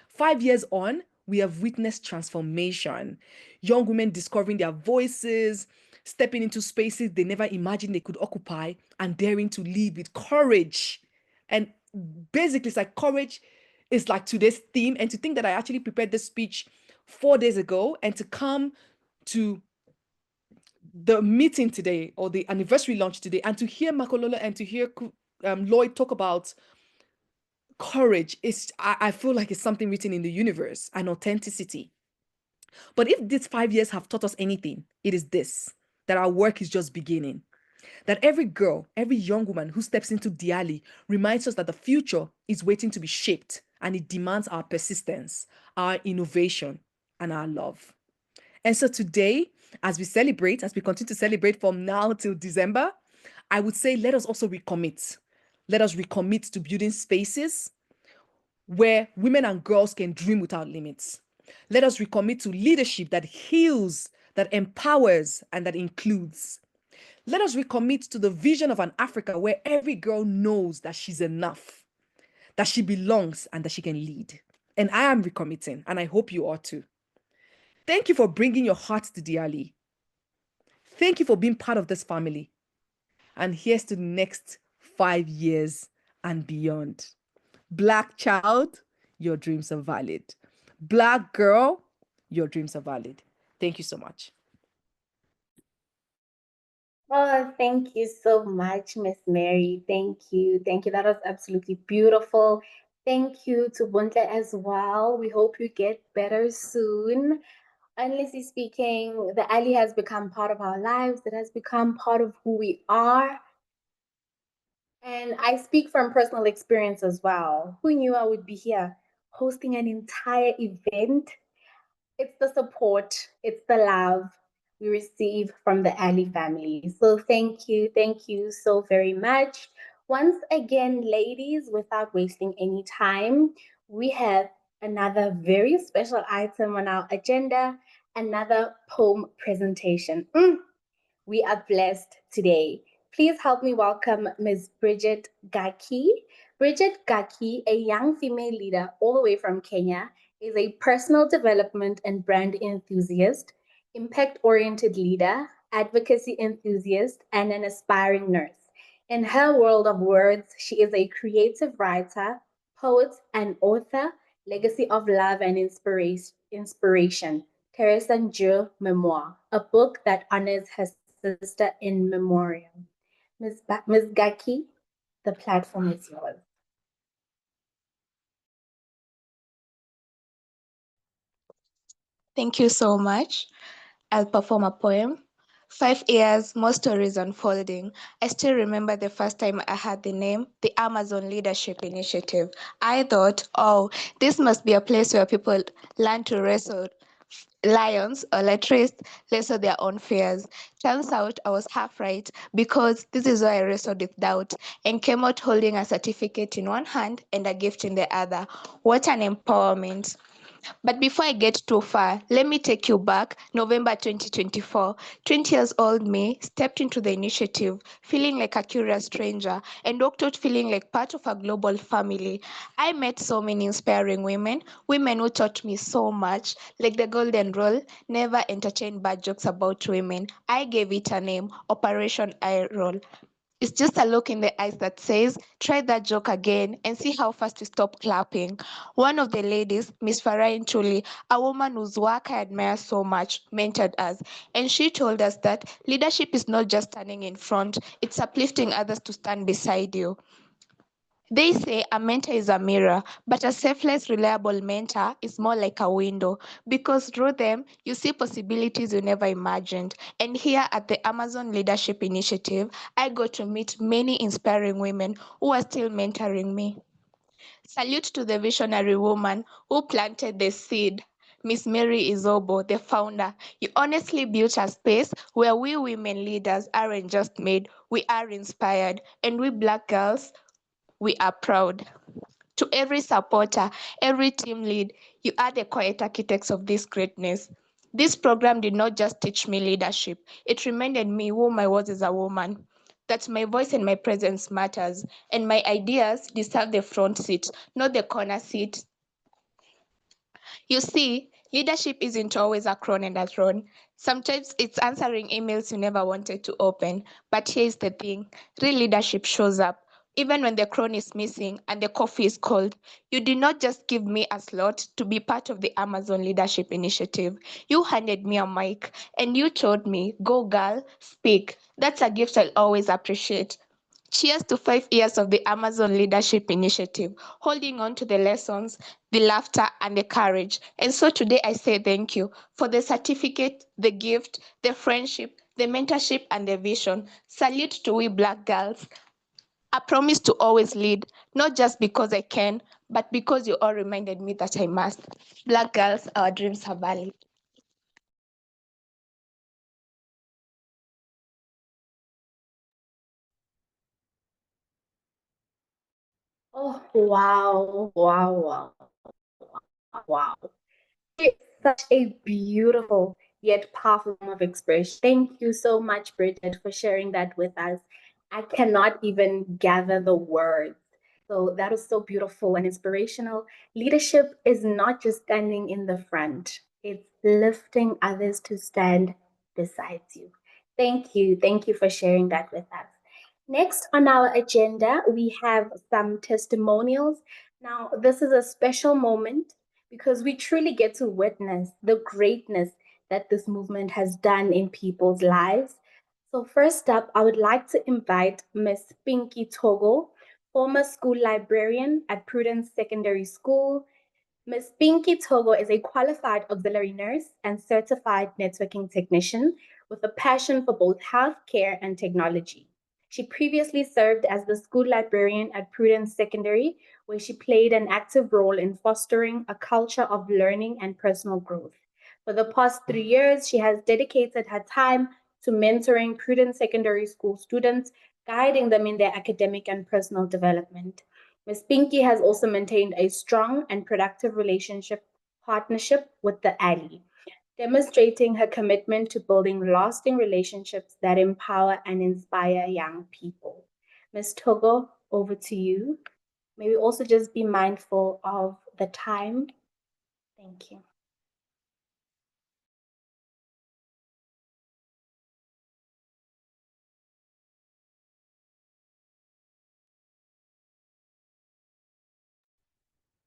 5 years on, we have witnessed transformation. Young women discovering their voices, stepping into spaces they never imagined they could occupy, and daring to lead with courage. And basically, it's like courage is like today's theme, and to think that I actually prepared this speech 4 days ago, and to come to the meeting today or the anniversary launch today, and to hear Makololo and to hear Lloyd talk about courage, I feel like it's something written in the universe, and authenticity. But if these 5 years have taught us anything, it is this: that our work is just beginning. That every girl, every young woman who steps into TheALI reminds us that the future is waiting to be shaped, and it demands our persistence, our innovation, and our love. And so today, as we continue to celebrate from now till December, I would say let us also recommit. Let us recommit to building spaces where women and girls can dream without limits. Let us recommit to leadership that heals, that empowers, and that includes. Let us recommit to the vision of an Africa where every girl knows that she's enough, that she belongs, and that she can lead. And I am recommitting, and I hope you are too. Thank you for bringing your heart to TheALI. Thank you for being part of this family. And here's to the next 5 years and beyond. Black child, your dreams are valid. Black girl, your dreams are valid. Thank you so much. Oh, thank you so much, Miss Mary. Thank you. Thank you. That was absolutely beautiful. Thank you to Buntle as well. We hope you get better soon. Honestly speaking, the alley has become part of our lives. It has become part of who we are. And I speak from personal experience as well. Who knew I would be here hosting an entire event? It's the support, it's the love we receive from the Ali family. So thank you so very much. Once again, ladies, without wasting any time, we have another very special item on our agenda, another poem presentation. We are blessed today. Please help me welcome Ms. Bridget Gaki. Bridget Gaki, a young female leader all the way from Kenya, is a personal development and brand enthusiast, impact-oriented leader, advocacy enthusiast, and an aspiring nurse. In her world of words, she is a creative writer, poet, and author, legacy of love and inspiration. Teresa Njur Memoir, a book that honors her sister in memoriam. Ms. Gaki, the platform is yours. Thank you so much. I'll perform a poem. 5 years, more stories unfolding. I still remember the first time I heard the name, the Amazon Leadership Initiative. I thought, oh, this must be a place where people learn to wrestle lions, or at least wrestle their own fears. Turns out I was half right, because this is where I wrestled with doubt and came out holding a certificate in one hand and a gift in the other. What an empowerment. But before I get too far, let me take you back, November 2024. 20 years old me stepped into the initiative, feeling like a curious stranger, and walked out feeling like part of a global family. I met so many inspiring women who taught me so much, like the golden rule: never entertain bad jokes about women. I gave it a name, Operation Eye Roll. It's just a look in the eyes that says, try that joke again and see how fast you stop clapping. One of the ladies, Miss Farain Chuli, a woman whose work I admire so much, mentored us. And she told us that leadership is not just standing in front, it's uplifting others to stand beside you. They say a mentor is a mirror, but a selfless, reliable mentor is more like a window, because through them, you see possibilities you never imagined. And here at the Amazon Leadership Initiative, I got to meet many inspiring women who are still mentoring me. Salute to the visionary woman who planted the seed. Miss Mary Izobo, the founder. You honestly built a space where we women leaders aren't just made, we are inspired. And we Black girls, we are proud. To every supporter, every team lead, you are the quiet architects of this greatness. This program did not just teach me leadership, it reminded me who I was as a woman, that my voice and my presence matters, and my ideas deserve the front seat, not the corner seat. You see, leadership isn't always a crown and a throne. Sometimes it's answering emails you never wanted to open. But here's the thing: real leadership shows up Even when the crown is missing and the coffee is cold, you did not just give me a slot to be part of the Amazon Leadership Initiative. You handed me a mic and you told me, go girl, speak. That's a gift I'll always appreciate. Cheers to 5 years of the Amazon Leadership Initiative, holding on to the lessons, the laughter, and the courage. And so today I say thank you for the certificate, the gift, the friendship, the mentorship, and the vision. Salute to we Black girls. I promise to always lead, not just because I can, but because you all reminded me that I must. Black girls, our dreams are valid. Oh, wow, wow, wow, wow. It's such a beautiful yet powerful form of expression. Thank you so much, Bridget, for sharing that with us. I cannot even gather the words. So that was so beautiful and inspirational. Leadership is not just standing in the front, it's lifting others to stand beside you. Thank you. Thank you for sharing that with us. Next on our agenda, we have some testimonials. Now, this is a special moment because we truly get to witness the greatness that this movement has done in people's lives. So, first up, I would like to invite Miss Pinky Togo, former school librarian at Prudence Secondary School. Ms. Pinky Togo is a qualified auxiliary nurse and certified networking technician with a passion for both healthcare and technology. She previously served as the school librarian at Prudence Secondary, where she played an active role in fostering a culture of learning and personal growth. For the past 3 years, she has dedicated her time to mentoring Prudence Secondary School students, guiding them in their academic and personal development. Ms. Pinky has also maintained a strong and productive relationship partnership with TheALI, demonstrating her commitment to building lasting relationships that empower and inspire young people. Ms. Togo, over to you. May we also just be mindful of the time. Thank you.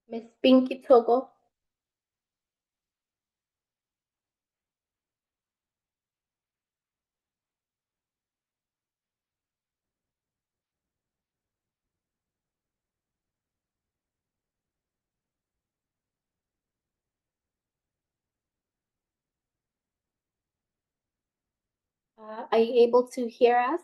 Ms. Pinky Togo. Are you able to hear us?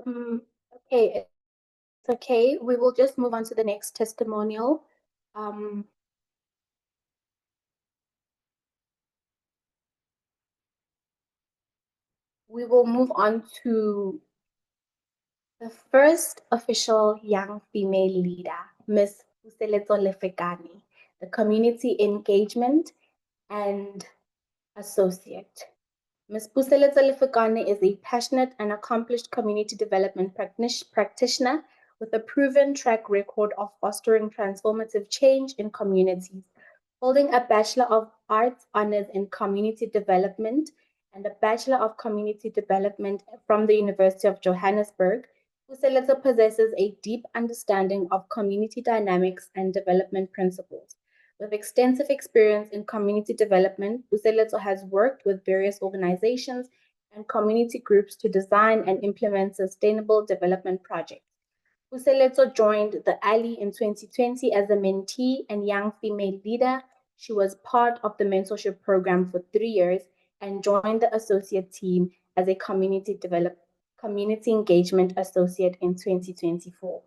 Okay, it's okay. We will just move on to the next testimonial. Um, we will move on to the first official young female leader, Ms. Puseleto Lefekani, the Community Engagement and Associate. Ms. Puseleto Lefekani is a passionate and accomplished community development practitioner with a proven track record of fostering transformative change in communities, holding a Bachelor of Arts honors in Community Development and a Bachelor of Community Development from the University of Johannesburg. Puseleto possesses a deep understanding of community dynamics and development principles. With extensive experience in community development, Puseleto has worked with various organizations and community groups to design and implement sustainable development projects. Puseleto joined TheALI in 2020 as a mentee and young female leader. She was part of the mentorship program for 3 years and joined the associate team as a community engagement associate in 2024.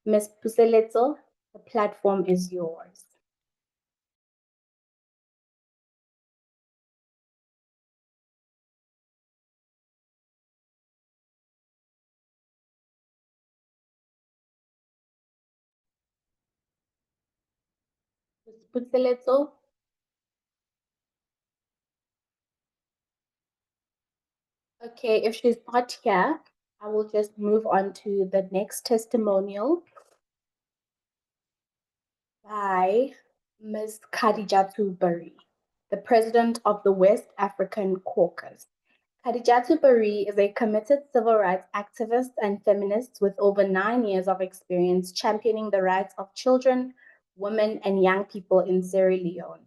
Ms. Puseleto, the platform is yours. Ms. Puseleto, Okay, if she's not here, I will just move on to the next testimonial by Ms. Khadijatu Bari, the president of the West African Caucus. Khadijatu Bari is a committed civil rights activist and feminist with over 9 years of experience championing the rights of children, women, and young people in Sierra Leone.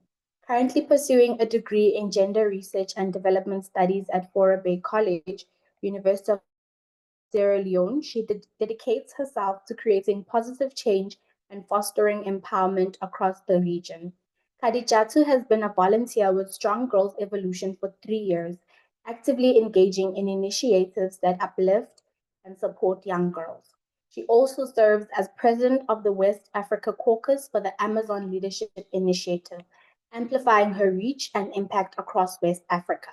Currently pursuing a degree in gender research and development studies at Fora Bay College, University of Sierra Leone, she dedicates herself to creating positive change and fostering empowerment across the region. Khadijatu has been a volunteer with Strong Girls Evolution for 3 years, actively engaging in initiatives that uplift and support young girls. She also serves as president of the West Africa Caucus for the Amazon Leadership Initiative, amplifying her reach and impact across West Africa.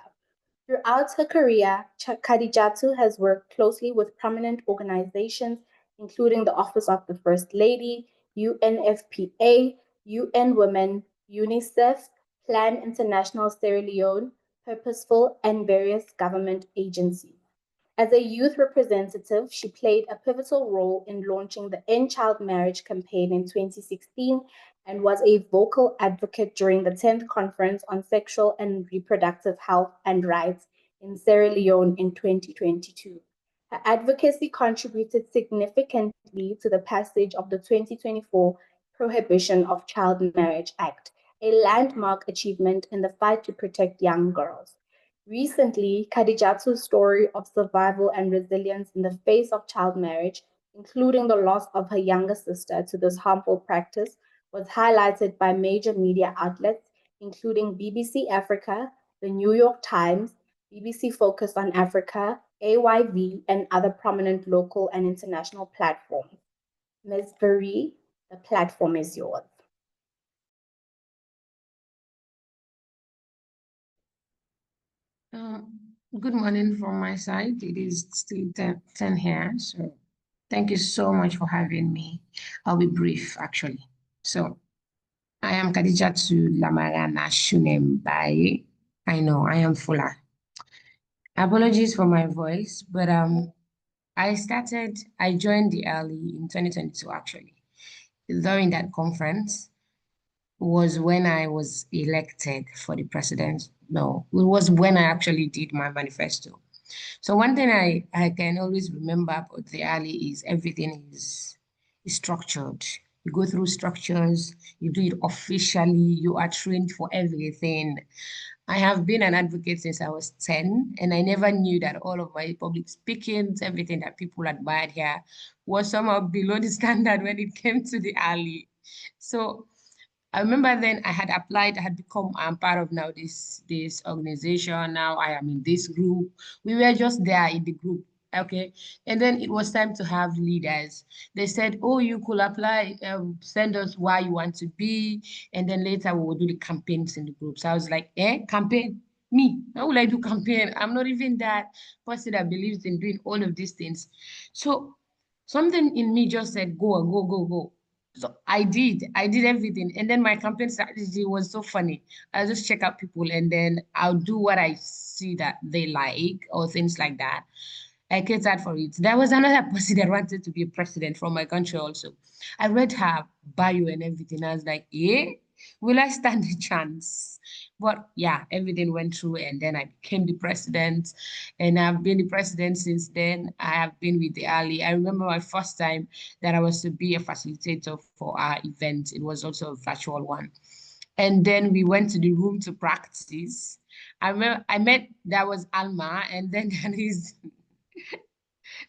Throughout her career, Khadijatu has worked closely with prominent organizations, including the Office of the First Lady, UNFPA, UN Women, UNICEF, Plan International Sierra Leone, Purposeful, and various government agencies. As a youth representative, she played a pivotal role in launching the End Child Marriage campaign in 2016 and was a vocal advocate during the 10th Conference on Sexual and Reproductive Health and Rights in Sierra Leone in 2022. Her advocacy contributed significantly to the passage of the 2024 Prohibition of Child Marriage Act, a landmark achievement in the fight to protect young girls. Recently, Khadijatu's story of survival and resilience in the face of child marriage, including the loss of her younger sister to this harmful practice, was highlighted by major media outlets, including BBC Africa, the New York Times, BBC Focus on Africa, AYV, and other prominent local and international platforms. Ms. Bari, the platform is yours. Good morning from my side. It is still 10 here, so thank you so much for having me. I'll be brief, actually. So, I am Khadijatu Lamarana Shunembai. I know, I am Fula. Apologies for my voice, but I joined TheALI in 2022, actually. During that conference was when I was elected for the president. No, it was when I actually did my manifesto. So one thing I can always remember about TheALI is everything is structured. You go through structures, you do it officially, you are trained for everything. I have been an advocate since I was 10, and I never knew that all of my public speakings, everything that people admired here, was somehow below the standard when it came to TheALI. So I remember then I had applied, I had become, I'm part of now this organization. Now I am in this group. We were just there in the group. Okay. And then it was time to have leaders. They said, oh, you could apply, send us why you want to be. And then later we will do the campaigns in the group. So I was like, campaign? Me? How will I do campaign? I'm not even that person that believes in doing all of these things. So something in me just said, go and go, go, go. So I did everything. And then my campaign strategy was so funny. I just check out people and then I'll do what I see that they like or things like that. I catered for it. There was another person that wanted to be a president from my country also. I read her bio and everything. I was like, will I stand a chance? But yeah, everything went through and then I became the president and I've been the president since then. I have been with TheALI. I remember my first time that I was to be a facilitator for our event. It was also a virtual one. And then we went to the room to practice. I met, that was Alma, and then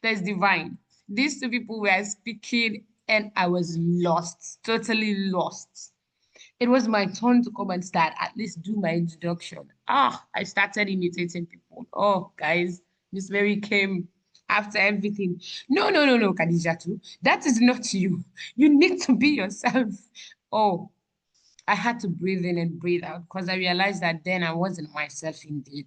there's Divine. These two people were speaking and I was lost, totally lost. It was my turn to come and start, at least do my introduction. I started imitating people. Oh, guys, Miss Mary came after everything. No, no, no, no, Khadijatu. That is not you. You need to be yourself. Oh, I had to breathe in and breathe out because I realized that then I wasn't myself indeed.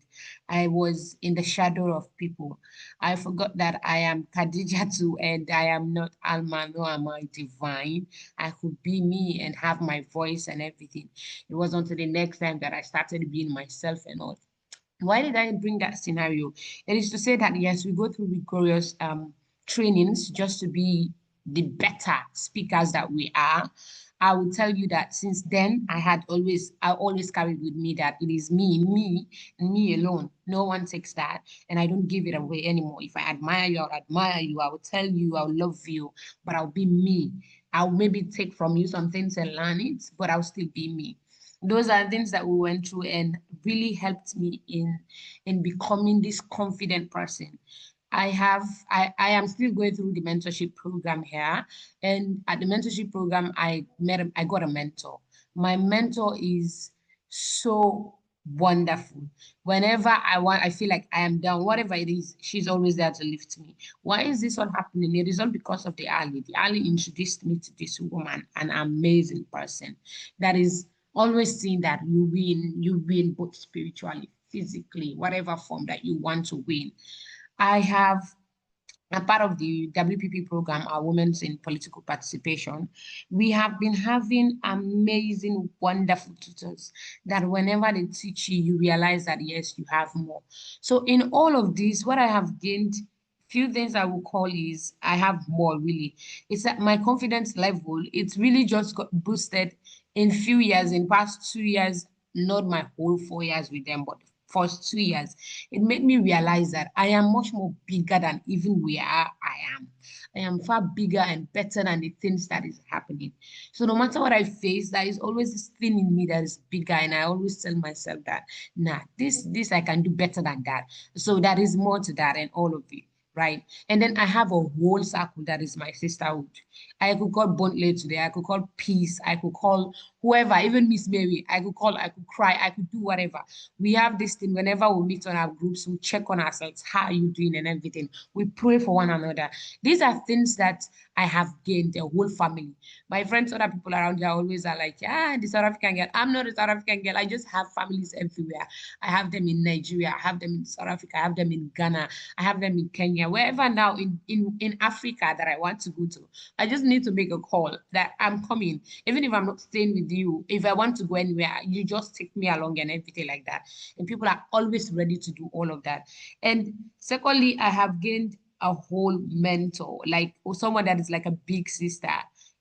I was in the shadow of people. I forgot that I am Khadija too and I am not Alma, no, am I divine. I could be me and have my voice and everything. It was until the next time that I started being myself and all. Why did I bring that scenario? It is to say that yes, we go through rigorous trainings just to be the better speakers that we are. I will tell you that since then, I always carried with me that it is me, and me alone. No one takes that, and I don't give it away anymore. If I admire you, I'll admire you. I will tell you, I'll love you, but I'll be me. I'll maybe take from you some things and learn it, but I'll still be me. Those are things that we went through and really helped me in becoming this confident person. I am still going through the mentorship program here. And at the mentorship program, I got a mentor. My mentor is so wonderful. Whenever I feel like I am down, whatever it is, she's always there to lift me. Why is this all happening? It is all because of TheALI. TheALI introduced me to this woman, an amazing person that is always seeing that you win both spiritually, physically, whatever form that you want to win. I have a part of the WPP program, our Women's in Political Participation. We have been having amazing, wonderful tutors that whenever they teach you, you realize that yes, you have more. So in all of this, what I have gained, few things I will call is I have more really. It's that my confidence level, it's really just got boosted in few years, in past 2 years, not my whole 4 years with them, but first 2 years, it made me realize that I am much more bigger than even where I am. I am far bigger and better than the things that is happening. So no matter what I face, there is always this thing in me that is bigger, and I always tell myself that, nah, this I can do better than that. So there is more to that and all of it. Right. And then I have a whole circle that is my sisterhood. I could call Bontley today. I could call Peace. I could call whoever, even Miss Mary. I could call, I could cry. I could do whatever. We have this thing whenever we meet on our groups, we check on ourselves. How are you doing and everything? We pray for one another. These are things that I have gained, a whole family. My friends, other people around here always are like, the South African girl. I'm not a South African girl. I just have families everywhere. I have them in Nigeria. I have them in South Africa. I have them in Ghana. I have them in Kenya. Wherever now in Africa that I want to go to, I just need to make a call that I'm coming. Even if I'm not staying with you, if I want to go anywhere, you just take me along and everything like that. And people are always ready to do all of that. And secondly, I have gained a whole mentor, like someone that is like a big sister.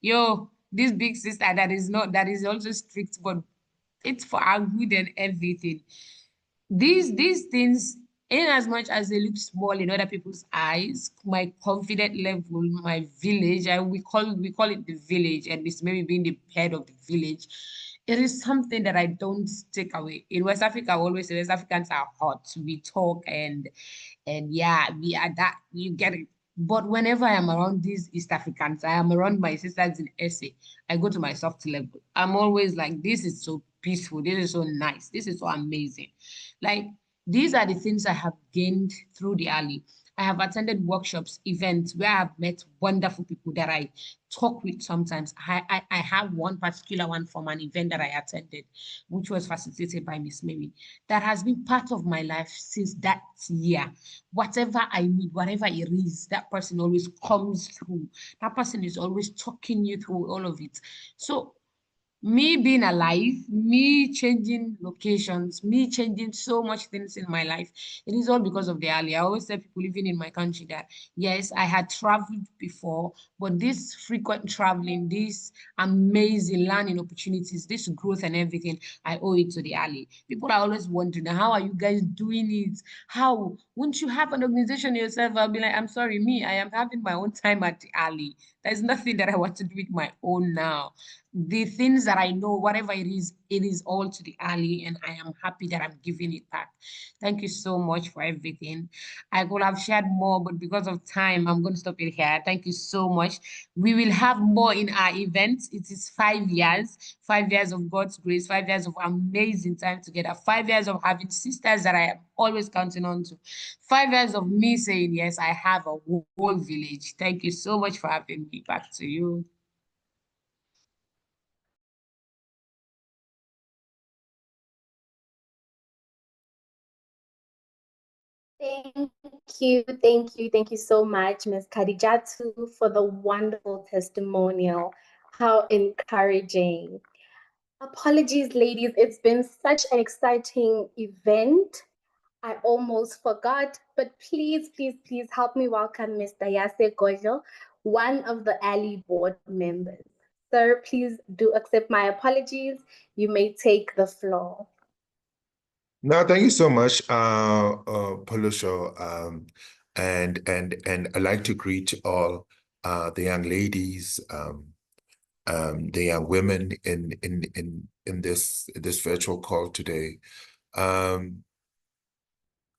Yo, this big sister that is not, that is also strict, but it's for our good and everything. These things, in as much as they look small in other people's eyes, my confident level, my village, we call it the village, and Miss Mary being the head of the village, it is something that I don't take away. In West Africa, I always say West Africans are hot. We talk and yeah, we are that, you get it. But whenever I am around these East Africans, I am around my sisters in SA, I go to my soft level. I'm always like, this is so peaceful. This is so nice. This is so amazing. Like, these are the things I have gained through TheALI. I have attended workshops, events where I have met wonderful people that I talk with sometimes. I have one particular one from an event that I attended, which was facilitated by Miss Mary, that has been part of my life since that year. Whatever I need, whatever it is, that person always comes through. That person is always talking you through all of it. So me being alive, me changing locations, me changing so much things in my life, it is all because of TheALI. I always tell people living in my country that, yes, I had traveled before, but this frequent traveling, this amazing learning opportunities, this growth and everything, I owe it to TheALI. People are always wondering, how are you guys doing it? How? Wouldn't you have an organization yourself? I'll be like, I'm sorry, me, I am having my own time at TheALI. There's nothing that I want to do with my own now. The things that I know, whatever it is all to TheALI, and I am happy that I'm giving it back. Thank you so much for everything. I could have shared more, but because of time, I'm going to stop it here. Thank you so much. We will have more in our events. It is 5 years of God's grace, 5 years of amazing time together, 5 years of having sisters that I am always counting on to, 5 years of me saying, yes, I have a whole village. Thank you so much for having me. Back to you. Thank you so much, Ms. Khadijatu, for the wonderful testimonial. How encouraging. Apologies, ladies. It's been such an exciting event. I almost forgot, but please, please, please help me welcome Mr. Yase Gojo, one of the ALI board members. Sir, please do accept my apologies. You may take the floor. No, thank you so much, Polusho. And I'd like to greet all the young ladies, the young women in this virtual call today.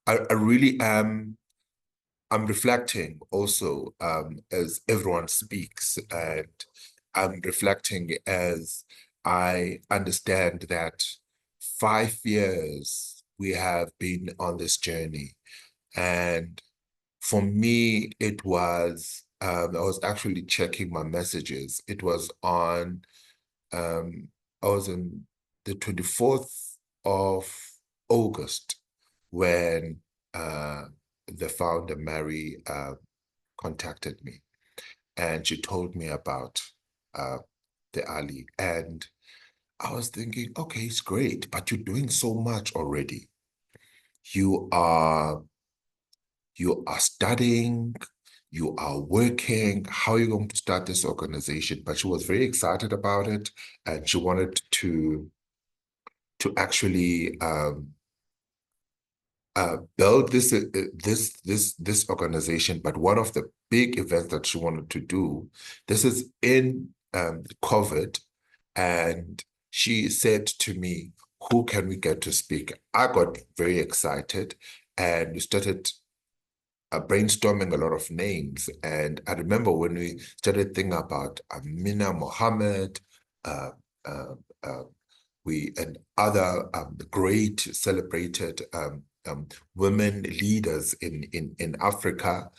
I really am. I'm reflecting also as everyone speaks, and I'm reflecting as I understand that 5 years we have been on this journey. And for me, it was, I was actually checking my messages. It was on, I was on the 24th of August when the founder, Mary, contacted me, and she told me about TheALI. And I was thinking, okay, it's great, but you're doing so much already. You are studying, you are working. How are you going to start this organization? But she was very excited about it, and she wanted to actually build this organization. But one of the big events that she wanted to do, this is in COVID, and she said to me, who can we get to speak? I got very excited, and we started brainstorming a lot of names. And I remember when we started thinking about Amina Mohammed, and other great celebrated women leaders in Africa.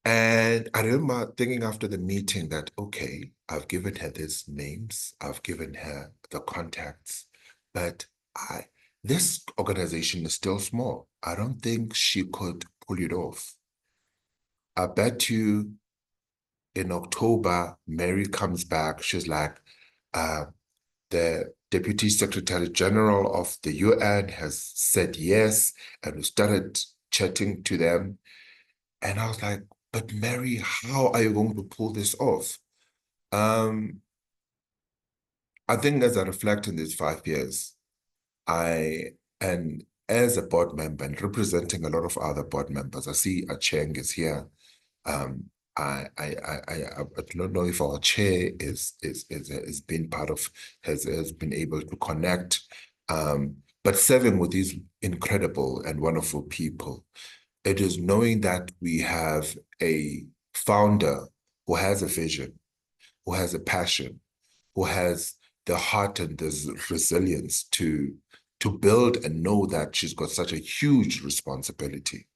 And I remember thinking after the meeting that, okay, I've given her these names, I've given her the contacts, but this organization is still small. I don't think she could pull it off. I bet you in October, Mary comes back, she's like, the Deputy Secretary General of the UN has said yes, and we started chatting to them. And I was like, but Mary, how are you going to pull this off? I think as I reflect on these 5 years, and as a board member and representing a lot of other board members, I see Acheng is here. I don't know if our chair is been part of, has been able to connect, but serving with these incredible and wonderful people, it is knowing that we have a founder who has a vision, who has a passion, who has the heart and the resilience to build, and know that she's got such a huge responsibility.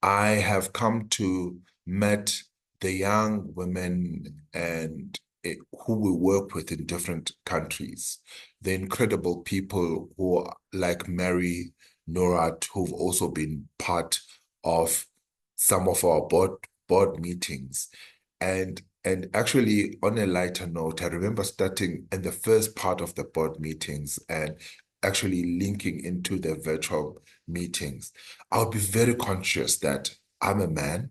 I have come to met the young women and who we work with in different countries, the incredible people who are like Mary, Norat, who've also been part of some of our board meetings. And actually, on a lighter note, I remember starting in the first part of the board meetings and actually linking into the virtual meetings. I'll be very conscious that I'm a man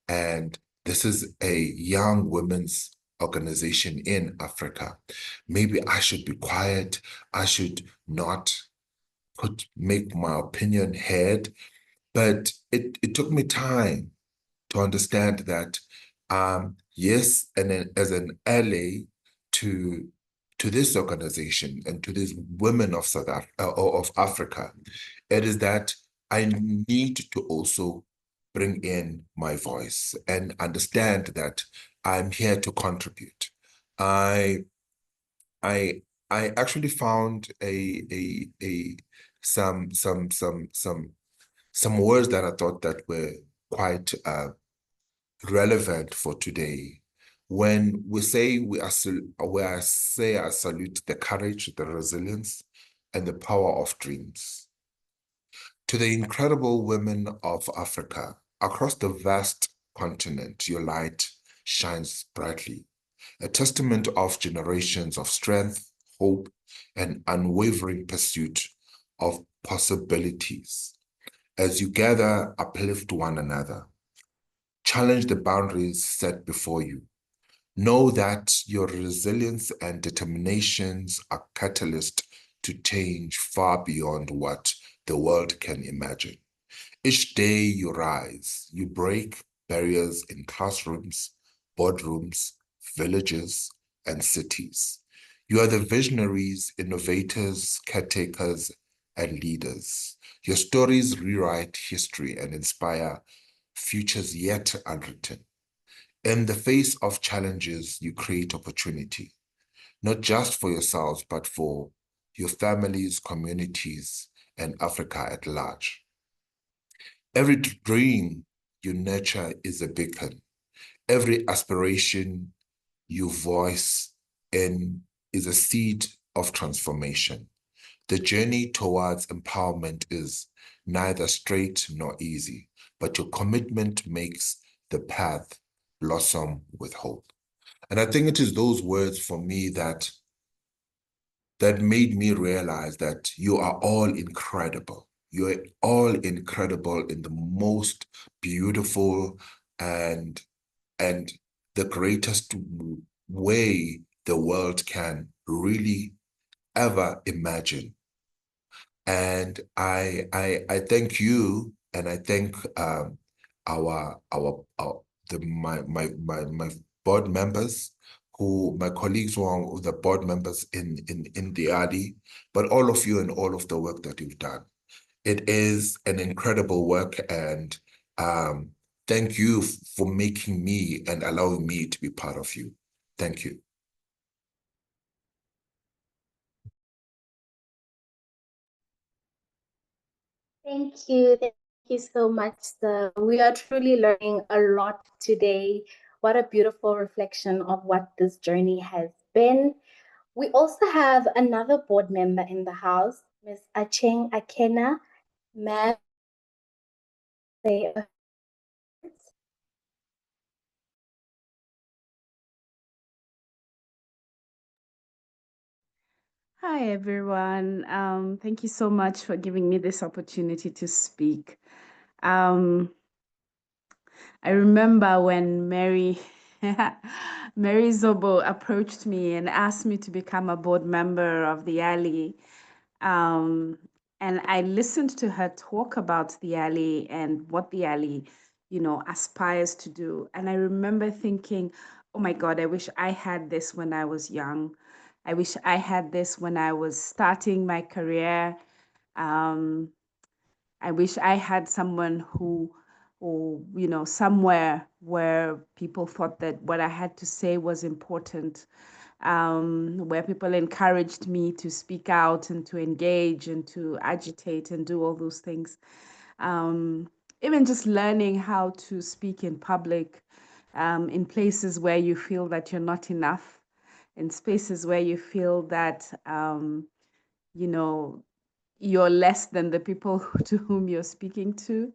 and this is a young women's organization in Africa. Maybe I should be quiet. I should not make my opinion heard. But it took me time to understand that, yes, and then as an ally to this organization and to these women of of Africa, it is that I need to also bring in my voice and understand that I'm here to contribute. I actually found some words that I thought that were quite relevant for today. When we say I salute the courage, the resilience, and the power of dreams. To the incredible women of Africa, across the vast continent, your light shines brightly, a testament of generations of strength, hope, and unwavering pursuit of possibilities. As you gather, uplift one another. Challenge the boundaries set before you. Know that your resilience and determinations are catalyst to change far beyond what the world can imagine. Each day you rise, you break barriers in classrooms, boardrooms, villages, and cities. You are the visionaries, innovators, caretakers, and leaders. Your stories rewrite history and inspire futures yet unwritten. In the face of challenges, you create opportunity, not just for yourselves, but for your families, communities, and Africa at large. Every dream you nurture is a beacon. Every aspiration you voice in is a seed of transformation. The journey towards empowerment is neither straight nor easy, but your commitment makes the path blossom with hope. And I think it is those words for me that made me realize that you are all incredible. You're all incredible in the most beautiful and the greatest way the world can really ever imagine. And I thank you, and I thank our my board members, my colleagues who are the board members in TheALI, but all of you and all of the work that you've done. It is an incredible work, and thank you for making me and allowing me to be part of you. Thank you. Thank you. Thank you so much, sir. We are truly learning a lot today. What a beautiful reflection of what this journey has been. We also have another board member in the house, Ms. Acheng Akena. Ma'am, say a Hi, everyone. Thank you so much for giving me this opportunity to speak. I remember when Mary Zobo approached me and asked me to become a board member of TheALI. And I listened to her talk about TheALI and what TheALI, aspires to do. And I remember thinking, oh my God, I wish I had this when I was young. I wish I had this when I was starting my career. Um, I wish I had someone somewhere where people thought that what I had to say was important, where people encouraged me to speak out and to engage and to agitate and do all those things. Even just learning how to speak in public, in places where you feel that you're not enough, in spaces where you feel that, you know, you're less than the people to whom you're speaking to.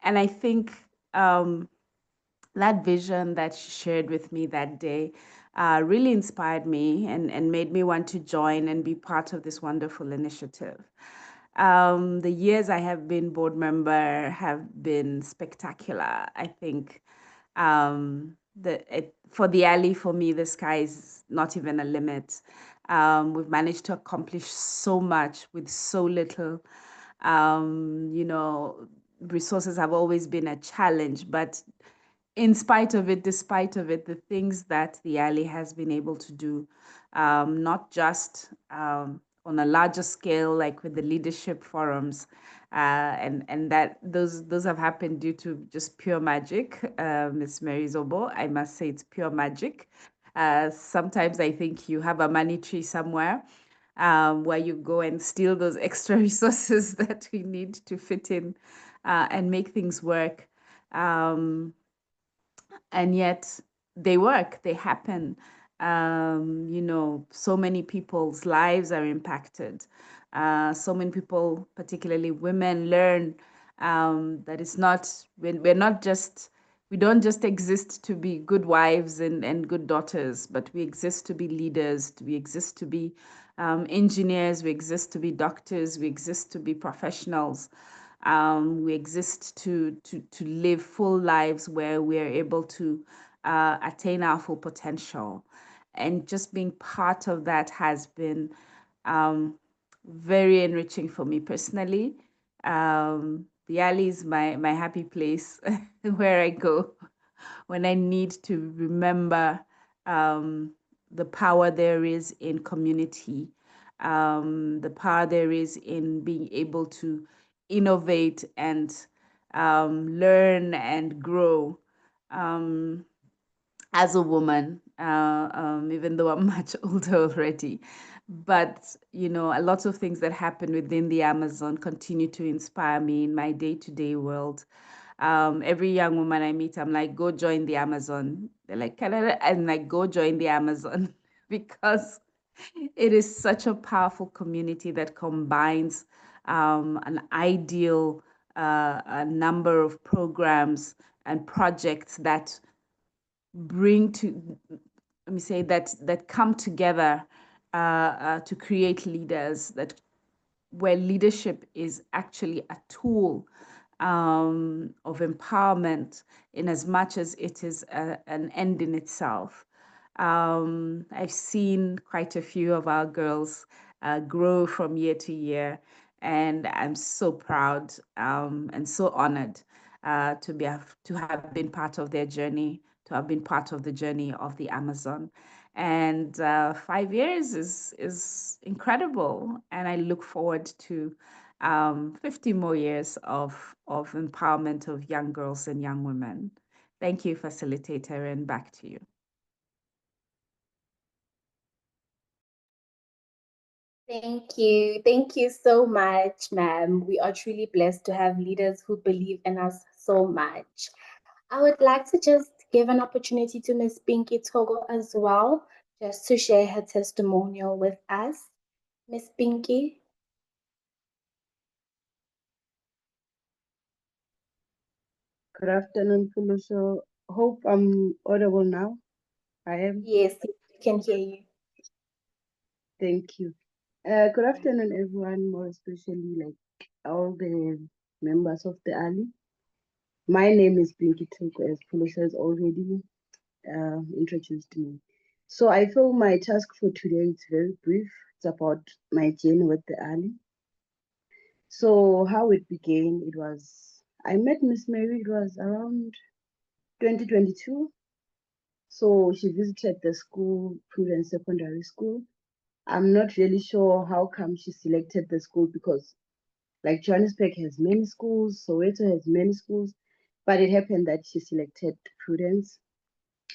And I think that vision that she shared with me that day really inspired me and made me want to join and be part of this wonderful initiative. The years I have been board member have been spectacular. I think for TheALI, for me, the sky is not even a limit. We've managed to accomplish so much with so little. Resources have always been a challenge, but in spite of it, despite of it, the things that TheALI has been able to do, not just on a larger scale, like with the leadership forums, and that those have happened due to just pure magic. Miss Mary Zobo, I must say it's pure magic. Sometimes I think you have a money tree somewhere where you go and steal those extra resources that we need to fit in and make things work. And yet they work, they happen. So many people's lives are impacted. So many people, particularly women, learn that it's not, we're not just we don't just exist to be good wives and good daughters, but we exist to be leaders, we exist to be engineers, we exist to be doctors, we exist to be professionals. We exist to live full lives where we are able to attain our full potential. And just being part of that has been very enriching for me personally. TheALI is my happy place where I go when I need to remember the power there is in community, the power there is in being able to innovate and learn and grow. As a woman, even though I'm much older already. But, you know, a lot of things that happen within the Amazon continue to inspire me in my day-to-day world. Every young woman I meet, I'm like, go join the Amazon. They're like, can I? I'm like, go join the Amazon because it is such a powerful community that combines an ideal a number of programs and projects that bring to let me say that come together to create leaders that where leadership is actually a tool of empowerment in as much as it is an end in itself. I've seen quite a few of our girls grow from year to year, and I'm so proud and so honored to have been part of their journey, to have been part of the journey of the Amazon. And 5 years is incredible, and I look forward to 50 more years of empowerment of young girls and young women. Thank you, facilitator, and back to you. Thank you. Thank you so much, ma'am. We are truly blessed to have leaders who believe in us so much. I would like to just give an opportunity to Miss Pinky Togo as well, just to share her testimonial with us. Miss Pinky? Good afternoon, Fulusho. Hope I'm audible now. I am. Yes, we can hear you. Thank you. Good afternoon, everyone, more especially like all the members of TheALI. My name is Pinky Tuko, as Fulusho has already introduced me. So I feel my task for today is very brief. It's about my journey with TheALI. So how it began, it was, I met Miss Mary, it was around 2022. So she visited the school, Prudence Secondary School. I'm not really sure how come she selected the school because like Johannesburg has many schools, Soweto has many schools, but it happened that she selected Prudence.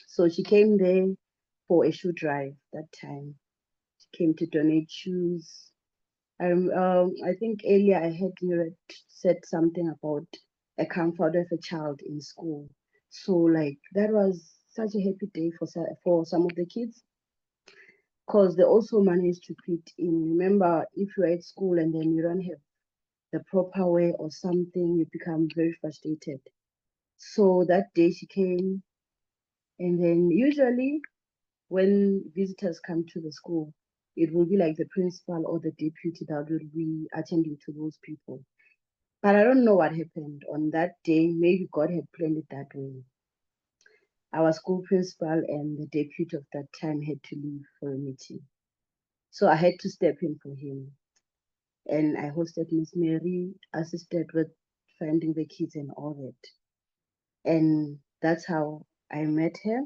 So she came there for a shoe drive that time. She came to donate shoes. I think earlier I heard you said something about a comfort of a child in school. So like that was such a happy day for some of the kids because they also managed to fit in. Remember, if you're at school and then you don't have the proper way or something, you become very frustrated. So that day she came, and then usually when visitors come to the school, it will be like the principal or the deputy that will be attending to those people. But I don't know what happened on that day. Maybe God had planned it that way. Our school principal and the deputy of that time had to leave for a meeting. So I had to step in for him. And I hosted Miss Mary, assisted with finding the kids and all that. And that's how I met her.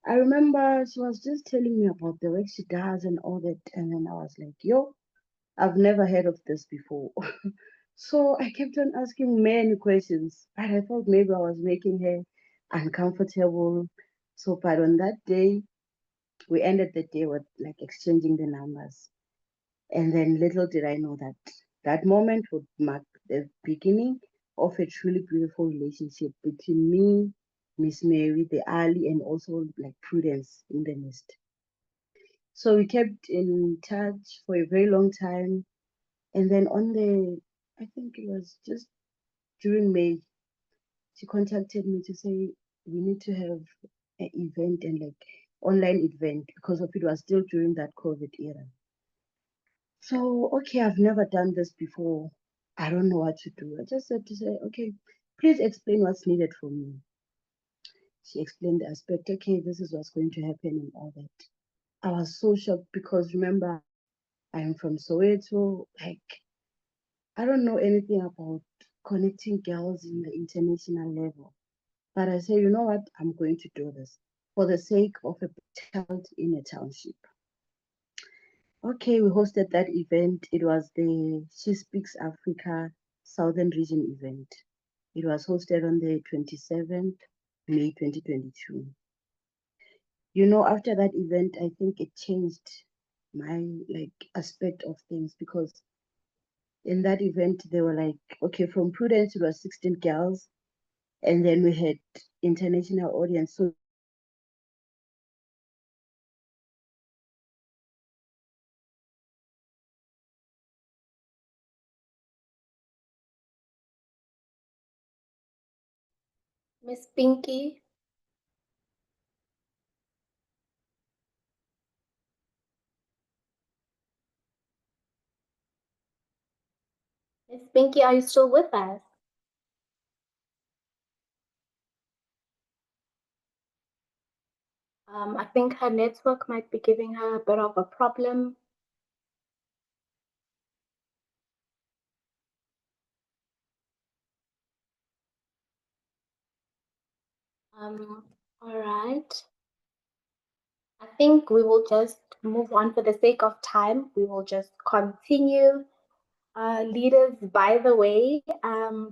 I remember she was just telling me about the work she does and all that. And then I was like, yo, I've never heard of this before. So I kept on asking many questions, but I thought maybe I was making her uncomfortable. So, but on that day, we ended the day with like exchanging the numbers. And then little did I know that that moment would mark the beginning of a truly beautiful relationship between me, Miss Mary, TheALI, and also like Prudence in the midst. So we kept in touch for a very long time. And then I think it was just during May, she contacted me to say we need to have an event and like online event because of it was still during that COVID era. So okay, I've never done this before. I don't know what to do. I just said to say, okay, please explain what's needed for me. She explained the aspect, okay, this is what's going to happen and all that. I was so shocked because remember, I'm from Soweto. Like, I don't know anything about connecting girls in the international level. But I said, you know what? I'm going to do this for the sake of a child in a township. Okay, we hosted that event. It was the She Speaks Africa Southern Region event. It was hosted on the 27th May 2022. You know, after that event, I think it changed my like aspect of things because in that event they were like, okay, from Prudence it was 16 girls, and then we had international audience. So Miss Pinky. Miss Pinky, are you still with us? I think her network might be giving her a bit of a problem. All right. I think we will just move on for the sake of time. We will just continue. Leaders, by the way,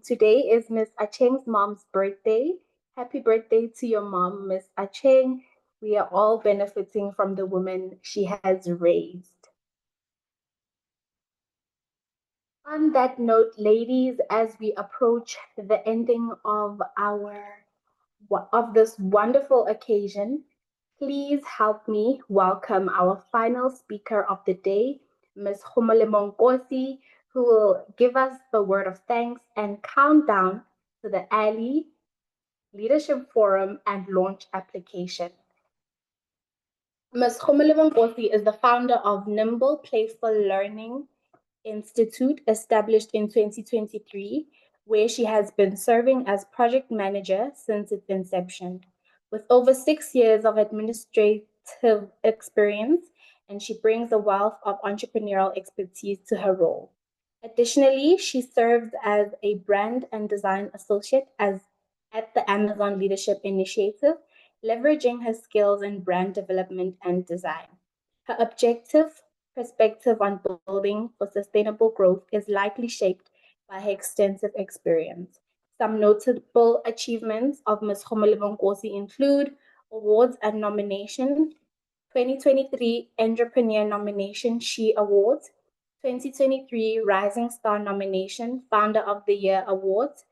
today is Miss Acheng's mom's birthday. Happy birthday to your mom, Miss Acheng. We are all benefiting from the woman she has raised. On that note, ladies, as we approach the ending of this wonderful occasion, please help me welcome our final speaker of the day, Ms. Khumalo Nkosi, who will give us the word of thanks and countdown to the TheALI Leadership Forum and launch application. Ms. Khumalo Nkosi is the founder of Nimble Playful Learning Institute, established in 2023, where she has been serving as project manager since its inception. With over 6 years of administrative experience, and she brings a wealth of entrepreneurial expertise to her role. Additionally, she serves as a brand and design associate at the Amazon Leadership Initiative, leveraging her skills in brand development and design. Her objective perspective on building for sustainable growth is likely shaped by her extensive experience. Some notable achievements of Ms. Khumalo Nkosi include awards and nominations: 2023 Entrepreneur Nomination She Awards, 2023 Rising Star Nomination Founder of the Year Awards,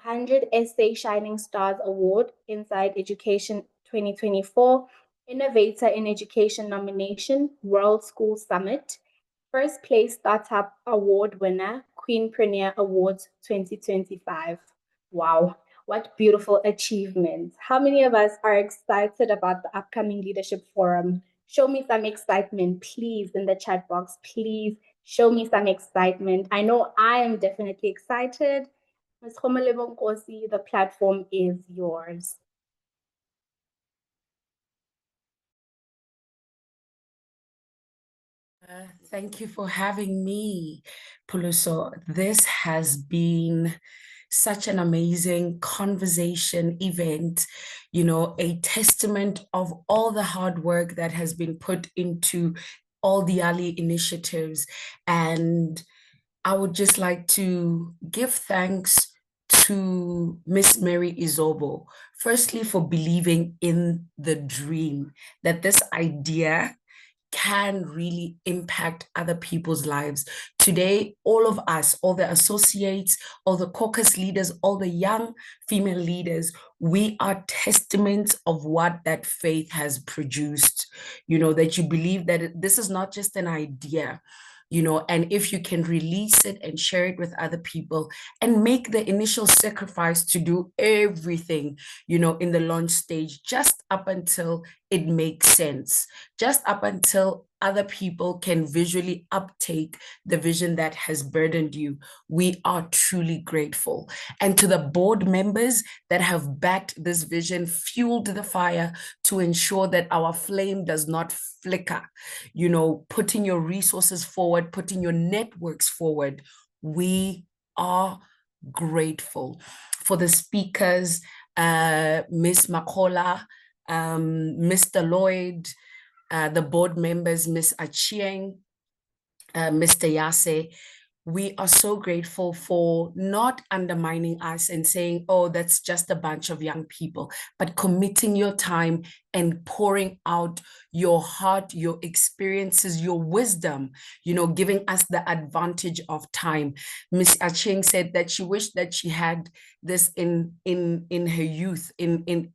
100 SA Shining Stars Award Inside Education 2024, Innovator in Education Nomination, World School Summit, First Place Startup Award winner, Queenpreneur Awards 2025. Wow, what beautiful achievements. How many of us are excited about the upcoming Leadership Forum? Show me some excitement, please, in the chat box. Please show me some excitement. I know I am definitely excited. Ms. Khumalo Nkosi, the platform is yours. Thank you for having me, Puluso. This has been such an amazing conversation event, a testament of all the hard work that has been put into all the TheALI initiatives. And I would just like to give thanks to Miss Mary Izobo, firstly for believing in the dream that this idea can really impact other people's lives. Today, all of us, all the associates, all the caucus leaders, all the young female leaders, we are testaments of what that faith has produced. That you believe that this is not just an idea. and if you can release it and share it with other people and make the initial sacrifice to do everything, in the launch stage, just up until it makes sense, just up until other people can visually uptake the vision that has burdened you. We are truly grateful. And to the board members that have backed this vision, fueled the fire to ensure that our flame does not flicker, putting your resources forward, putting your networks forward, we are grateful. For the speakers, Miss Makola, Mr. Lloyd, the board members, Miss Achieng, Mr. Yase, we are so grateful for not undermining us and saying, oh, that's just a bunch of young people, but committing your time and pouring out your heart, your experiences, your wisdom, giving us the advantage of time. Miss Acheng said that she wished that she had this in her youth,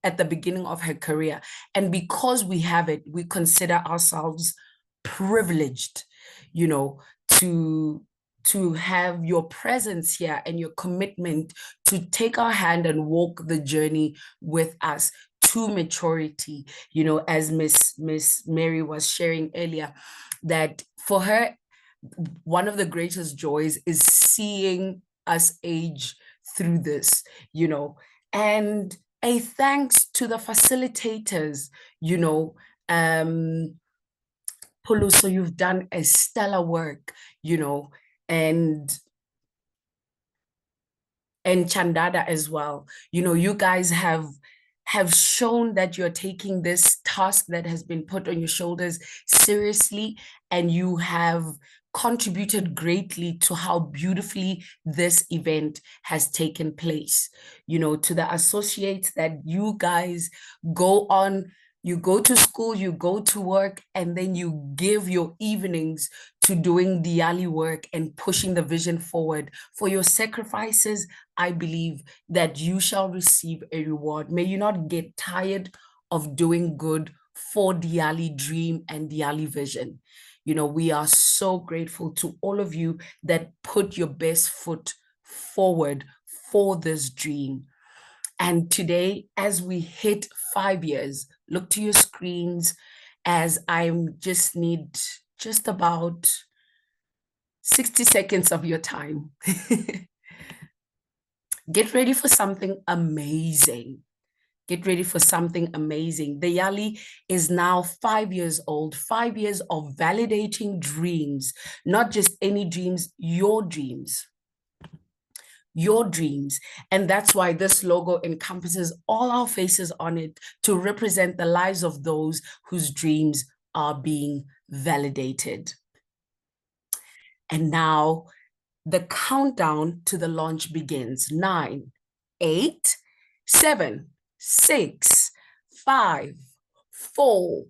at the beginning of her career. And because we have it, we consider ourselves privileged, to have your presence here and your commitment to take our hand and walk the journey with us to maturity, as Miss Mary was sharing earlier, that for her, one of the greatest joys is seeing us age through this, and a thanks to the facilitators, Puluso, you've done a stellar work, and Chandada as well. You guys have shown that you're taking this task that has been put on your shoulders seriously, and you have contributed greatly to how beautifully this event has taken place. To the associates that you guys go on, you go to school, you go to work, and then you give your evenings to doing TheALI work and pushing the vision forward. For your sacrifices, I believe that you shall receive a reward. May you not get tired of doing good for TheALI dream and TheALI vision. We are so grateful to all of you that put your best foot forward for this dream. And today, as we hit 5 years, look to your screens, as I just need just about 60 seconds of your time. Get ready for something amazing. Get ready for something amazing. TheALI is now 5 years old, 5 years of validating dreams, not just any dreams, your dreams. Your dreams. And that's why this logo encompasses all our faces on it to represent the lives of those whose dreams are being validated. And now the countdown to the launch begins. 9, 8, 7, 6, 5, 4,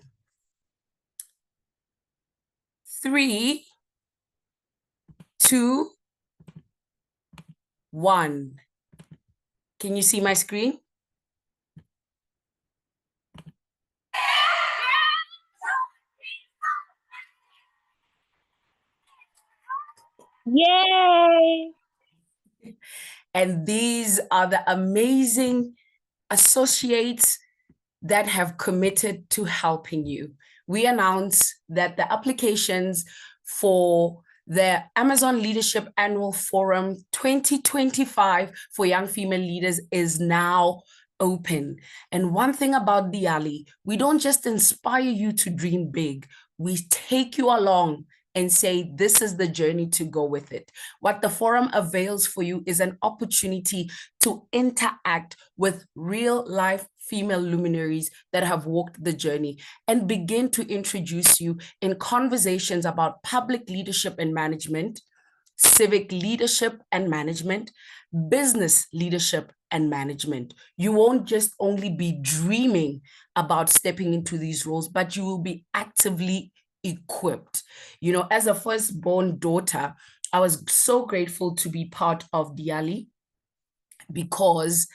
3, 2, 1. Can you see my screen? Yay! And these are the amazing associates that have committed to helping you. We announce that the applications for the Amazon Leadership Annual Forum 2025 for young female leaders is now open. And one thing about TheALI, we don't just inspire you to dream big, we take you along and say, this is the journey to go with it. What the forum avails for you is an opportunity to interact with real life female luminaries that have walked the journey and begin to introduce you in conversations about public leadership and management, civic leadership and management, business leadership and management. You won't just only be dreaming about stepping into these roles, but you will be actively equipped. As a firstborn daughter, I was so grateful to be part of TheALI because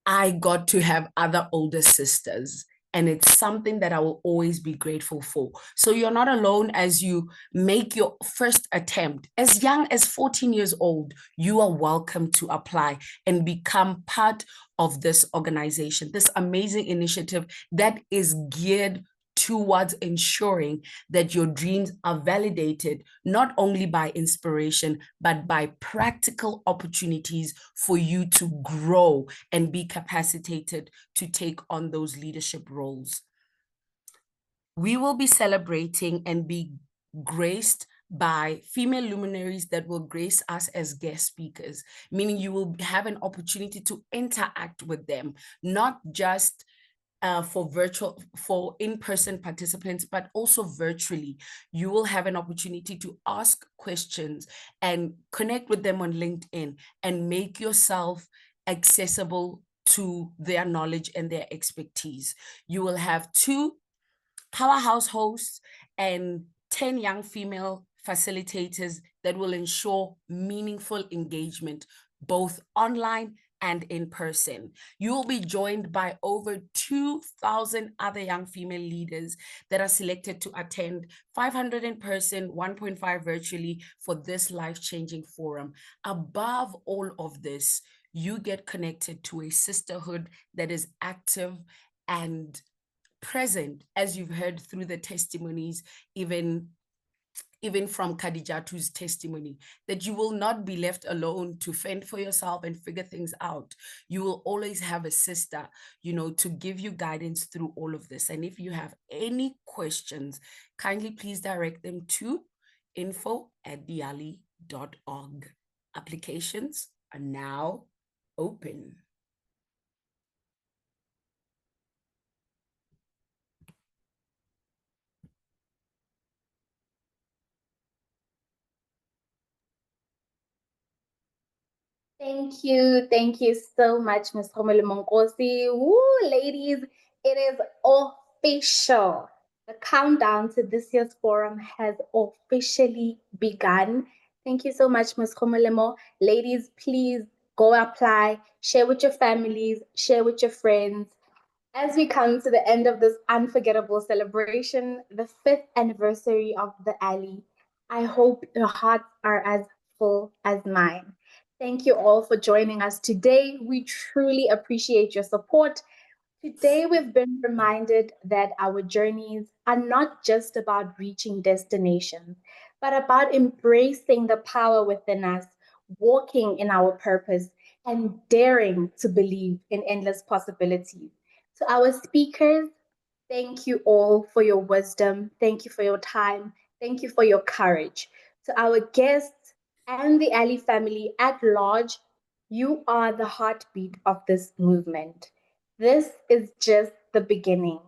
I got to have other older sisters. And it's something that I will always be grateful for. So you're not alone as you make your first attempt. As young as 14 years old, you are welcome to apply and become part of this organization, this amazing initiative that is geared towards ensuring that your dreams are validated, not only by inspiration, but by practical opportunities for you to grow and be capacitated to take on those leadership roles. We will be celebrating and be graced by female luminaries that will grace us as guest speakers, meaning you will have an opportunity to interact with them, not just for in-person participants, but also virtually. You will have an opportunity to ask questions and connect with them on LinkedIn and make yourself accessible to their knowledge and their expertise. You will have 2 powerhouse hosts and 10 young female facilitators that will ensure meaningful engagement, both online and in person. You will be joined by over 2,000 other young female leaders that are selected to attend 500 in person, 1.5 virtually for this life-changing forum. Above all of this, you get connected to a sisterhood that is active and present, as you've heard through the testimonies, even from Khadijatu's testimony, that you will not be left alone to fend for yourself and figure things out. You will always have a sister, to give you guidance through all of this. And if you have any questions, kindly please direct them to info@theali.org. Applications are now open. Thank you so much, Ms. Romelu Monkosi. Woo, ladies, it is official. The countdown to this year's forum has officially begun. Thank you so much, Ms. Romelu. Ladies, please go apply, share with your families, share with your friends. As we come to the end of this unforgettable celebration, the 5th anniversary of TheALI, I hope your hearts are as full as mine. Thank you all for joining us today. We truly appreciate your support. Today, we've been reminded that our journeys are not just about reaching destinations, but about embracing the power within us, walking in our purpose, and daring to believe in endless possibilities. To our speakers, thank you all for your wisdom. Thank you for your time. Thank you for your courage. To our guests and the Ali family at large, you are the heartbeat of this movement. This is just the beginning.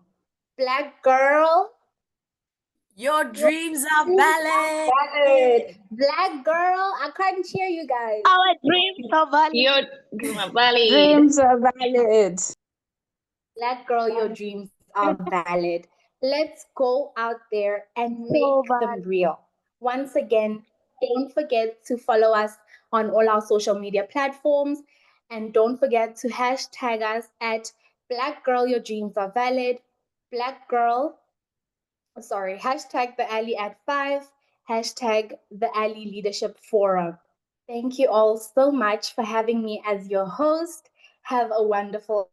Black girl, your dreams are valid. Black girl, I can't hear you guys. Our dreams are valid. Your dreams are valid. Dreams are valid. Black girl, your dreams are valid. Let's go out there and make them real. Once again, don't forget to follow us on all our social media platforms. And don't forget to hashtag us at Black Girl, Your Dreams Are Valid. Hashtag TheALI at 5, hashtag TheALI Leadership Forum. Thank you all so much for having me as your host. Have a wonderful